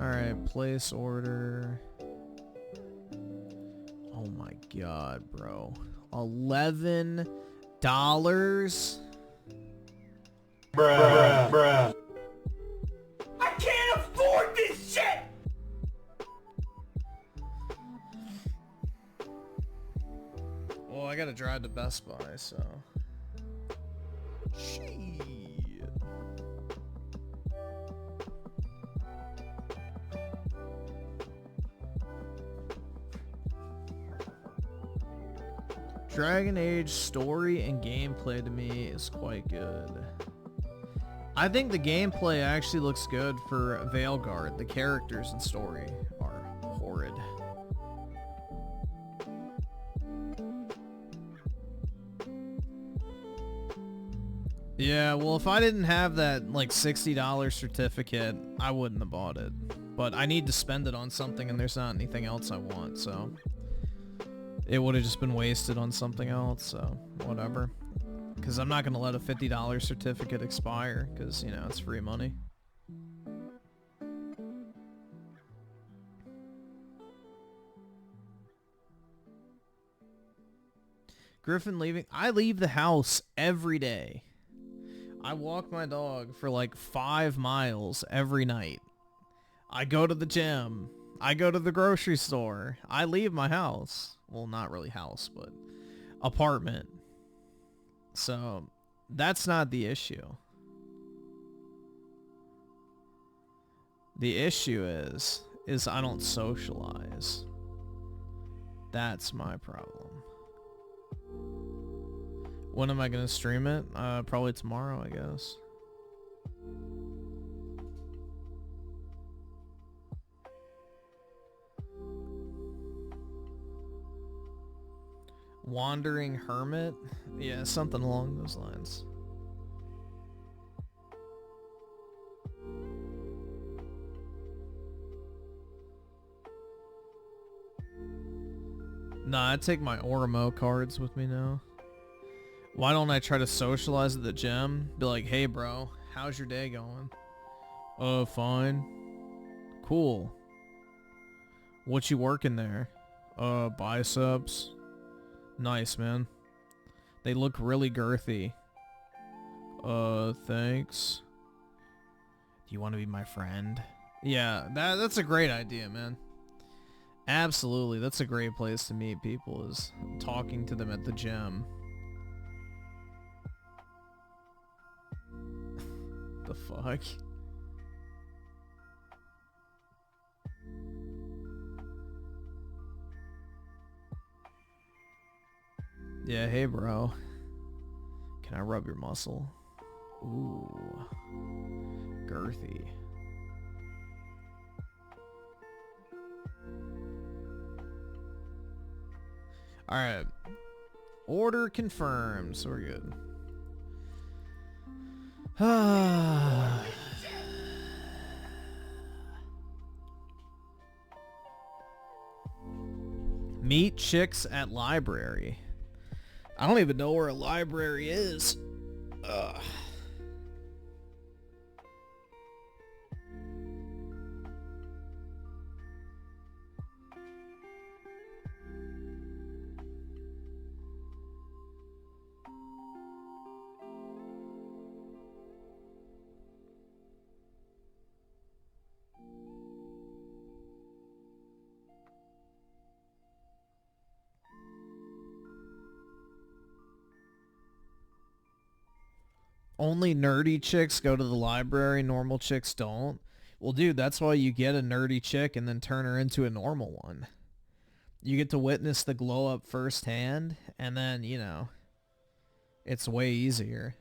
Alright, place order. Oh my god, bro. $11? Bruh. I can't afford this shit! Well, I gotta drive to Best Buy, so. Shit. Dragon Age story and gameplay to me is quite good. I think the gameplay actually looks good for Veilguard. The characters and story are horrid. Yeah, well, if I didn't have that, like, $60 certificate, I wouldn't have bought it. But I need to spend it on something, and there's not anything else I want, so. It would have just been wasted on something else, so whatever. Because I'm not going to let a $50 certificate expire, because, you know, it's free money. Griffin leaving. I leave the house every day. I walk my dog for like 5 miles every night. I go to the gym. I go to the grocery store. I leave my house. Well, not really house, but apartment. So that's not the issue. The issue is I don't socialize. That's my problem. When am I going to stream it? Probably tomorrow, I guess. Wandering Hermit? Yeah, something along those lines. Nah, I take my Oremo cards with me now. Why don't I try to socialize at the gym? Be like, hey bro, how's your day going? Fine. Cool. What you working there? Biceps. Nice, man. They look really girthy. Thanks. Do you want to be my friend? Yeah, that's a great idea, man. Absolutely, that's a great place to meet people, is talking to them at the gym. The fuck? Yeah, hey bro. Can I rub your muscle? Ooh. Girthy. Alright. Order confirmed, so we're good. Meet chicks at library. I don't even know where a library is. Ugh. Only nerdy chicks go to the library, normal chicks don't. Well, dude, that's why you get a nerdy chick and then turn her into a normal one. You get to witness the glow up firsthand, and then, you know, it's way easier.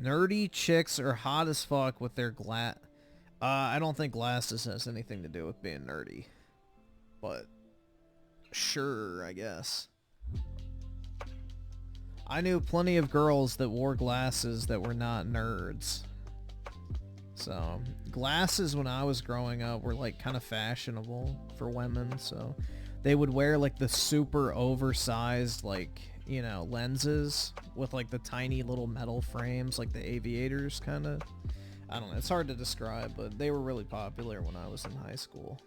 Nerdy chicks are hot as fuck with their I don't think glasses has anything to do with being nerdy. But, sure, I guess. I knew plenty of girls that wore glasses that were not nerds. So, glasses when I was growing up were like kind of fashionable for women, so they would wear like the super oversized like, you know, lenses with like the tiny little metal frames, like the aviators kind of. I don't know, it's hard to describe, but they were really popular when I was in high school.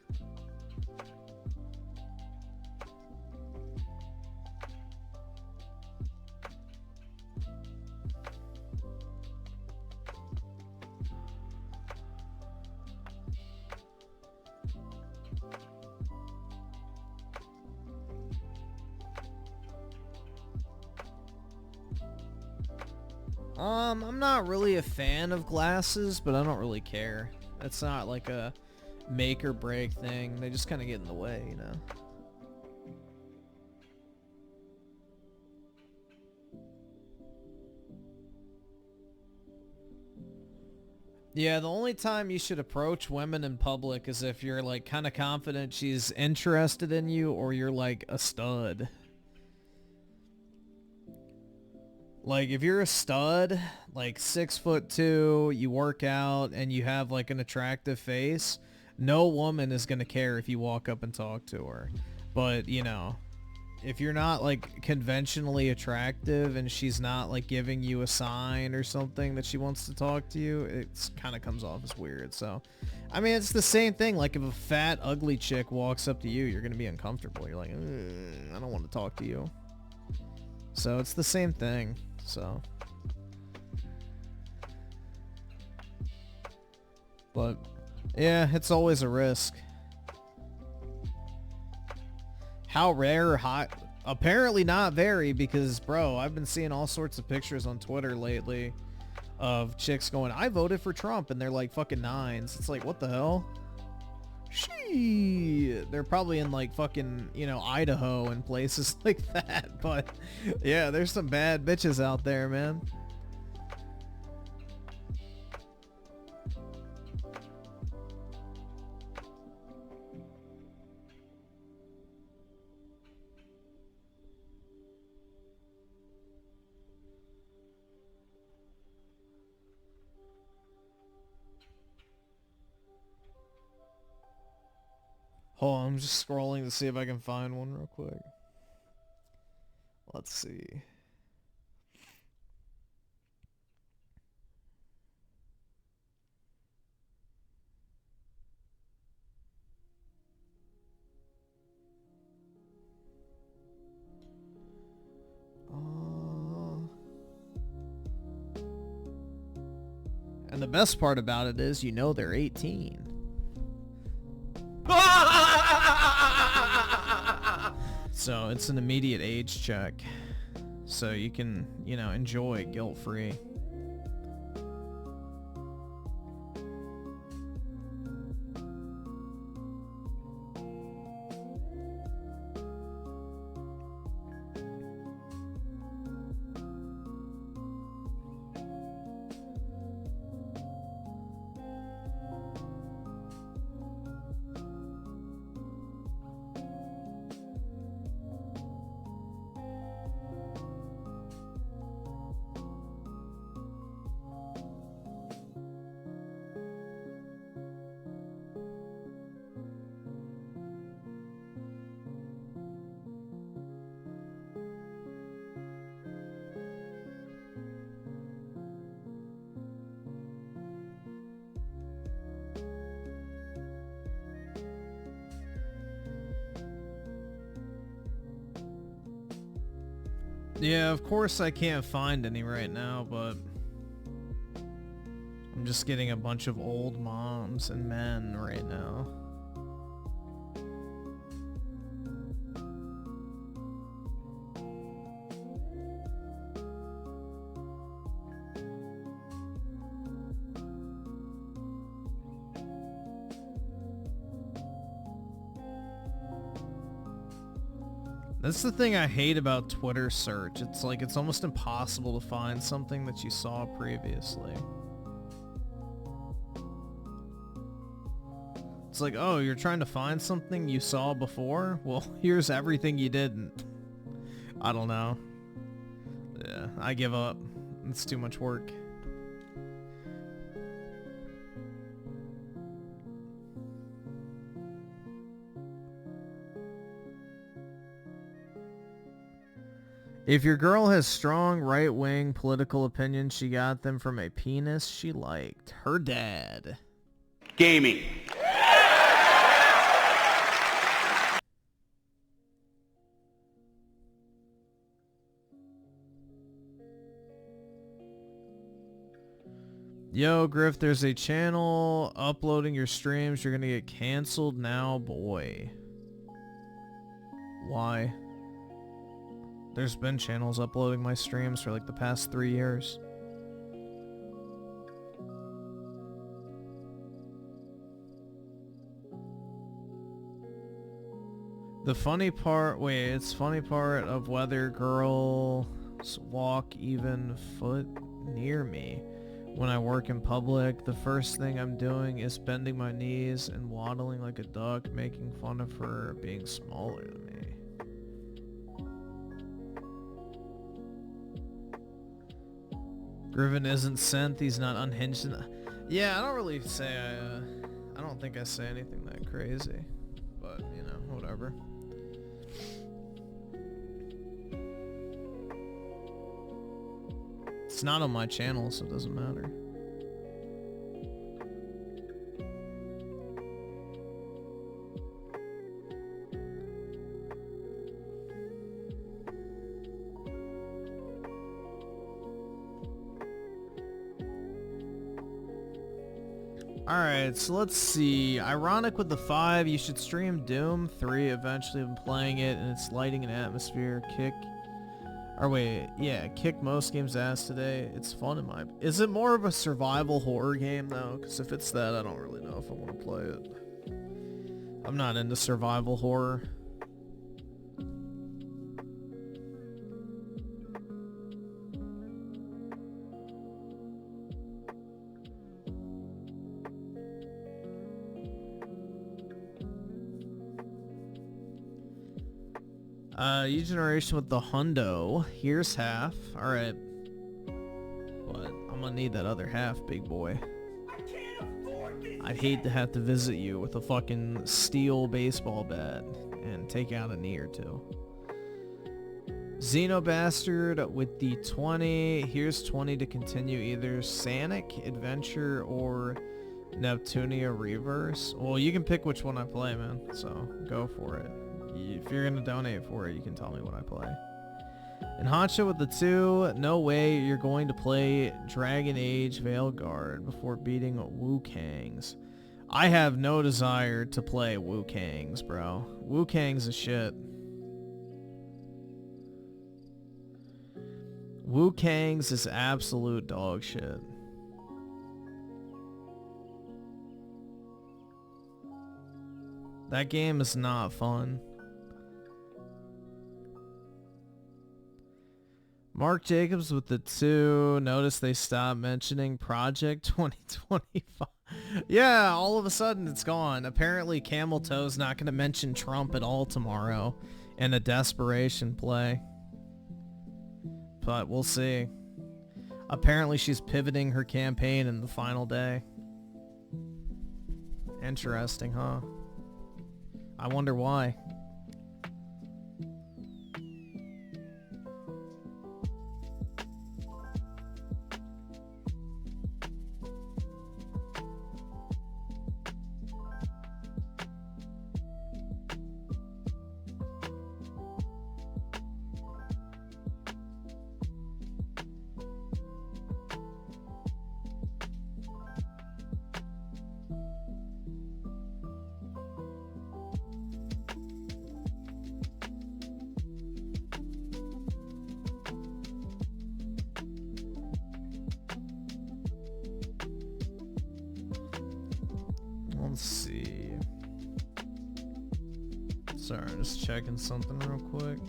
I'm not really a fan of glasses, but I don't really care. It's not like a make or break thing. They just kind of get in the way, you know? Yeah, the only time you should approach women in public is if you're like kind of confident she's interested in you, or you're like a stud. Like, if you're a stud, like 6'2", you work out, and you have like an attractive face, no woman is gonna care if you walk up and talk to her. But, you know, if you're not like conventionally attractive and she's not like giving you a sign or something that she wants to talk to you, it kind of comes off as weird. So, I mean, it's the same thing. Like, if a fat, ugly chick walks up to you, you're gonna be uncomfortable. You're like, I don't want to talk to you. So it's the same thing. So, but yeah, it's always a risk. How rare or hot? Apparently not very, because bro, I've been seeing all sorts of pictures on Twitter lately of chicks going, I voted for Trump, and they're like fucking 9s. It's like, what the hell? They're probably in like fucking, you know, Idaho and places like that. But yeah, there's some bad bitches out there, man. Hold on, I'm just scrolling to see if I can find one real quick. Let's see. And the best part about it is, you know they're 18. So it's an immediate age check. So you can, you know, enjoy guilt-free. Yeah, of course I can't find any right now, but I'm just getting a bunch of old moms and men right now. That's the thing I hate about Twitter search. It's like, it's almost impossible to find something that you saw previously. It's like, oh, you're trying to find something you saw before? Well, here's everything you didn't. I don't know. Yeah, I give up. It's too much work. If your girl has strong right-wing political opinions, she got them from a penis she liked. Her dad. Gaming. Yo, Griff, there's a channel uploading your streams. You're gonna get canceled now, boy. Why? There's been channels uploading my streams for like the past 3 years. The funny part, wait, it's funny part of whether girls walk even foot near me. When I work in public, the first thing I'm doing is bending my knees and waddling like a duck, making fun of her being smaller than me. Griffin isn't synth, he's not unhinged. Yeah, I don't really say I don't think I say anything that crazy. But, you know, whatever. It's not on my channel, so it doesn't matter. Alright, so let's see. Ironic with the 5, you should stream Doom 3 eventually. I've been playing it and it's lighting an atmosphere. Kick most games ass today. It's fun in my... Is it more of a survival horror game though? Because if it's that, I don't really know if I want to play it. I'm not into survival horror. U generation with the hundo. Here's half. Alright. But I'm gonna need that other half, big boy. I can't afford this. I'd hate to have to visit you with a fucking steel baseball bat and take out a knee or two. Xenobastard with the 20. Here's 20 to continue either Sonic Adventure or Neptunia Reverse. Well, you can pick which one I play, man. So go for it. If you're gonna donate for it, you can tell me what I play. And Hancha with the 2. No way you're going to play Dragon Age Veilguard before beating Wu Kangs. I have no desire to play Wu Kangs, bro. Wu Kangs is shit. Wu Kangs is absolute dog shit. That game is not fun. Mark Jacobs with the 2. Notice they stopped mentioning Project 2025. Yeah, all of a sudden it's gone. Apparently Camel Toe's not going to mention Trump at all tomorrow in a desperation play. But we'll see. Apparently she's pivoting her campaign in the final day. Interesting, huh? I wonder why. Let's see. Sorry, just checking something real quick.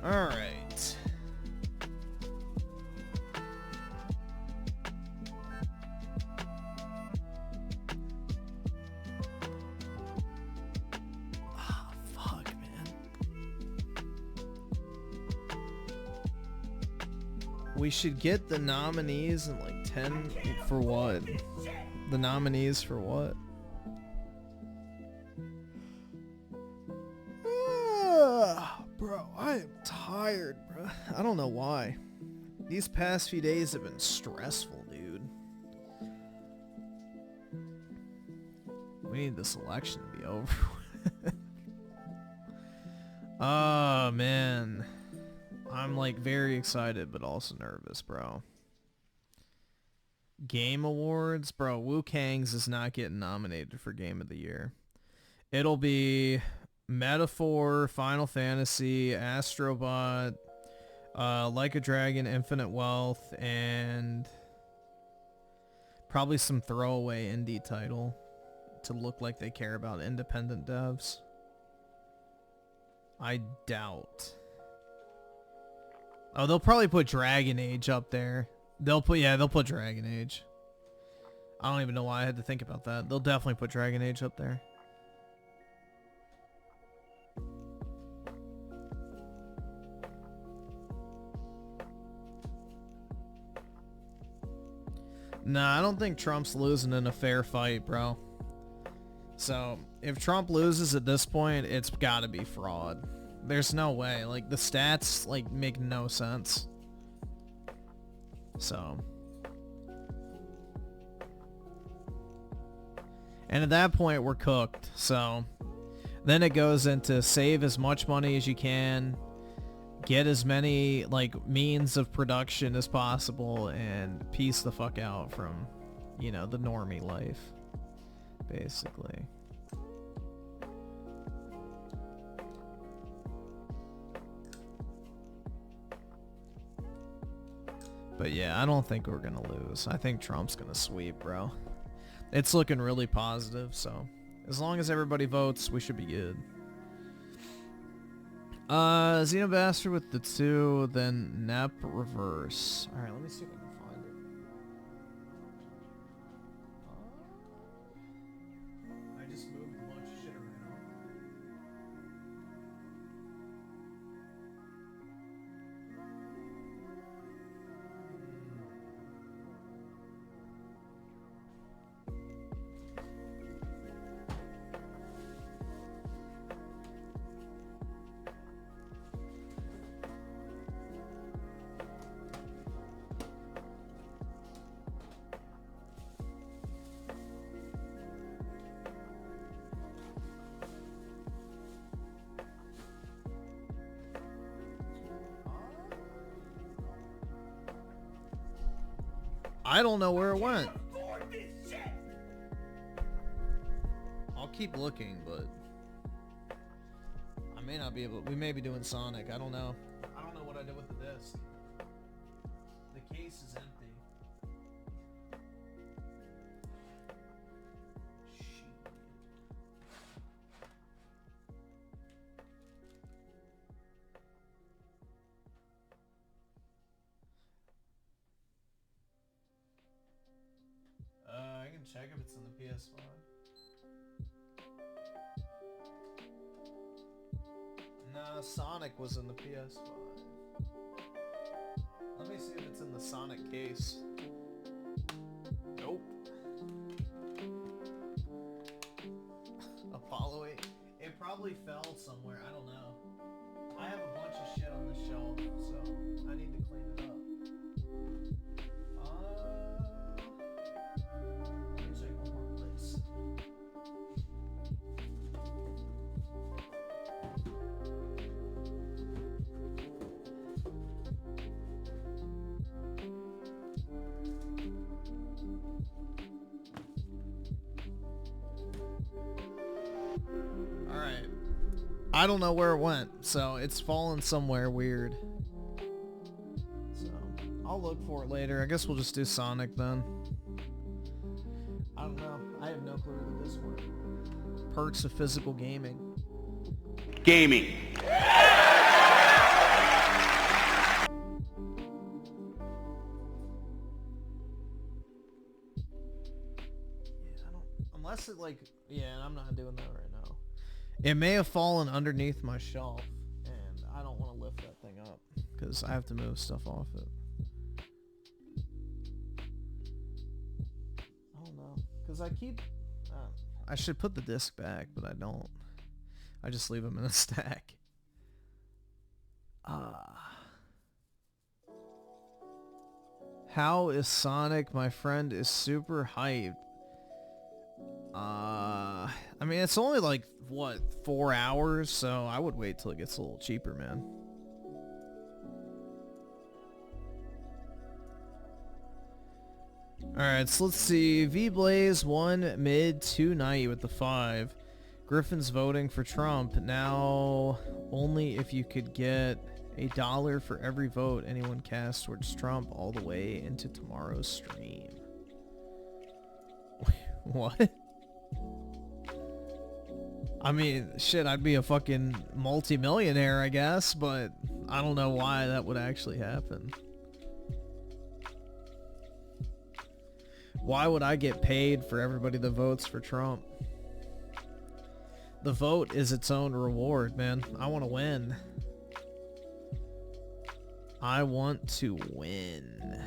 All right. Ah, fuck, man. We should get the nominees in like 10 for what? The nominees for what? Bro, I am tired, bro. I don't know why. These past few days have been stressful, dude. We need this election to be over with. Oh, man. I'm like very excited, but also nervous, bro. Game Awards? Bro, Wu Kangs is not getting nominated for Game of the Year. It'll be Metaphor, Final Fantasy, Astrobot, Like a Dragon, Infinite Wealth, and probably some throwaway indie title to look like they care about independent devs. I doubt. Oh, they'll probably put Dragon Age up there. They'll put Dragon Age. I don't even know why I had to think about that. They'll definitely put Dragon Age up there. Nah, I don't think Trump's losing in a fair fight, bro. So, if Trump loses at this point, it's gotta be fraud. There's no way. Like, the stats, like, make no sense. So. And at that point, we're cooked. So, then it goes into save as much money as you can, get as many, like, means of production as possible, and piece the fuck out from, you know, the normie life, basically. But yeah, I don't think we're gonna lose. I think Trump's gonna sweep, bro. It's looking really positive, so as long as everybody votes, we should be good. Xenobastard with the 2, then Nep reverse. Alright, let me see if I can find it. I just moved a bunch of shit around. I don't know where it went. I'll keep looking, but I may not be able. We may be doing Sonic. I don't know. I don't know what I did with the disc. The case is empty. I can check if it's in the PS5. Nah, Sonic was in the PS5. Let me see if it's in the Sonic case. Nope. Apollo 8. It probably fell somewhere. I don't know. I have a bunch of shit on the shelf, so I need to clean it up. Let me check one more place. Alright. I don't know where it went, so it's fallen somewhere weird. So, I'll look for it later. I guess we'll just do Sonic then. I don't know. I have no clue where this works. Perks of physical gaming. Gaming. Unless it like, yeah, I'm not doing that right now. It may have fallen underneath my shelf, and I don't want to lift that thing up because I have to move stuff off it. I don't know, because I keep, I should put the disc back, but I don't. I just leave them in a stack. How is Sonic? My friend is super hyped. I mean, it's only like, what, 4 hours? So I would wait till it gets a little cheaper, man. Alright, so let's see. V-Blaze 1 mid 2 night with the 5. Griffin's voting for Trump. Now, only if you could get $1 for every vote anyone casts towards Trump all the way into tomorrow's stream. What? I mean, shit, I'd be a fucking multi-millionaire, I guess, but I don't know why that would actually happen. Why would I get paid for everybody that votes for Trump? The vote is its own reward, man. I want to win. I want to win.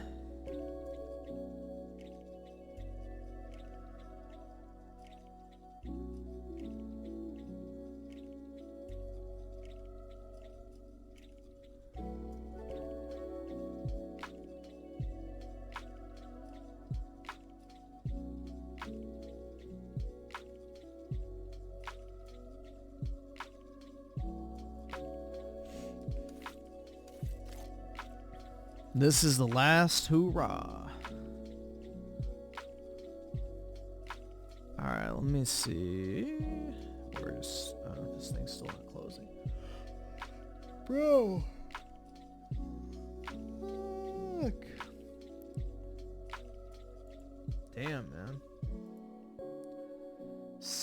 This is the last hoorah. Alright, let me see. Where's... this thing's still not closing. Bro. Fuck.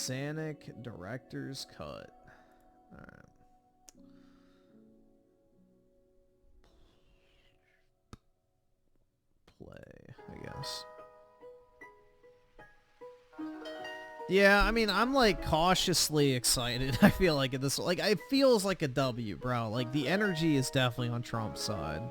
Sonic Director's Cut. Alright. Play, I guess. Yeah, I mean, I'm like cautiously excited. I feel like at this, like, it feels like a W, bro. Like, the energy is definitely on Trump's side.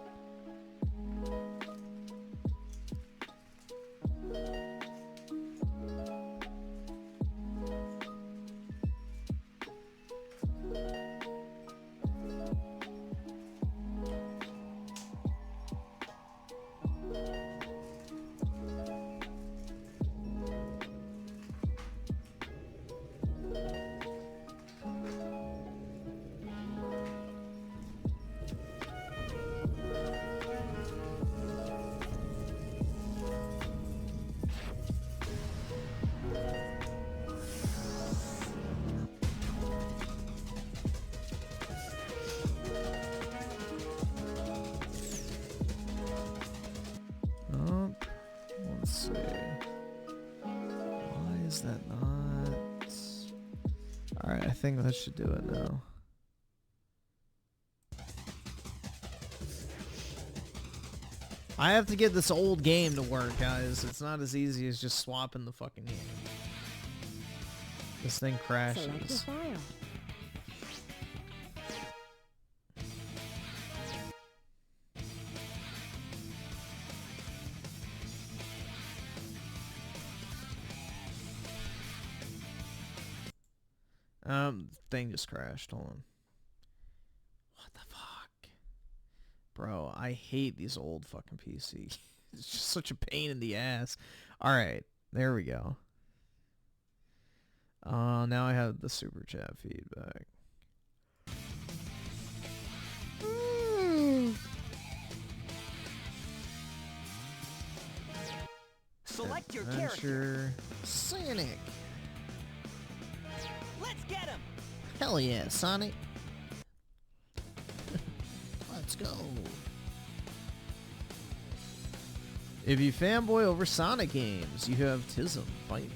Let's see. Why is that not? Alright, I think that should do it now. I have to get this old game to work, guys. It's not as easy as just swapping the fucking game. This thing crashes. Thing just crashed. Hold on. What the fuck? Bro, I hate these old fucking PCs. It's just such a pain in the ass. Alright, there we go. Now I have the super chat feedback. Select your Adventure. character. Sonic. Let's get him. Hell yeah, Sonic. Let's go. If you fanboy over Sonic games, you have Tism. Fight me.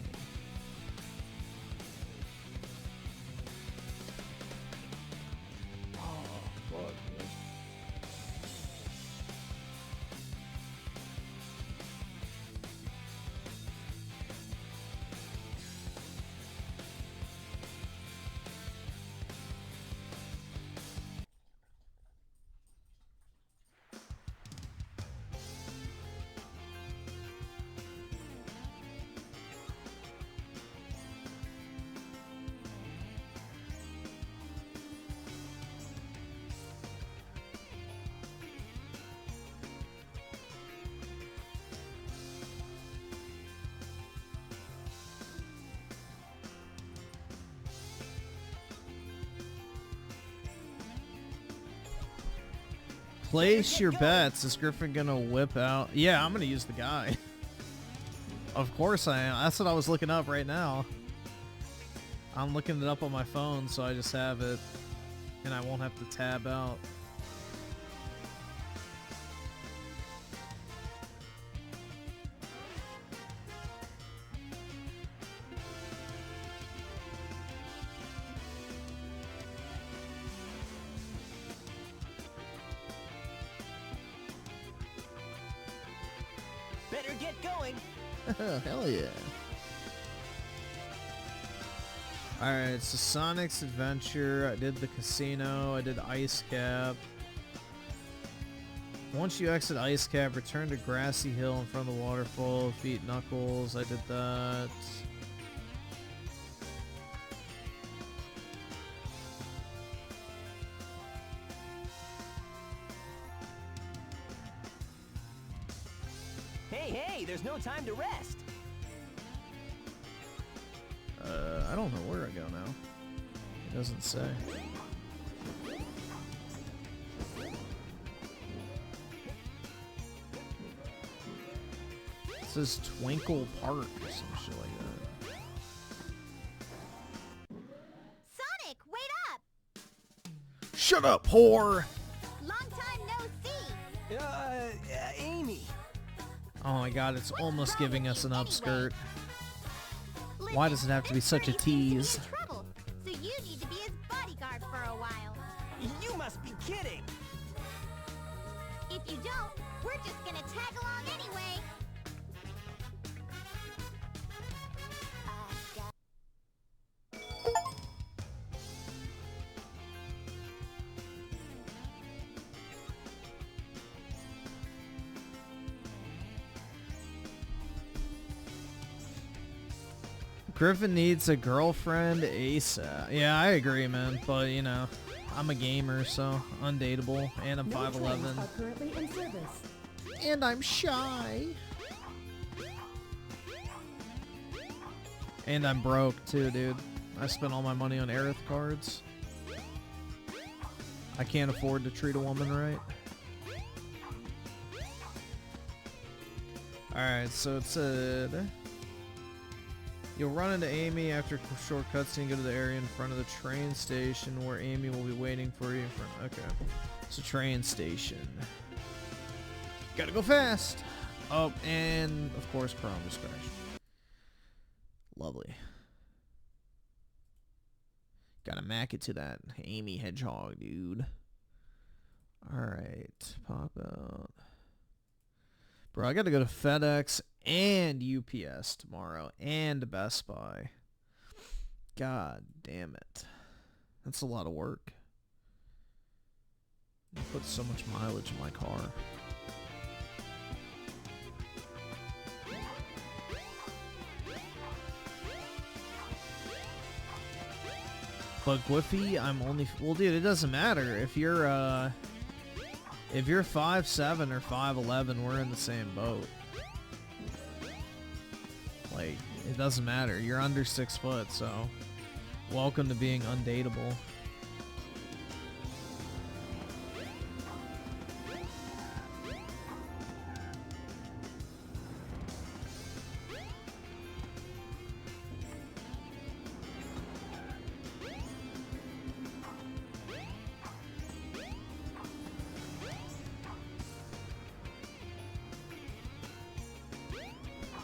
Place your bets. Is Griffin gonna whip out? Yeah, I'm gonna use the guy. Of course I am. That's what I was looking up right now. I'm looking it up on my phone, so I just have it, and I won't have to tab out. Better get going. Hell yeah. Alright, so Sonic's Adventure, I did the casino, I did Ice Cap. Once you exit Ice Cap, return to Grassy Hill in front of the waterfall, defeat Knuckles, I did that. Hey, there's no time to rest. I don't know where I go now. It doesn't say. It says Twinkle Park or some shit like that. Sonic, wait up! Shut up, whore! Long time no see. Amy. Oh my god, it's almost giving us an upskirt. Why does it have to be such a tease? Trouble, so you need to be his bodyguard for a while. You must be kidding. If you don't, we're just gonna tag along anyway. Griffin needs a girlfriend ASAP. Yeah, I agree, man. But, you know, I'm a gamer, so undateable. And I'm 5'11". Currently in service. And I'm shy. And I'm broke, too, dude. I spent all my money on Aerith cards. I can't afford to treat a woman right. Alright, so it said... You'll run into Amy after a short cutscene. Go to the area in front of the train station where Amy will be waiting for you. Okay, it's a train station. Gotta go fast. Oh, and of course, Chrome just crashed. Lovely. Gotta mac it to that Amy Hedgehog, dude. All right, pop out. Bro, I gotta go to FedEx and UPS tomorrow and Best Buy. God damn it. That's a lot of work. I put so much mileage in my car. But Griffy, I'm only... Well, dude, it doesn't matter. If you're 5'7" or 5'11", we're in the same boat. Like, it doesn't matter. You're under 6 foot, so welcome to being undateable.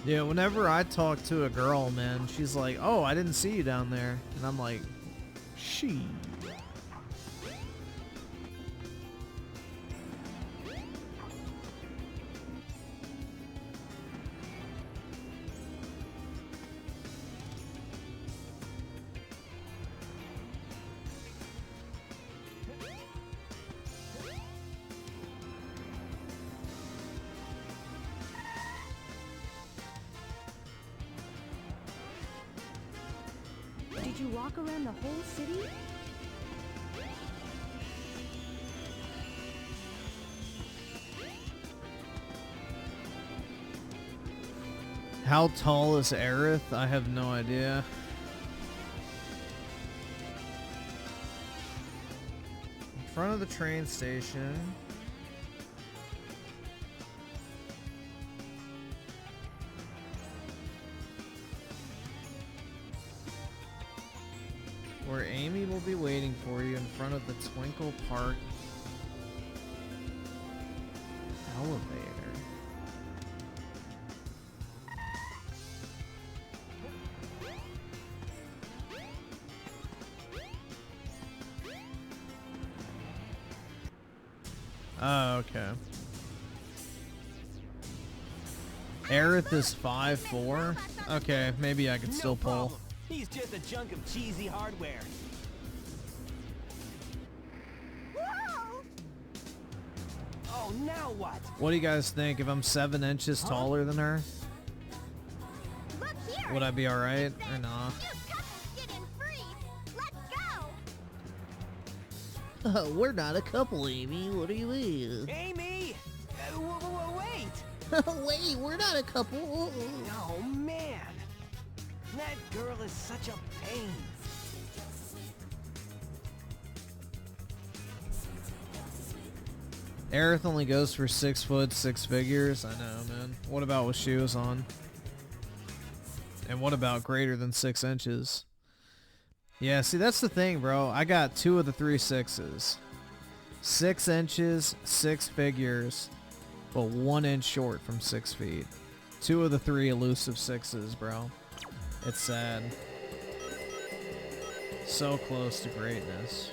Yeah, whenever I talk to a girl, man, she's like, oh, I didn't see you down there. And I'm like, she. Did you walk around the whole city? How tall is Aerith? I have no idea. In front of the train station. Where Amy will be waiting for you in front of the Twinkle Park elevator. Oh, okay. Aerith is 5'4". Okay, maybe I could still pull. He's just a chunk of cheesy hardware. Whoa! Oh, now what? What do you guys think? If I'm 7 inches taller than her, Look here! would I be alright or not? New couples get in free! Let's go! We're not a couple, Amy. What do you mean? Amy! Wait! Wait, we're not a couple. Oh, man. That girl is such a pain. Aerith only goes for 6 foot, 6 figures. I know, man. What about with shoes on? And what about greater than 6 inches? Yeah, see, that's the thing, bro. I got 2 of the 3 6s. 6 inches, 6 figures, but 1 inch short from 6 feet. 2 of the 3 elusive 6s, bro. It's sad. So close to greatness.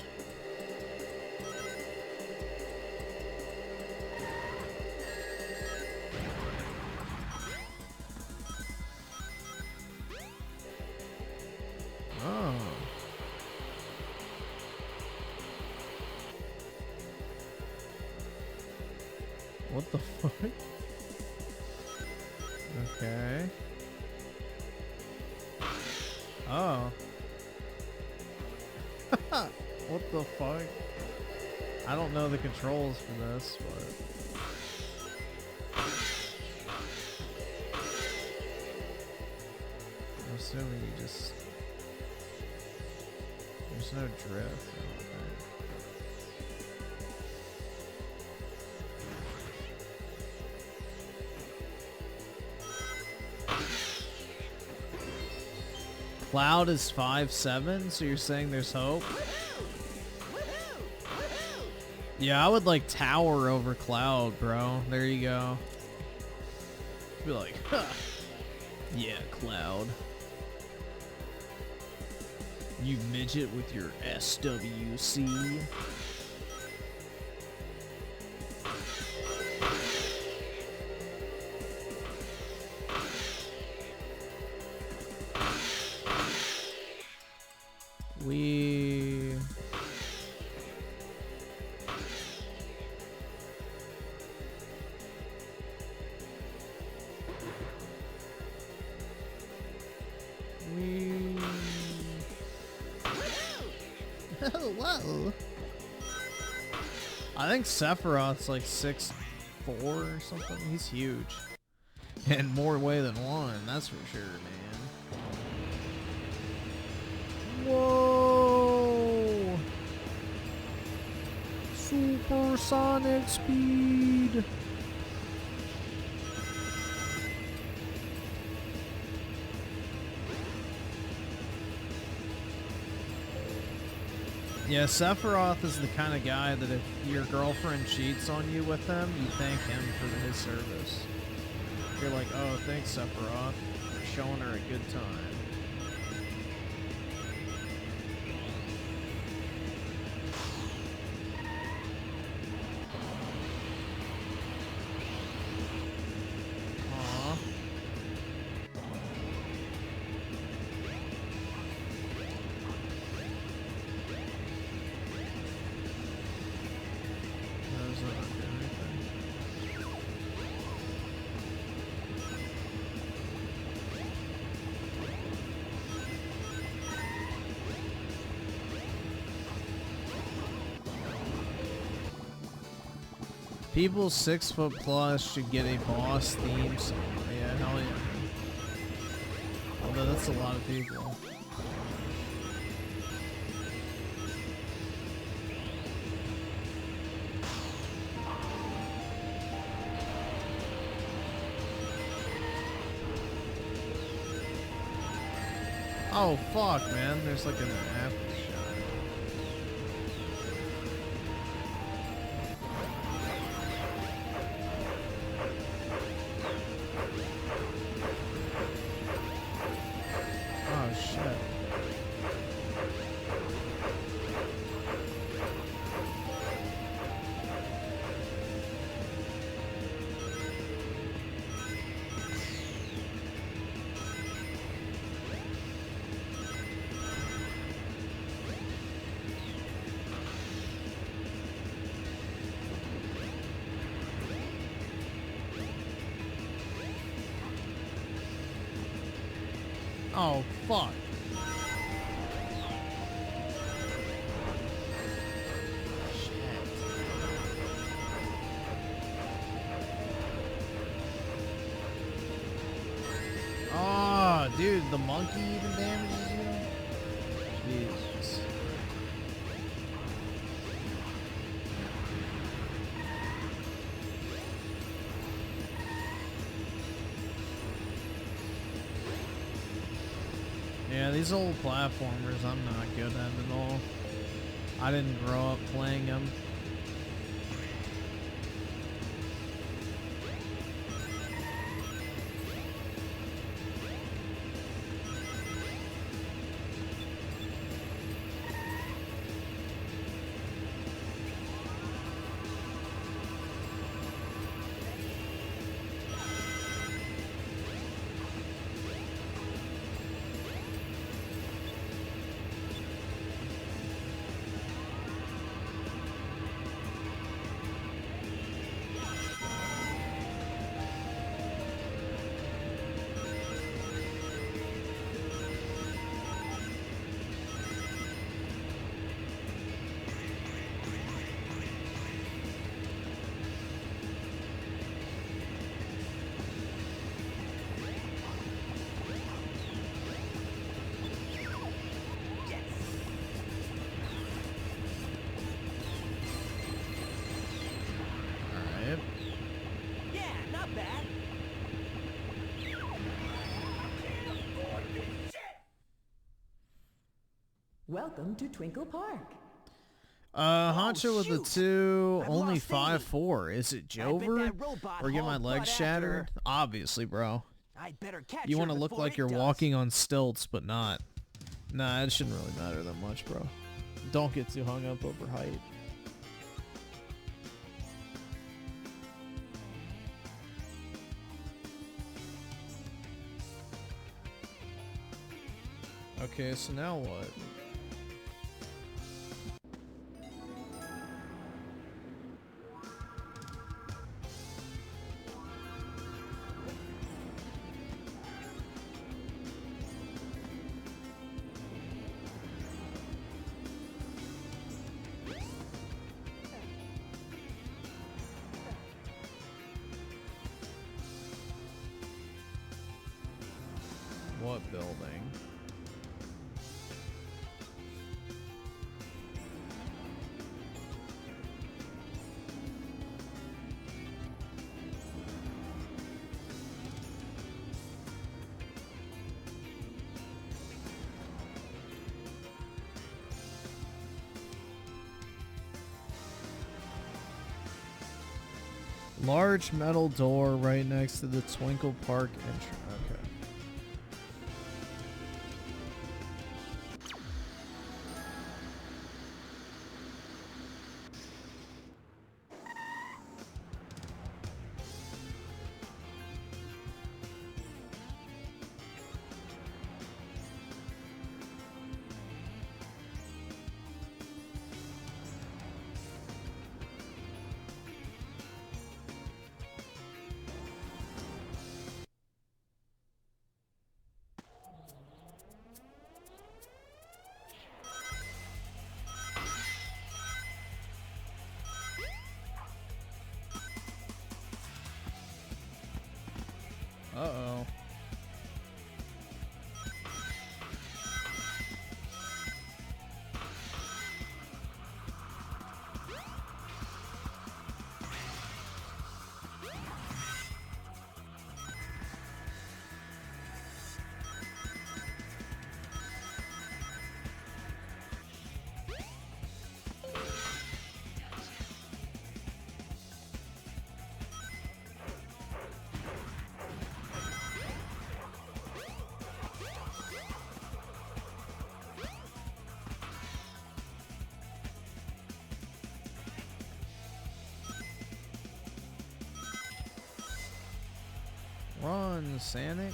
Oh. What the fuck? Okay. Oh. What the fuck? I don't know the controls for this, but... I'm assuming you just... There's no drift, I don't think. Cloud is 5'7", so you're saying there's hope? Yeah, I would like tower over Cloud, bro. There you go. Be like, huh. Yeah, Cloud. You midget with your SWC. We... Whoa. I think Sephiroth's like 6'4" or something. He's huge. In more way than one, that's for sure, man. Whoa! Supersonic speed! Yeah, Sephiroth is the kind of guy that if your girlfriend cheats on you with him, you thank him for his service. You're like, oh, thanks, Sephiroth, for showing her a good time. Aww. Those are not doing anything. People 6 foot plus should get a boss theme song. Yeah, hell yeah. Although that's a lot of people. Oh fuck, man. There's like an apple shot. Oh shit. Oh fuck. Oh, dude, the monkey even damages you? Jesus. Yeah, these old platformers I'm not good at all. I didn't grow up playing them. Welcome to Twinkle Park. Honcho with the shoot. 2, I've only lost 5'4". Is it Jover? that robot Or get my hauled legs butt shattered? after Obviously, bro. I'd better catch You her want to look before like it you're does. walking on stilts, but not. Nah, it shouldn't really matter that much, bro. Don't get too hung up over height. Okay, so now what? What building? Large metal door right next to the Twinkle Park entrance. Okay. Uh-oh. Run, Sonic.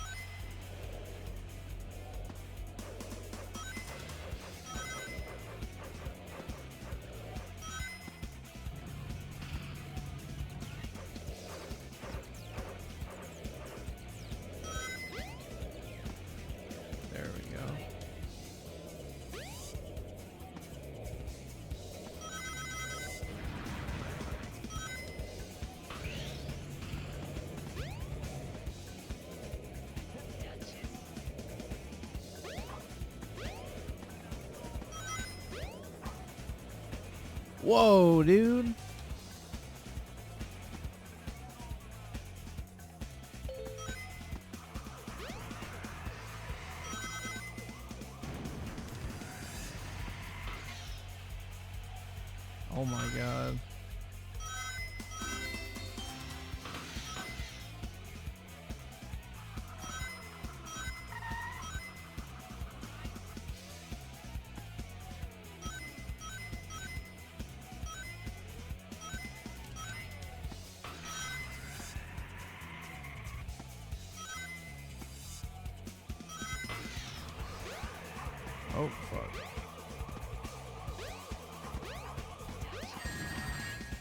There we go. Whoa, dude. Oh my god. Oh, fuck.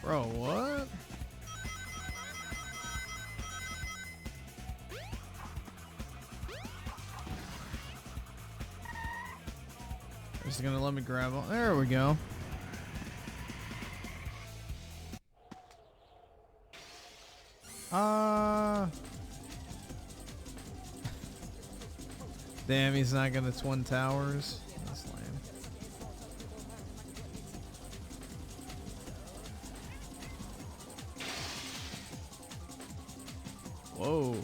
Bro, what? Is it gonna let me grab on? There we go. Damn, he's not gonna Twin Towers. That's lame. Whoa.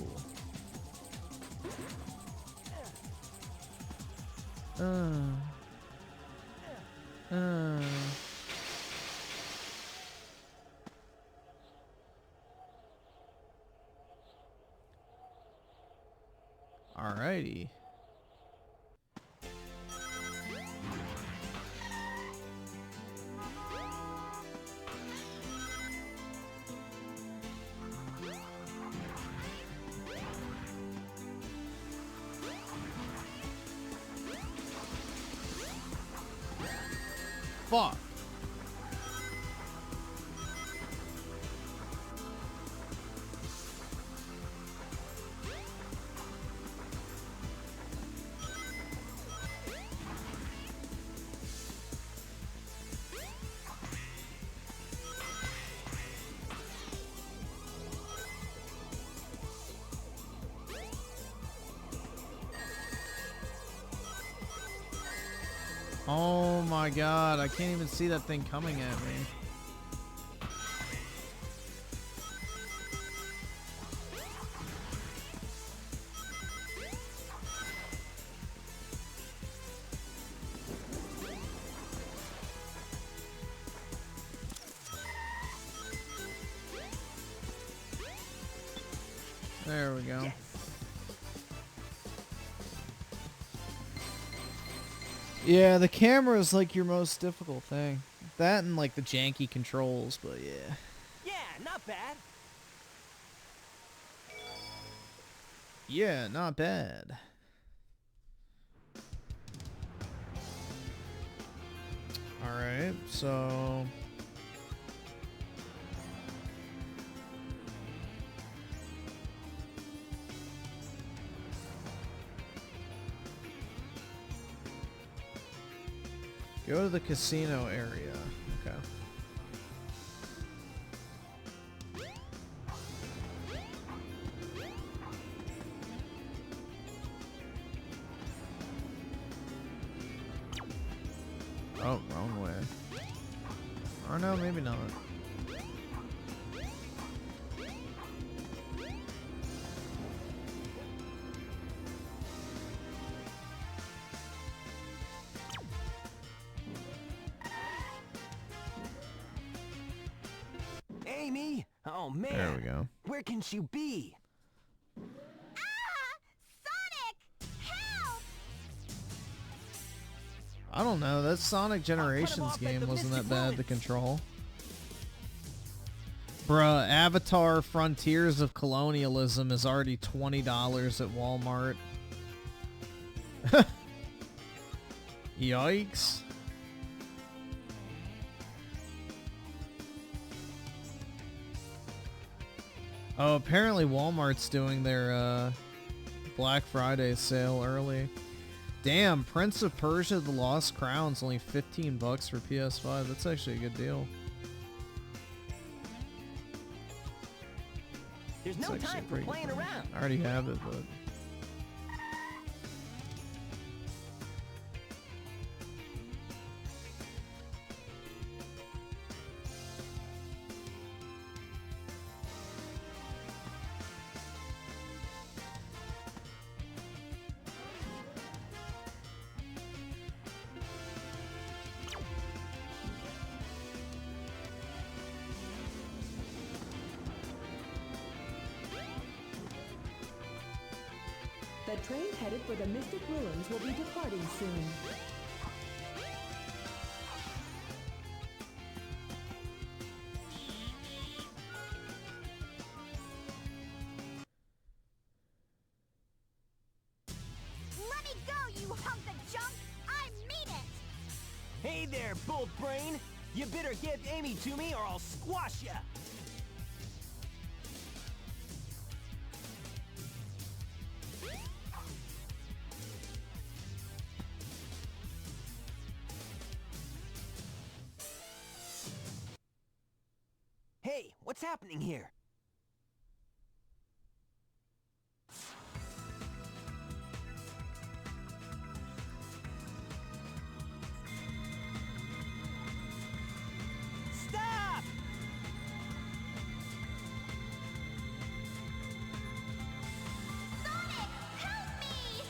Alrighty. Fuck. Oh my god, I can't even see that thing coming at me. There we go. Yeah, the camera is like your most difficult thing. That and like the janky controls, but yeah. Yeah, not bad. Yeah, not bad. Alright, so... Go to the casino area. Okay. Oh, wrong way. Or no, maybe not. Amy? Oh man. There we go. Where can she be? I don't know. That Sonic Generations game wasn't that bad to control. Bruh, Avatar Frontiers of Colonialism is already $20 at Walmart. Yikes. Oh, apparently Walmart's doing their Black Friday sale early. Damn, Prince of Persia: The Lost Crown's only $15 for PS5. That's actually a good deal. There's no time for playing around. I already have it, but... The train headed for the Mystic Ruins will be departing soon. Let me go, you hunk of junk! I mean it! Hey there, bolt brain! You better get Amy to me or I'll squash ya! Hey, what's happening here? Stop! Sonic, help me!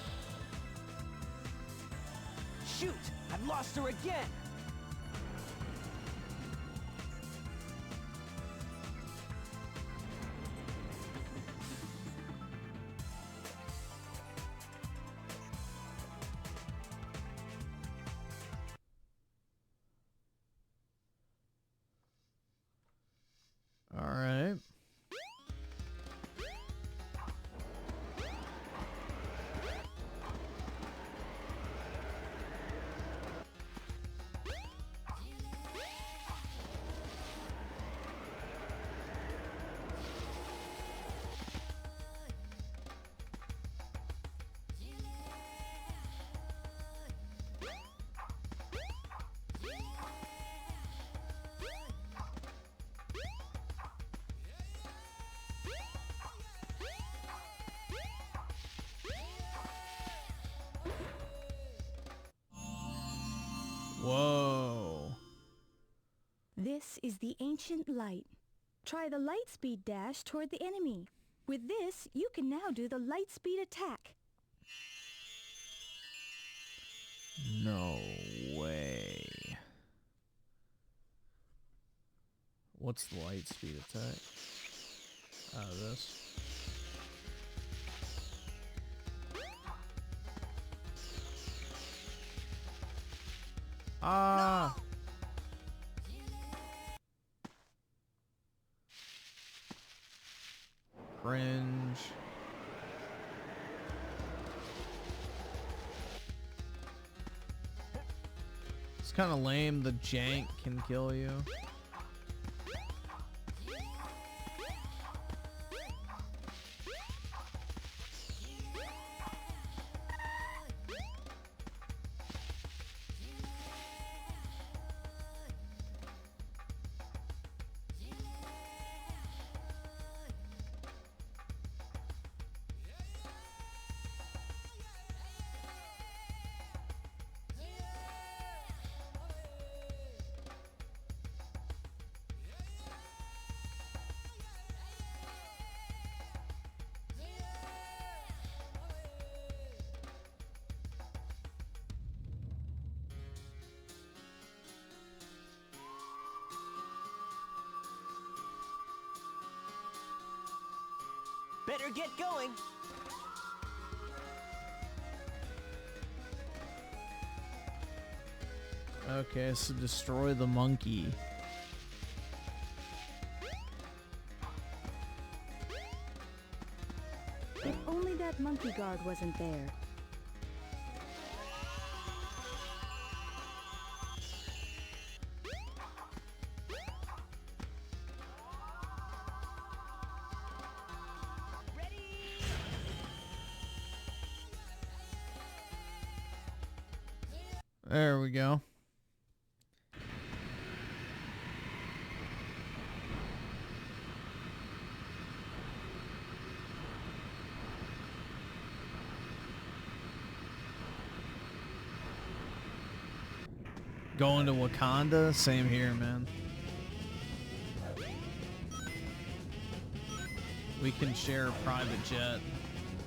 Shoot! I've lost her again! This is the ancient light. Try the light speed dash toward the enemy. With this, you can now do the light speed attack. No way. What's the light speed attack? Oh, this. Ah. Cringe. It's kind of lame. The jank can kill you. Better get going. Okay, so destroy the monkey. If only that monkey guard wasn't there. There we go. Going to Wakanda? Same here, man. We can share a private jet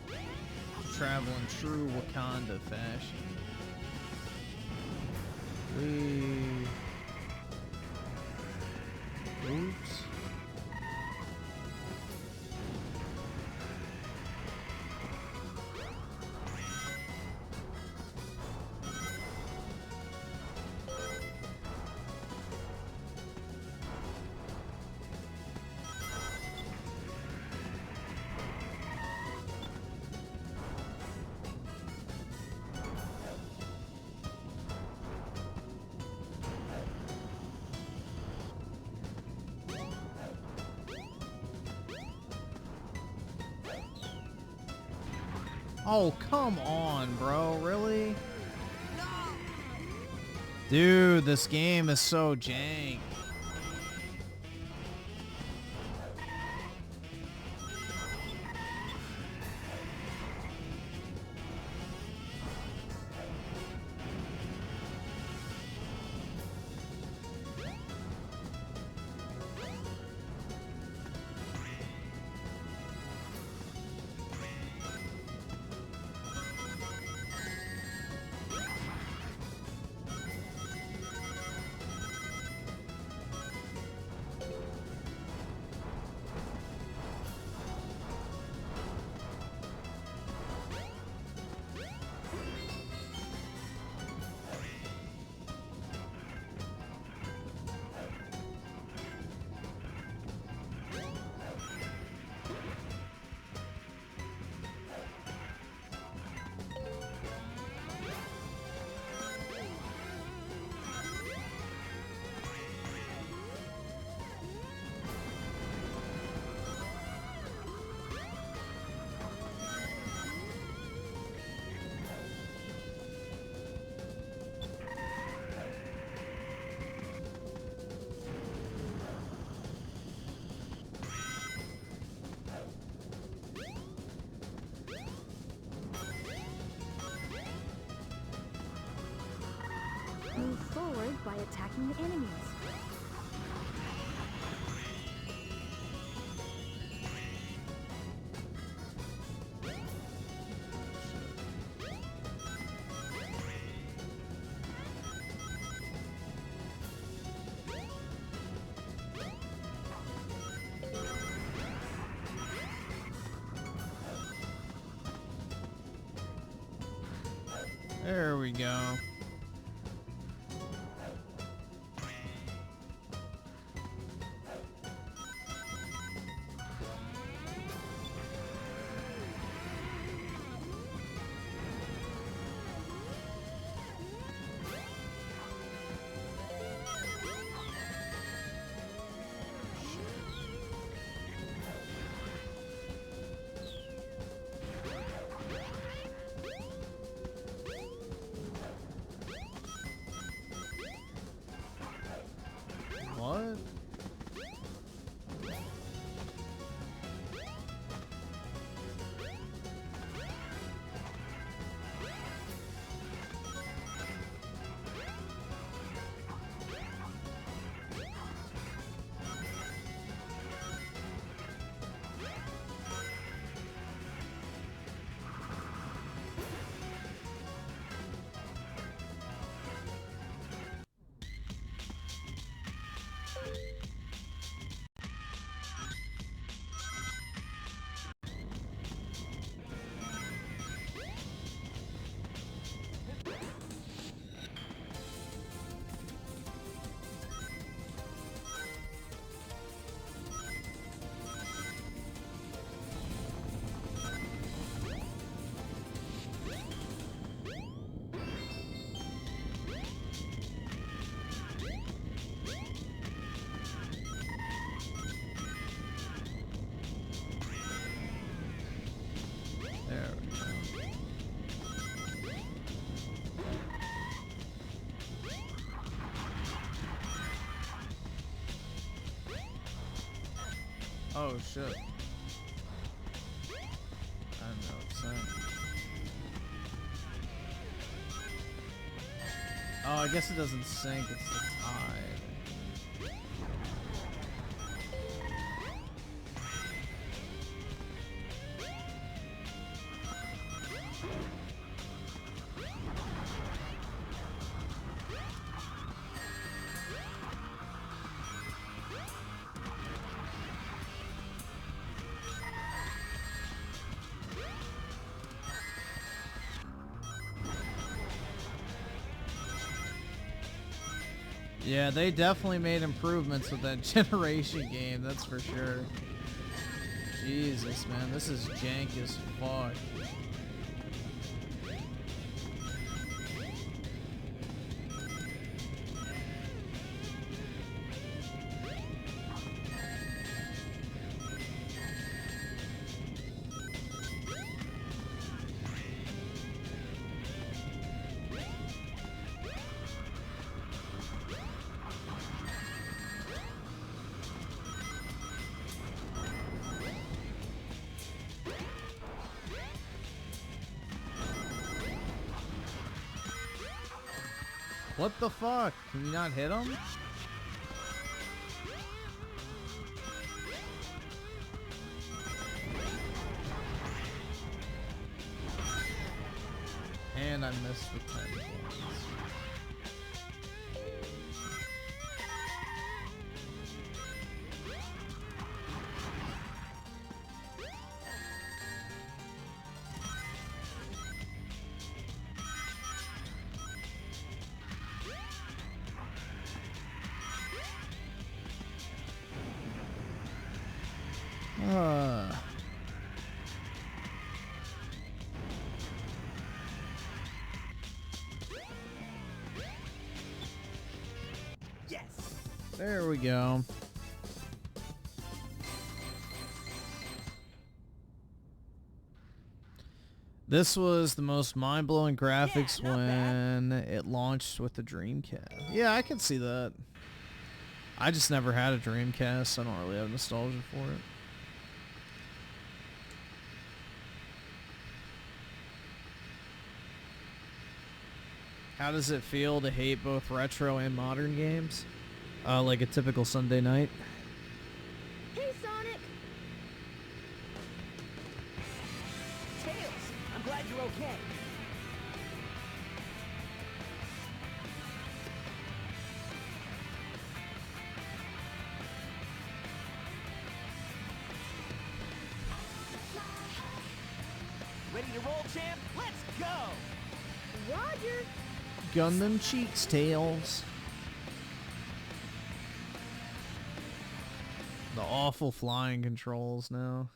to travel in true Wakanda fashion. Oops. Oh, come on, bro. Really? Dude, this game is so jank. Move forward by attacking the enemies. There we go. What? There we go. Oh shit. I don't know what to say. Oh, I guess it doesn't sink, it's the tide. Yeah, they definitely made improvements with that generation game, that's for sure. Jesus, man, this is jank as fuck. What the fuck? Can you not hit him? And I missed the 10 points. Yes. There we go. This was the most mind-blowing graphics when it launched with the Dreamcast. Yeah, I can see that. I just never had a Dreamcast, so I don't really have nostalgia for it. How does it feel to hate both retro and modern games? Like a typical Sunday night? Hey, Sonic! Tails, I'm glad you're okay. Ready to roll, champ? Let's go! Roger! Roger. Gun them cheeks, Tails. The awful flying controls now.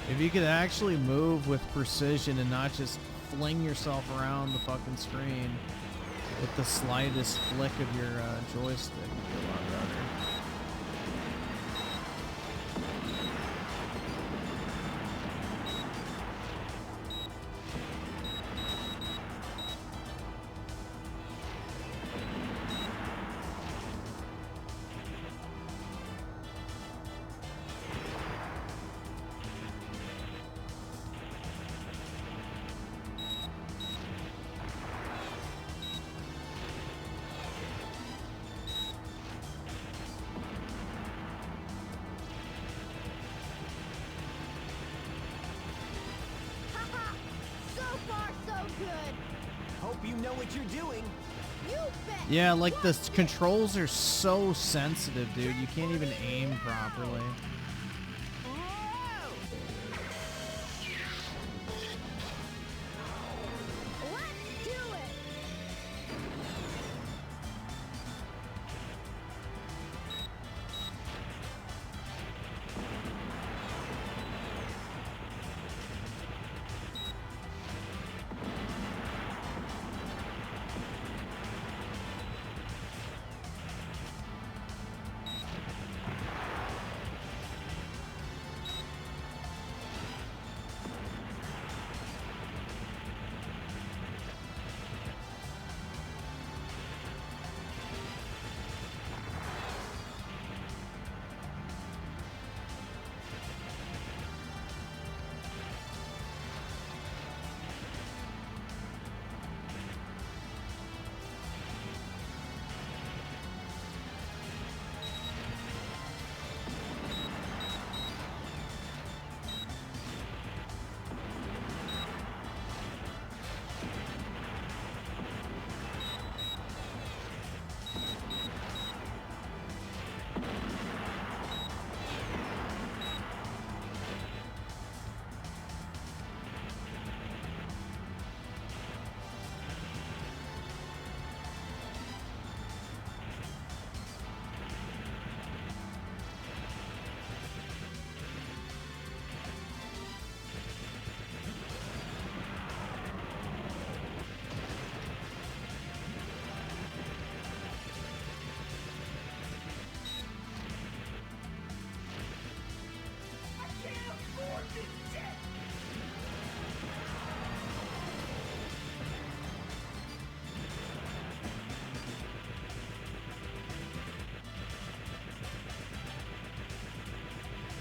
If you could actually move with precision and not just fling yourself around the fucking screen with the slightest flick of your joystick, it'd be a lot better. Haha! So far, so good. Hope you know what you're doing. You bet. Yeah, like the controls are so sensitive, dude. You can't even aim properly. Let's do it.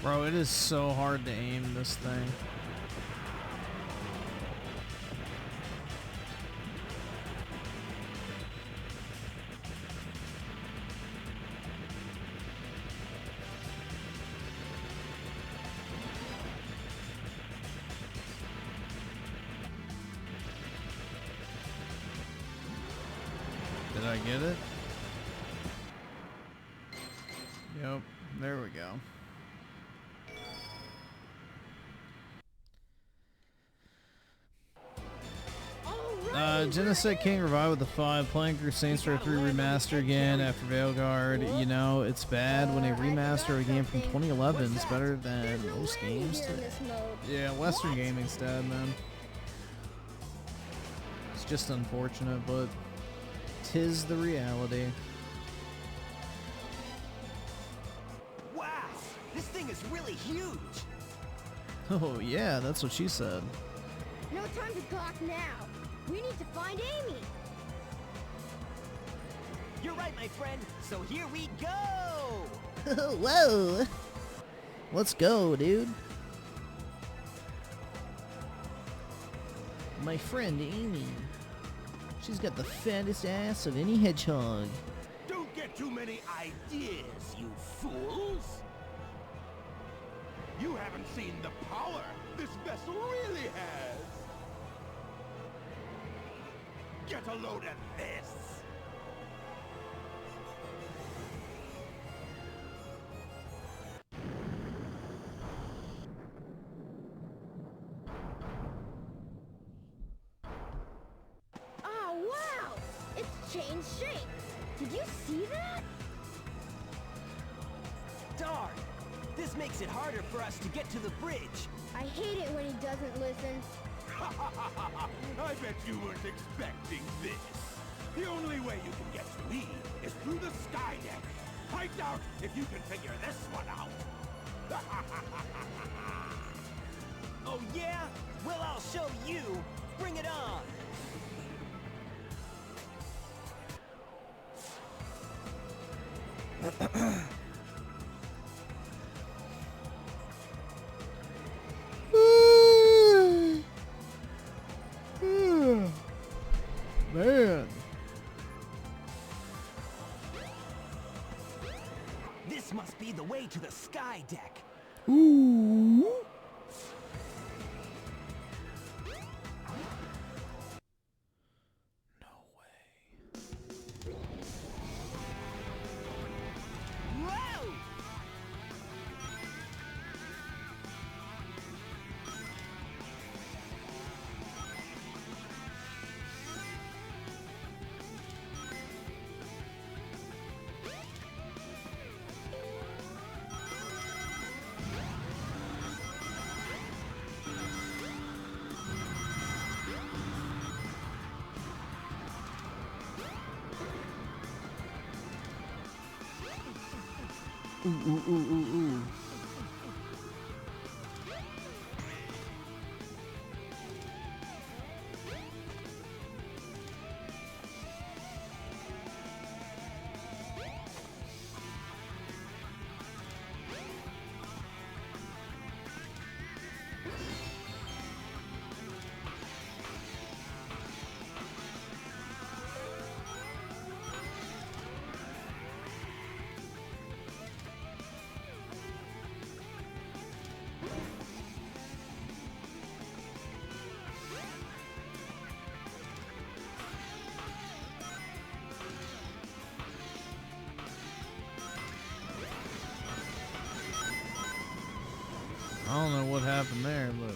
Bro, it is so hard to aim this thing. Did I get it? Yep, there we go. Genesect King revived with the 5, playing through Saints Row 3 Remaster again after Veilguard. You know, it's bad when they remaster a game from 2011. It's better than most games. Yeah, Western gaming's dead, man. It's just unfortunate, but 'tis the reality. Wow, this thing is really huge. Oh yeah, that's what she said. No time to talk now. We need to find Amy. You're right, my friend. So here we go. Whoa. Let's go, dude. my friend Amy. She's got the fattest ass of any hedgehog. Don't get too many ideas, you fools! You haven't seen the power this vessel really has! Get a load of this! Oh, wow! It's changed shape! Did you see that? Darn! This makes it harder for us to get to the bridge! I hate it when he doesn't listen. I bet you weren't expecting this. The only way you can get to me is through the sky deck. Find out if you can figure this one out. Oh yeah? Well, I'll show you. Bring it on. Man. This must be the way to the sky deck. Ooh. Whoa! Ooh, ooh, ooh, ooh, ooh. I don't know what happened there, but...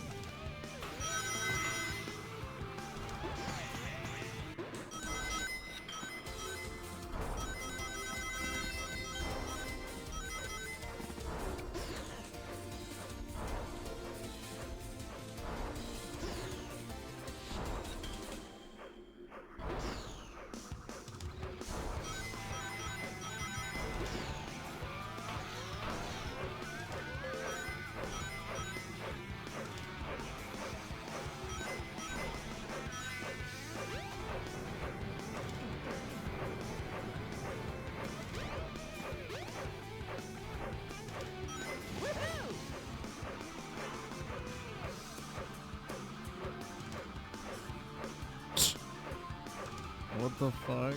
What the fuck?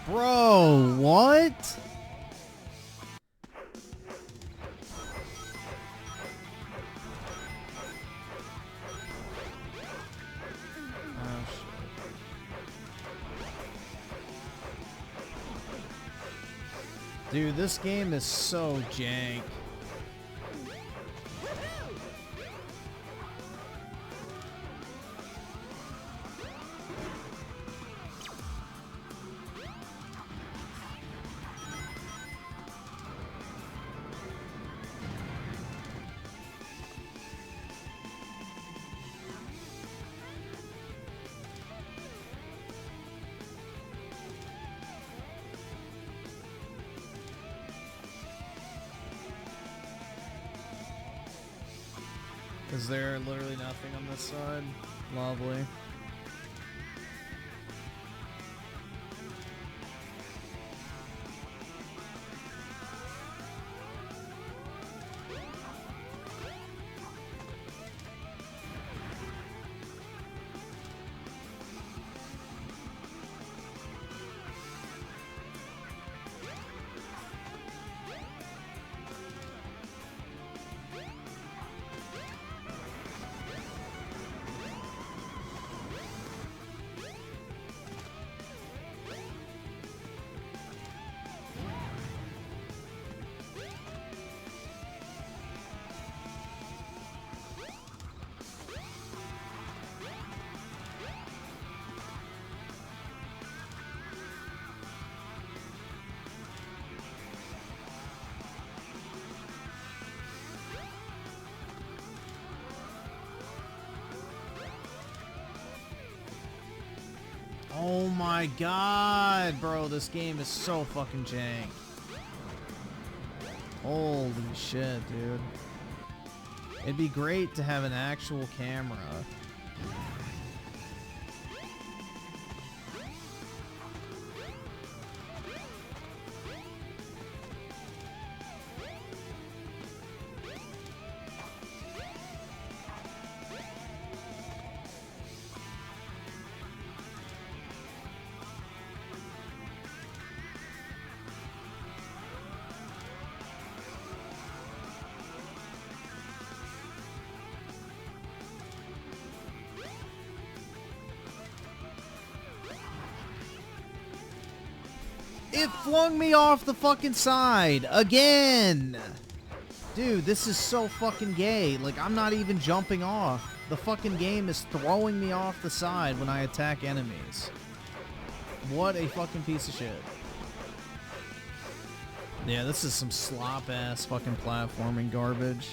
Bro, what? Dude, this game is so jank. Is there literally nothing on this side? Lovely. Oh my god, bro, this game is so fucking jank. Holy shit, dude. It'd be great to have an actual camera. It flung me off the fucking side again. Dude, this is so fucking gay. Like, I'm not even jumping off. The fucking game is throwing me off the side when I attack enemies. What a fucking piece of shit. Yeah, this is some slop-ass fucking platforming garbage.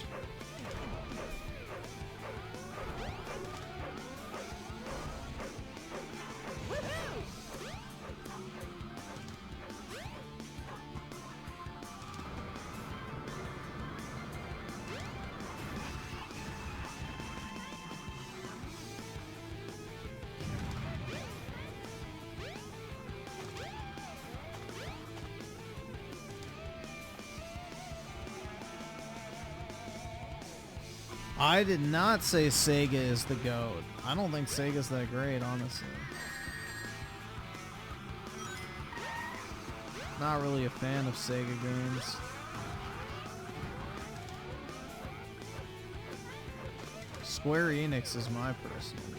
I did not say Sega is the GOAT. I don't think Sega's that great, honestly. Not really a fan of Sega games. Square Enix is my personal GOAT.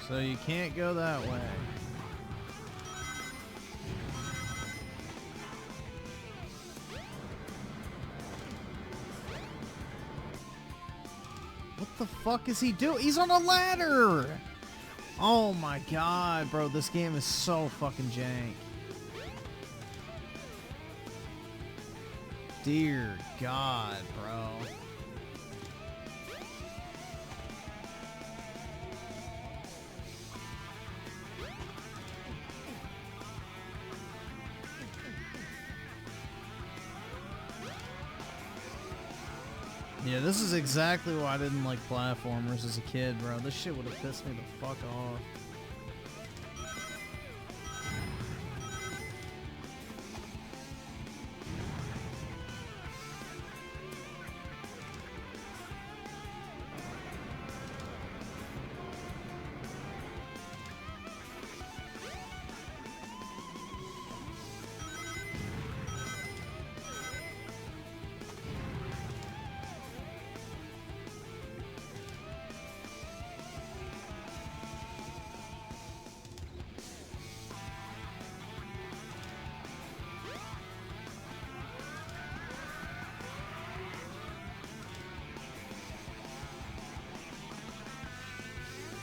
So you can't go that way. What the fuck is he doing? He's on a ladder! Oh my god, bro, this game is so fucking jank. Dear God, bro. Yeah, this is exactly why I didn't like platformers as a kid, bro. This shit would have pissed me the fuck off.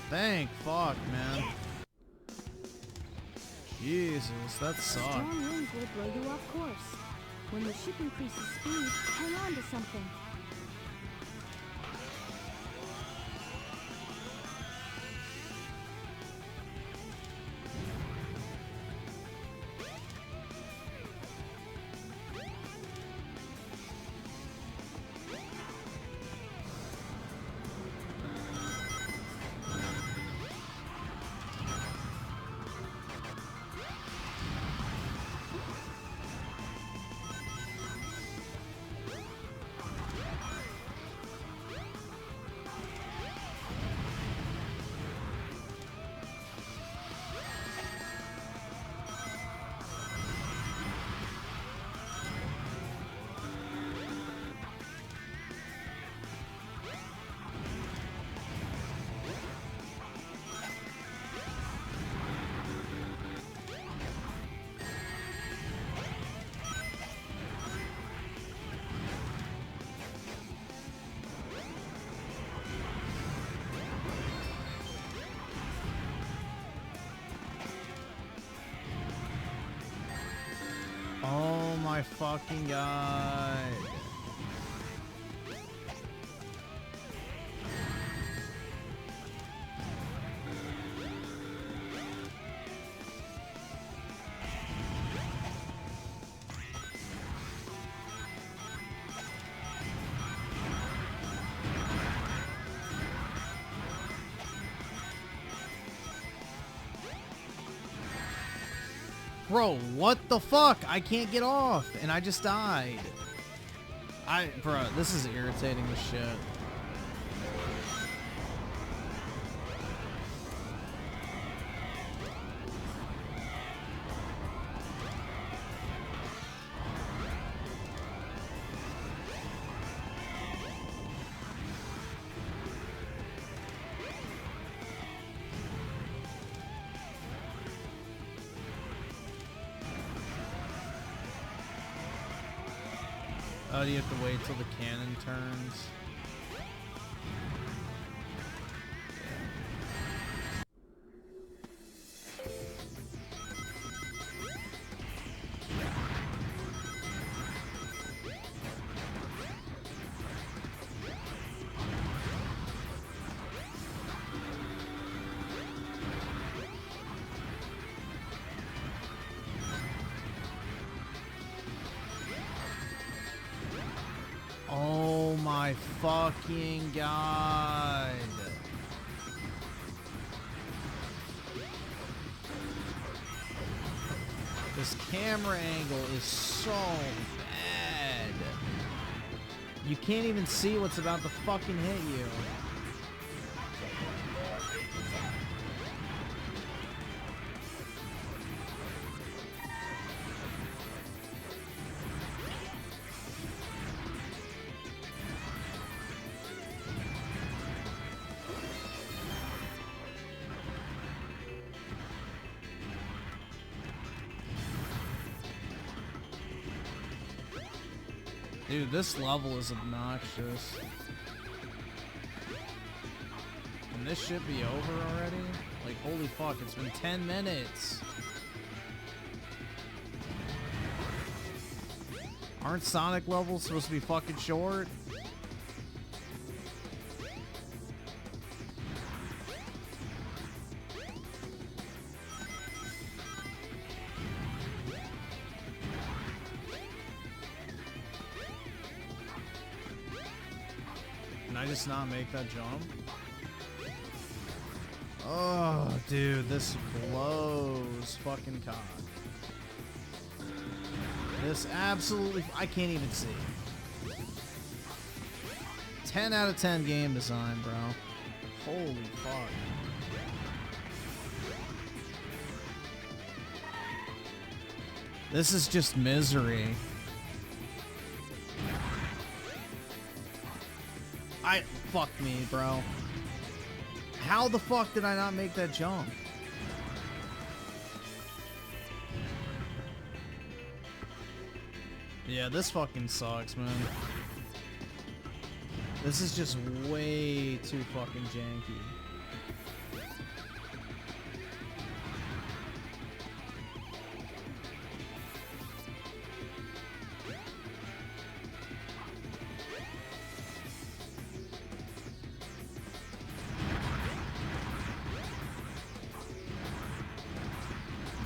Thank fuck, man. Jesus, that sucks. Strong winds will blow you off course. When the ship increases speed, hang on to something. Oh my fucking god. Bro, what the fuck? I can't get off, and I just died. Bro, this is irritating as shit. Oh, do you have to wait till the cannon turns? Oh my fucking god. This camera angle is so bad. You can't even see what's about to fucking hit you. Dude, this level is obnoxious. And this should be over already? Like, holy fuck, it's been 10 minutes. Aren't Sonic levels supposed to be fucking short? Can I just not make that jump? Oh, dude, this blows fucking cock. This absolutely... I can't even see. 10 out of 10 game design, bro. Holy fuck. This is just misery. Fuck me, bro. How the fuck did I not make that jump? Yeah, this fucking sucks, man. This is just way too fucking janky.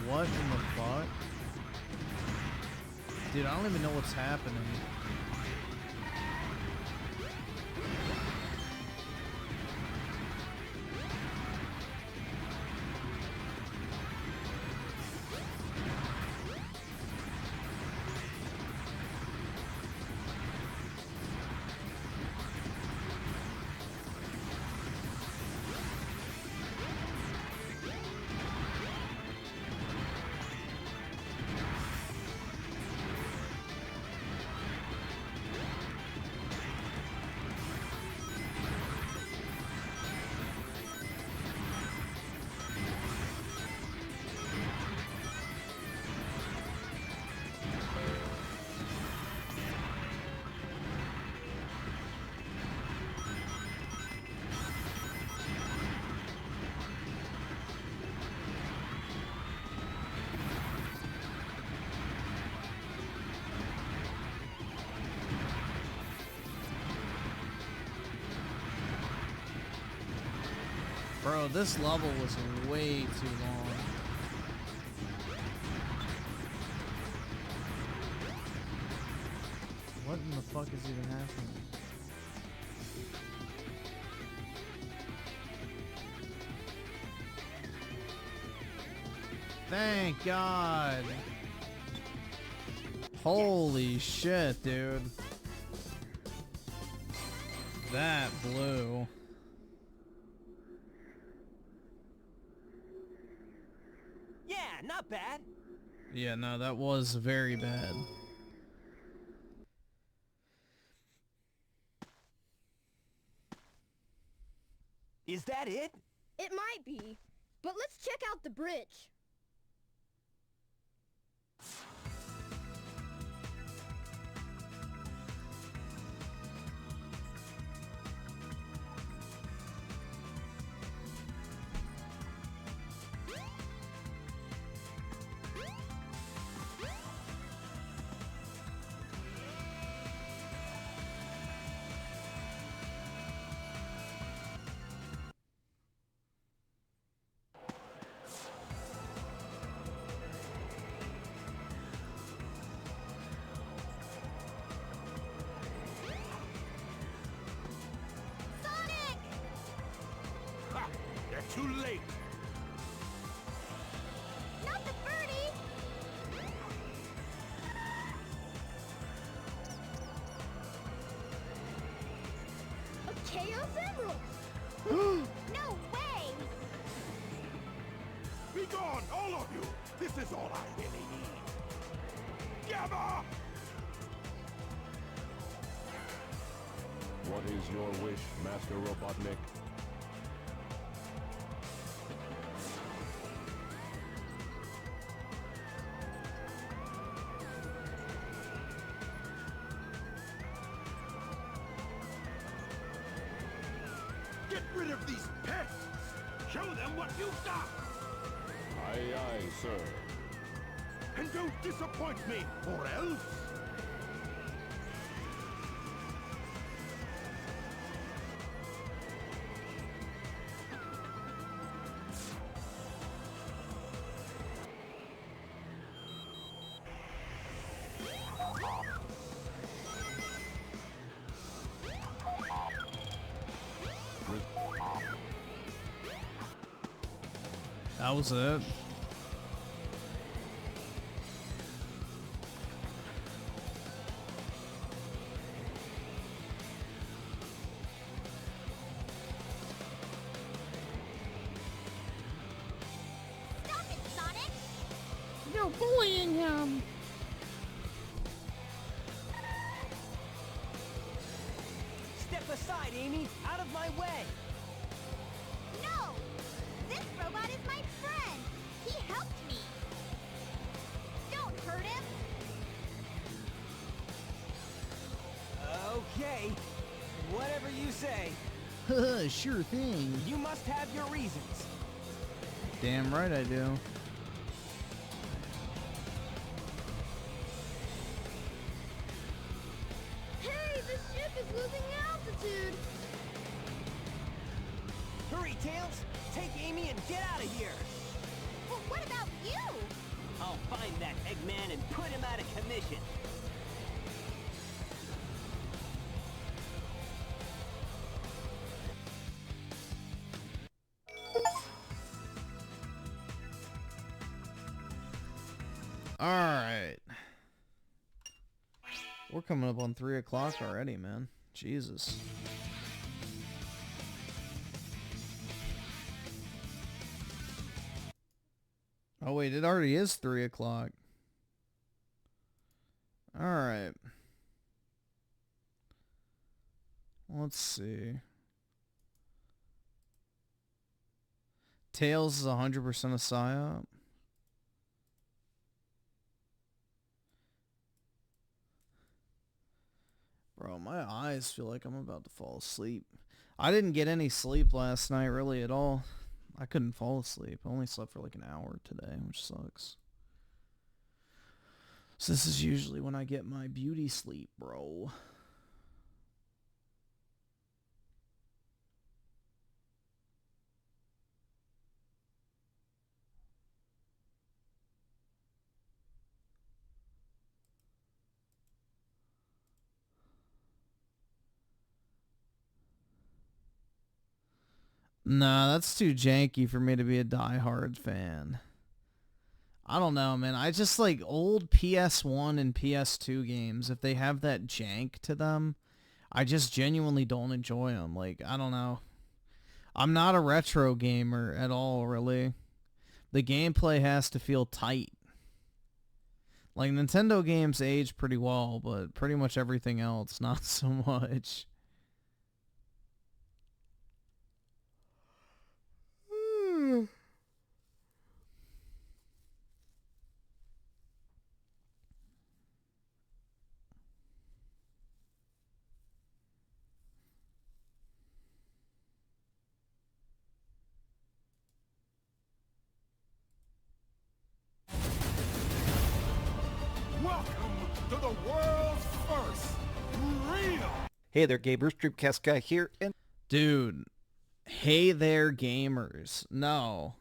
What in the fuck? Dude, I don't even know what's happening. Bro, this level was way too long. What in the fuck is even happening? Thank God. Holy shit, dude. That blew. Yeah, not bad. Yeah, no, that was very bad. Is that it? It might be, but let's check out the bridge. Ha! They're too late. Not the birdie! A Chaos Emerald! No way! Be gone, all of you! This is all I really need. Gamma! What is your wish, Master Robotnik? Get rid of these pests! Show them what you've got! Aye, aye, sir. And don't disappoint me, or else... That was it. Stop it, Sonic! You're bullying him! Step aside, Amy! Out of my way! No! This robot is my friend! He helped me! Don't hurt him! Okay. Whatever you say. Sure thing. You must have your reasons. Damn right I do. Hey, the ship is losing altitude! Hurry, Tails! Take Amy and get out of here! Well, what about you? I'll find that Eggman and put him out of commission. Alright. We're coming up on 3 o'clock already, man. Jesus. Oh wait, it already is 3 o'clock. Alright. Let's see. Tails is 100% a PSYOP. Bro, my eyes feel like I'm about to fall asleep. I didn't get any sleep last night really at all. I couldn't fall asleep. I only slept for like an hour today, which sucks. So this is usually when I get my beauty sleep, bro. Nah, that's too janky for me to be a diehard fan. I don't know, man. I just like old PS1 and PS2 games. If they have that jank to them, I just genuinely don't enjoy them. Like, I don't know. I'm not a retro gamer at all, really. The gameplay has to feel tight. Like, Nintendo games age pretty well, but pretty much everything else, not so much. Welcome to the world's first real. Hey there, gamers. Dreamcast Guy here, and Dude, hey there, gamers. No,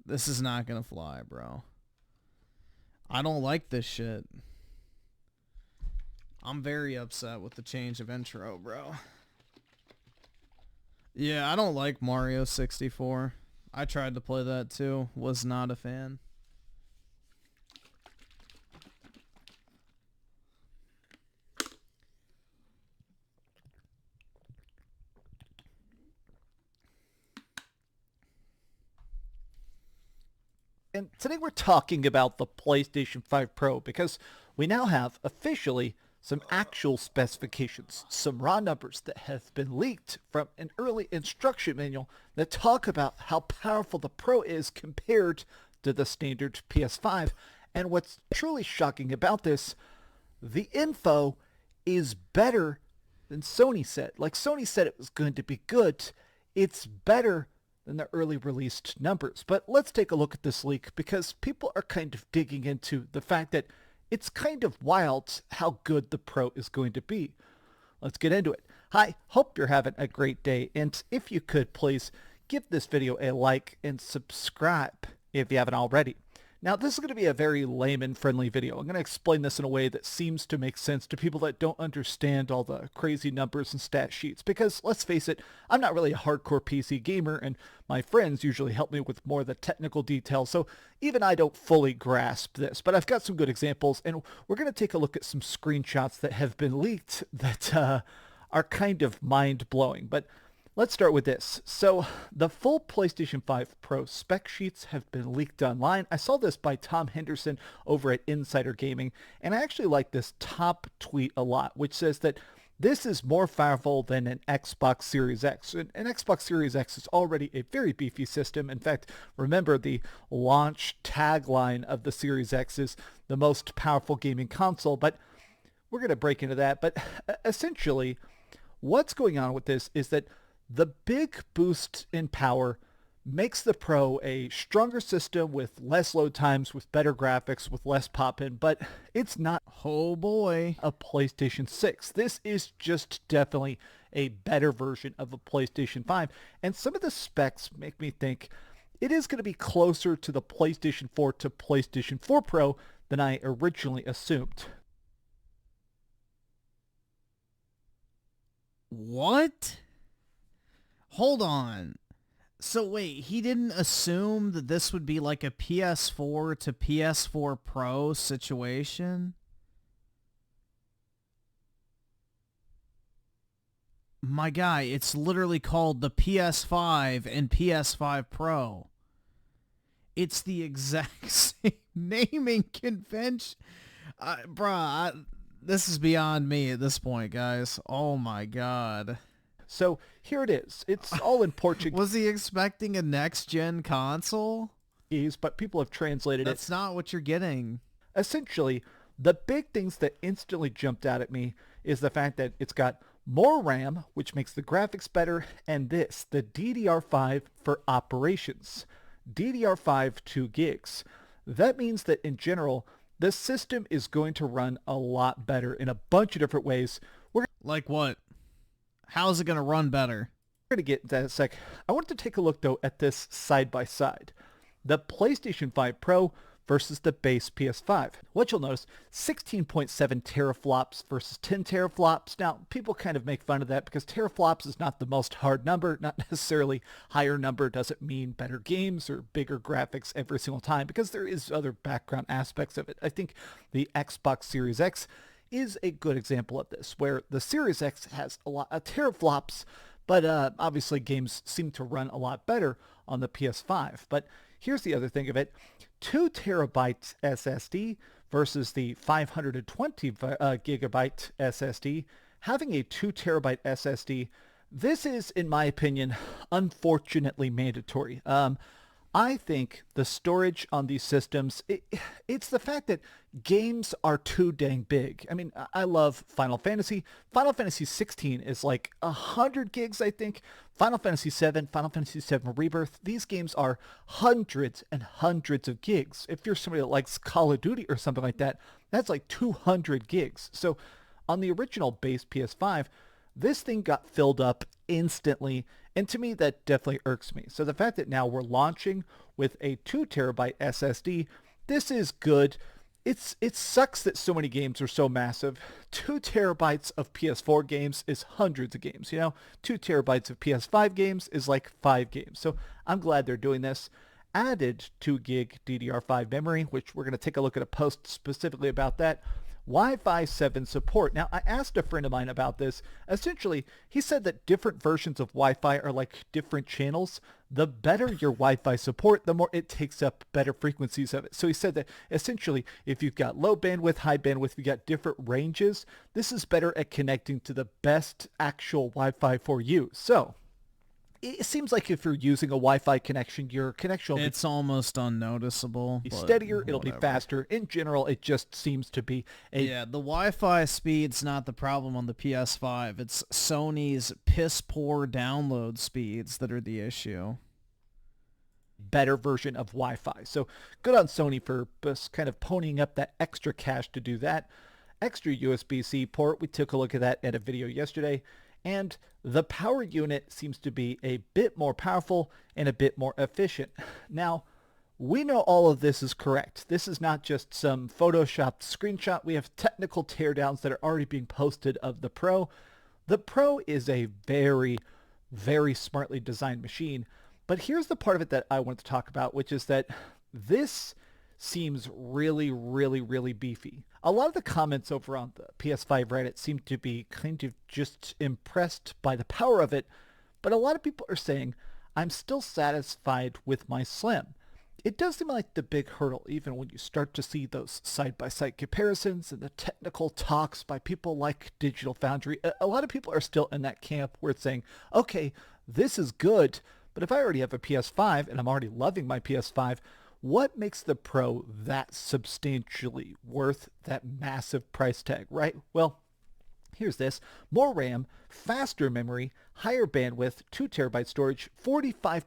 this is not gonna fly, bro. I don't like this shit. I'm very upset with the change of intro, bro. Yeah, I don't like Mario 64. I tried to play that too. Was not a fan. And today we're talking about the PlayStation 5 Pro because we now have officially some actual specifications, some raw numbers that have been leaked from an early instruction manual that talk about how powerful the Pro is compared to the standard PS5. And what's truly shocking about this, the info is better than Sony said. Like, Sony said it was going to be good. It's better than the early released numbers. But let's take a look at this leak because people are kind of digging into the fact that it's kind of wild how good the Pro is going to be. Let's get into it. Hi, hope you're having a great day. And if you could, please give this video a like and subscribe if you haven't already. Now, this is going to be a very layman-friendly video. I'm going to explain this in a way that seems to make sense to people that don't understand all the crazy numbers and stat sheets. Because, let's face it, I'm not really a hardcore PC gamer, and my friends usually help me with more of the technical details, so even I don't fully grasp this. But I've got some good examples, and we're going to take a look at some screenshots that have been leaked that are kind of mind-blowing. But let's start with this. So the full PlayStation 5 Pro spec sheets have been leaked online. I saw this by Tom Henderson over at Insider Gaming, and I actually like this top tweet a lot, which says that this is more powerful than an Xbox Series X. An Xbox Series X is already a very beefy system. In fact, remember the launch tagline of the Series X is the most powerful gaming console, but we're going to break into that. But essentially, what's going on with this is that the big boost in power makes the Pro a stronger system with less load times, with better graphics, with less pop-in, but it's not, oh boy, a PlayStation 6. This is just definitely a better version of a PlayStation 5, and some of the specs make me think it is going to be closer to the PlayStation 4 to PlayStation 4 Pro than I originally assumed. What? Hold on. So wait, he didn't assume that this would be like a PS4 to PS4 Pro situation? My guy, it's literally called the PS5 and PS5 Pro. It's the exact same naming convention. Bruh, this is beyond me at this point, guys. Oh my god. So here it is. It's all in Portuguese. Was he expecting a next-gen console? But people have translated it. That's not what you're getting. Essentially, the big things that instantly jumped out at me is the fact that it's got more RAM, which makes the graphics better, and this, the DDR5 for operations. DDR5 2 gigs. That means that in general, the system is going to run a lot better in a bunch of different ways. Like what? How is it going to run better? We're going to get into that in a sec. I want to take a look, though, at this side by side. The PlayStation 5 Pro versus the base PS5. What you'll notice, 16.7 teraflops versus 10 teraflops. Now, people kind of make fun of that because teraflops is not the most hard number. Not necessarily higher number doesn't mean better games or bigger graphics every single time, because there is other background aspects of it. I think the Xbox Series X is a good example of this, where the Series X has a lot of teraflops, but obviously games seem to run a lot better on the PS5. But here's the other thing of it. 2 terabyte SSD versus the 520 gigabyte SSD. Having a 2 terabyte SSD, this is, in my opinion, unfortunately mandatory. I think the storage on these systems, it's the fact that games are too dang big. I mean, I love Final Fantasy. Final Fantasy 16 is like 100 gigs, I think. Final Fantasy 7, Final Fantasy 7 Rebirth, these games are hundreds and hundreds of gigs. If you're somebody that likes Call of Duty or something like that, that's like 200 gigs. So on the original base PS5, this thing got filled up instantly, and to me that definitely irks me. So the fact that now we're launching with a 2 terabyte SSD, this is good. It sucks that so many games are so massive. 2 terabytes of PS4 games is hundreds of games, 2 terabytes of PS5 games is like 5 games. So I'm glad they're doing this. Added 2 gig DDR5 memory, which we're going to take a look at a post specifically about that. Wi-Fi 7 support. Now, I asked a friend of mine about this. Essentially, he said that different versions of Wi-Fi are like different channels. The better your Wi-Fi support, the more it takes up better frequencies of it. So he said that essentially, if you've got low bandwidth, high bandwidth, you've got different ranges, this is better at connecting to the best actual Wi-Fi for you. So it seems like if you're using a Wi-Fi connection, your connection will It's almost unnoticeable. be but steadier, it'll be whatever. faster. In general, it just seems to be Yeah, the Wi-Fi speed's not the problem on the PS5. It's Sony's piss-poor download speeds that are the issue. better version of Wi-Fi. So good on Sony for just kind of ponying up that extra cash to do that. Extra USB-C port, we took a look at that in a video yesterday. And the power unit seems to be a bit more powerful and a bit more efficient. Now, we know all of this is correct. This is not just some photoshopped screenshot. We have technical teardowns that are already being posted of the Pro. The Pro is a very, very smartly designed machine. But here's the part of it that I wanted to talk about, which is that this seems really, really, really beefy. A lot of the comments over on the PS5 Reddit seem to be kind of just impressed by the power of it, but a lot of people are saying, I'm still satisfied with my Slim. It does seem like the big hurdle, even when you start to see those side-by-side comparisons and the technical talks by people like Digital Foundry. A lot of people are still in that camp where it's saying, okay, this is good, but if I already have a PS5 and I'm already loving my PS5, what makes the Pro that substantially worth that massive price tag, right? Well, here's this. More RAM, faster memory, higher bandwidth, 2 terabyte storage, 45%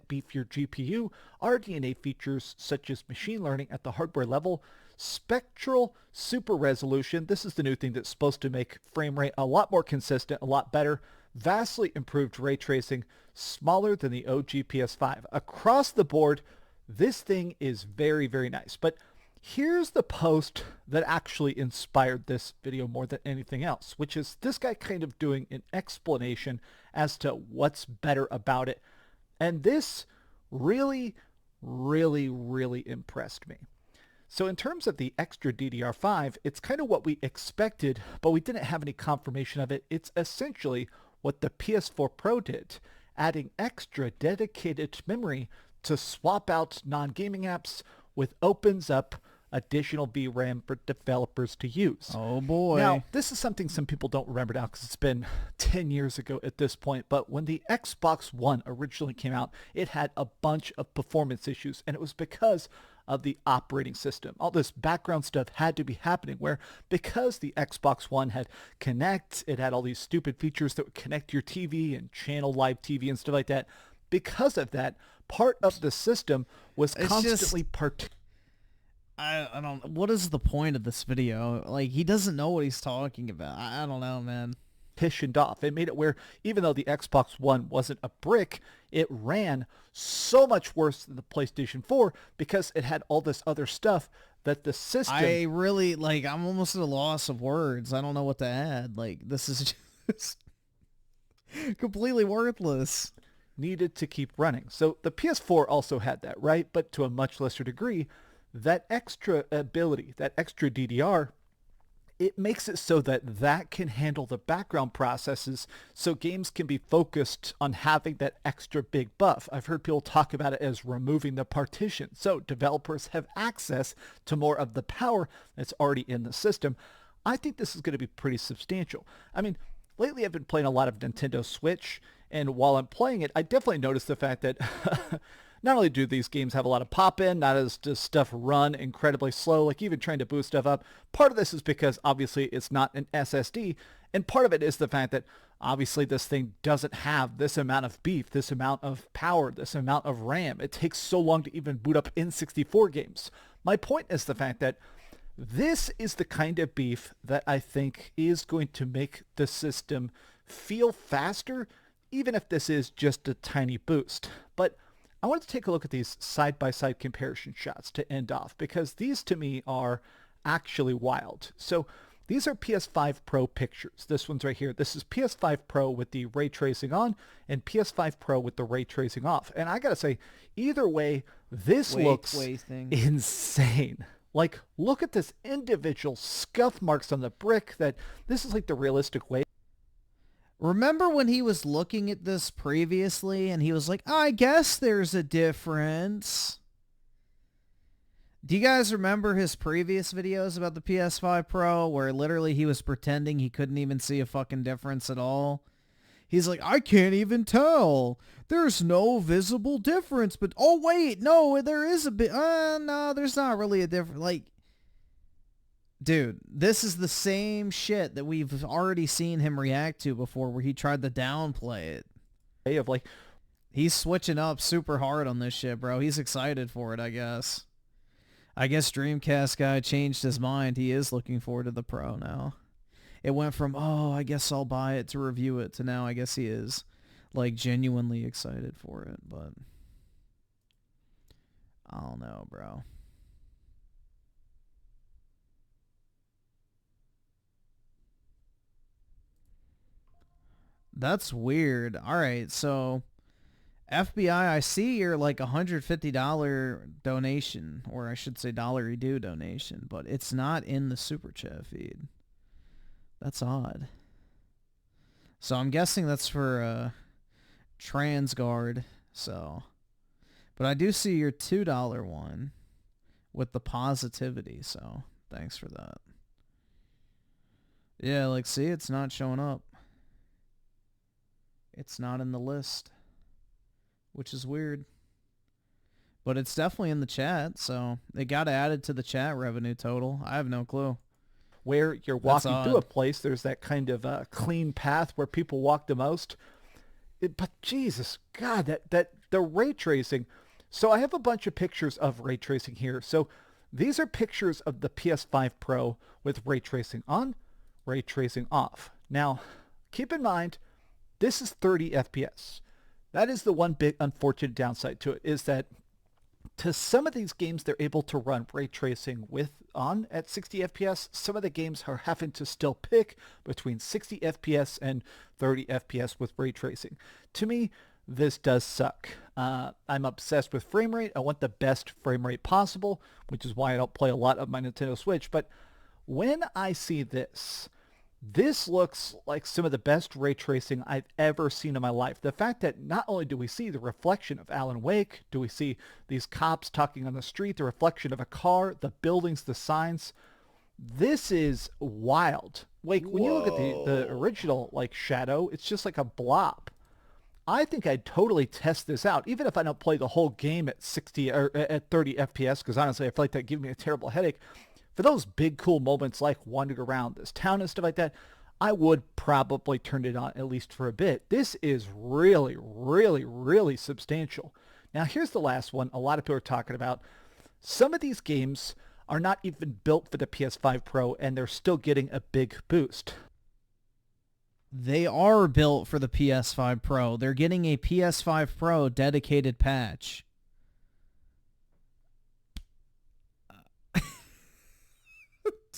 beefier GPU, RDNA features such as machine learning at the hardware level, spectral super resolution. This is the new thing that's supposed to make frame rate a lot more consistent, a lot better. Vastly improved ray tracing, smaller than the OG PS5. Across the board, this thing is very, very nice. But here's the post that actually inspired this video more than anything else, which is this guy kind of doing an explanation as to what's better about it. And this really, really, really impressed me. So in terms of the extra DDR5, it's kind of what we expected, but we didn't have any confirmation of it. It's essentially what the PS4 Pro did, adding extra dedicated memory to swap out non-gaming apps, with opens up additional VRAM for developers to use. Oh boy. Now, this is something some people don't remember now because it's been 10 years ago at this point, but when the Xbox One originally came out, it had a bunch of performance issues, and it was because of the operating system. All this background stuff had to be happening where, because the Xbox One had Connect, it had all these stupid features that would connect your TV and channel live TV and stuff like that. Because of that, part of the system was constantly I don't. What is the point of this video? Like, he doesn't know what he's talking about. I don't know, man. partitioned off. It made it where even though the Xbox One wasn't a brick, it ran so much worse than the PlayStation 4 because it had all this other stuff that the system... I really, like, I'm almost at a loss of words. I don't know what to add. Like, this is just completely worthless. Needed to keep running. So the PS4 also had that, right? But to a much lesser degree, that extra ability, that extra DDR, it makes it so that that can handle the background processes so games can be focused on having that extra big buff. I've heard people talk about it as removing the partition. So developers have access to more of the power that's already in the system. I think this is going to be pretty substantial. I mean, lately I've been playing a lot of Nintendo Switch, and while I'm playing it, I definitely noticed the fact that not only do these games have a lot of pop-in, not as does stuff run incredibly slow, like even trying to boost stuff up. Part of this is because obviously it's not an SSD, and part of it is the fact that obviously this thing doesn't have this amount of beef, this amount of power, this amount of RAM. It takes so long to even boot up N64 games. My point is the fact that this is the kind of beef that I think is going to make the system feel faster, even if this is just a tiny boost. But I wanted to take a look at these side-by-side comparison shots to end off, because these to me are actually wild. So these are PS5 Pro pictures. This one's right here. This is PS5 Pro with the ray tracing on and PS5 Pro with the ray tracing off. And I gotta say, either way, this looks insane. Like, look at this individual scuff marks on the brick. That this is like the realistic way. Remember when he was looking at this previously and he was like, I guess there's a difference. Do you guys remember his previous videos about the PS5 Pro where literally he was pretending he couldn't even see a fucking difference at all? He's like, I can't even tell. There's no visible difference. But, oh, wait, no, there is a bit. No, there's not really a difference. Like, dude, this is the same shit that we've already seen him react to before where he tried to downplay it. Of like, he's switching up super hard on this shit, bro. He's excited for it, I guess. I guess Dreamcast guy changed his mind. He is looking forward to the Pro now. It went from, oh, I guess I'll buy it to review it to now I guess he is, like, genuinely excited for it, but I don't know, bro. That's weird. All right, so FBI, I see your like $150 donation, or I should say $1 due donation, but it's not in the Super Chat feed. That's odd. So I'm guessing that's for TransGuard. So, but I do see your $2 one with the positivity. So thanks for that. Yeah, like, see, it's not showing up. It's not in the list, which is weird. But it's definitely in the chat, so it got added to the chat revenue total. I have no clue. Where you're walking through a place, there's that kind of clean path where people walk the most. But Jesus, God, that the ray tracing. So I have a bunch of pictures of ray tracing here. So these are pictures of the PS5 Pro with ray tracing on, ray tracing off. Now, keep in mind, this is 30 FPS. That is the one big unfortunate downside to it, is that to some of these games, they're able to run ray tracing on at 60 FPS. Some of the games are having to still pick between 60 FPS and 30 FPS with ray tracing. To me, this does suck. I'm obsessed with frame rate. I want the best frame rate possible, which is why I don't play a lot of my Nintendo Switch. But when I see this, this looks like some of the best ray tracing I've ever seen in my life. The fact that not only do we see the reflection of Alan Wake, do we see these cops talking on the street, the reflection of a car, the buildings, the signs. This is wild. Like, when you look at the original, like, Shadow, it's just like a blob. I think I'd totally test this out, even if I don't play the whole game at 60 or at 30 FPS, because honestly, I feel like that gives me a terrible headache. For those big cool moments like wandering around this town and stuff like that, I would probably turn it on at least for a bit. This is really, really, really substantial. Now, here's the last one a lot of people are talking about. Some of these games are not even built for the PS5 Pro, and they're still getting a big boost. They are built for the PS5 Pro. They're getting a PS5 Pro dedicated patch.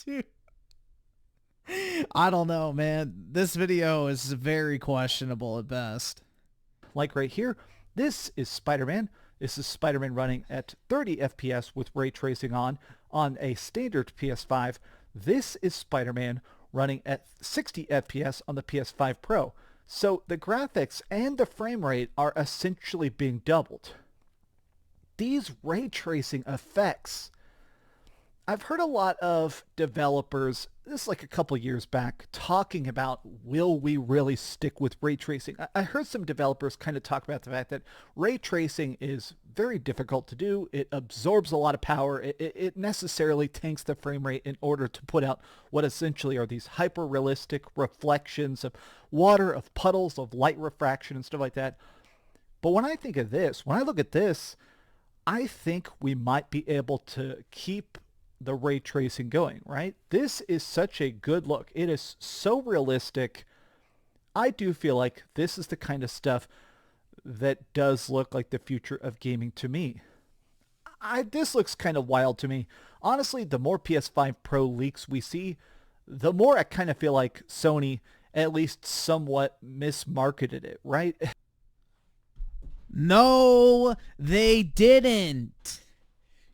Dude. I don't know, man. This video is very questionable at best. Like right here, this is Spider-Man. This is Spider-Man running at 30 FPS with ray tracing on a standard PS5. This is Spider-Man running at 60 FPS on the PS5 Pro. So the graphics and the frame rate are essentially being doubled. These ray tracing effects, I've heard a lot of developers, this is like a couple years back, talking about, will we really stick with ray tracing? I heard some developers kind of talk about the fact that ray tracing is very difficult to do. It absorbs a lot of power. It necessarily tanks the frame rate in order to put out what essentially are these hyper-realistic reflections of water, of puddles, of light refraction and stuff like that. But when I think of this, when I look at this, I think we might be able to keep the ray tracing going, right? This is such a good look. It is so realistic. I do feel like this is the kind of stuff that does look like the future of gaming to me. This looks kind of wild to me. Honestly, the more PS5 Pro leaks we see, the more I kind of feel like Sony at least somewhat mismarketed it, right? No, they didn't.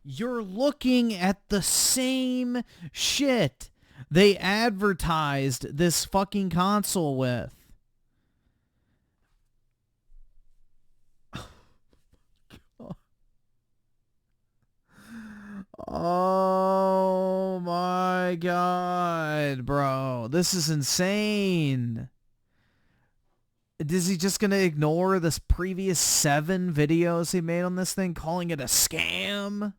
You're looking at the same shit they advertised this fucking console with. Oh my god, bro. This is insane. Is he just going to ignore this previous 7 videos he made on this thing, calling it a scam?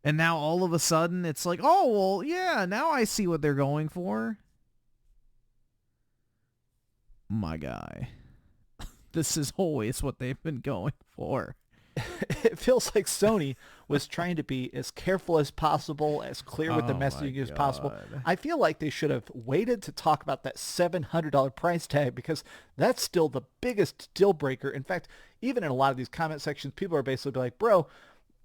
And now all of a sudden it's like, oh, well, yeah, now I see what they're going for. My guy. This is always what they've been going for. It feels like Sony was trying to be as careful as possible, as clear with the messaging as possible. I feel like they should have waited to talk about that $700 price tag, because that's still the biggest deal breaker. In fact, even in a lot of these comment sections, people are basically like, bro,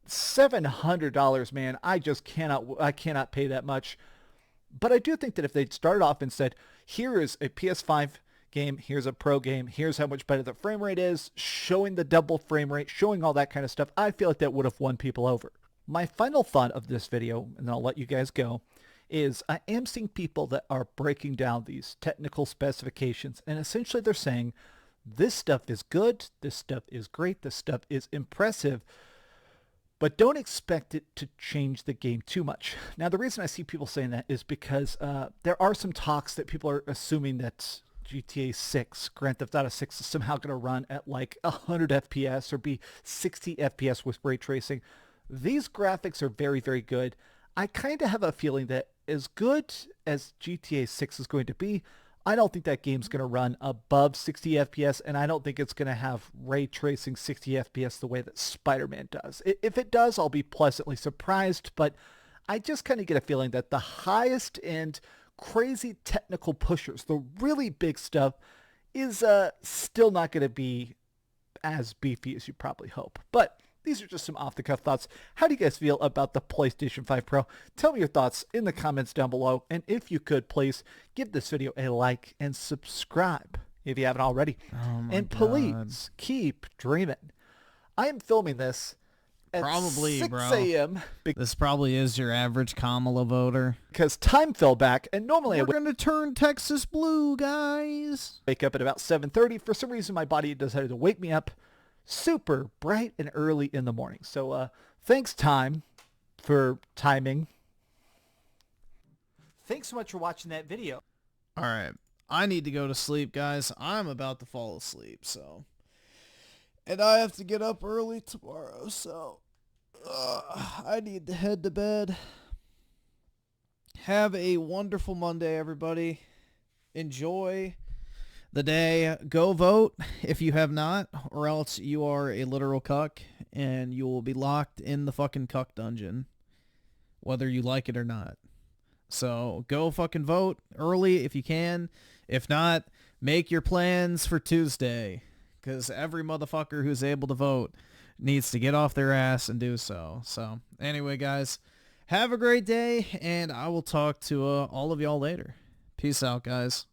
$700, man, I cannot pay that much. But I do think that if they'd started off and said, here is a PS5 game, here's a Pro game, here's how much better the frame rate is, showing the double frame rate, showing all that kind of stuff, I feel like that would have won people over. My final thought of this video, and then I'll let you guys go, is I am seeing people that are breaking down these technical specifications, and essentially they're saying, this stuff is good, this stuff is great, this stuff is impressive, but don't expect it to change the game too much. Now, the reason I see people saying that is because there are some talks that people are assuming that GTA 6, Grand Theft Auto 6 is somehow going to run at like 100 FPS or be 60 FPS with ray tracing. These graphics are very, very good. I kind of have a feeling that as good as GTA 6 is going to be, I don't think that game's going to run above 60 FPS, and I don't think it's going to have ray tracing 60 FPS the way that Spider-Man does. If it does, I'll be pleasantly surprised, but I just kind of get a feeling that the highest end crazy technical pushers, the really big stuff, is still not going to be as beefy as you probably hope. But these are just some off-the-cuff thoughts. How do you guys feel about the PlayStation 5 Pro? Tell me your thoughts in the comments down below. And if you could, please give this video a like and subscribe if you haven't already. Oh my and God. Please keep dreaming. I am filming this at Probably, 6 bro. a.m. This probably is your average Kamala voter. because time fell back, and normally We're going to turn Texas blue, guys. wake up at about 7:30. For some reason, my body decided to wake me up super bright and early in the morning. So thanks, time, for timing. Thanks so much for watching that video. All right. I need to go to sleep, guys. I'm about to fall asleep, so. And I have to get up early tomorrow, so. I need to head to bed. Have a wonderful Monday, everybody. Enjoy the day. Go vote if you have not, or else you are a literal cuck, and you will be locked in the fucking cuck dungeon, whether you like it or not. So go fucking vote early if you can. If not, make your plans for Tuesday, because every motherfucker who's able to vote needs to get off their ass and do so. So anyway, guys, have a great day, and I will talk to all of y'all later. Peace out, guys.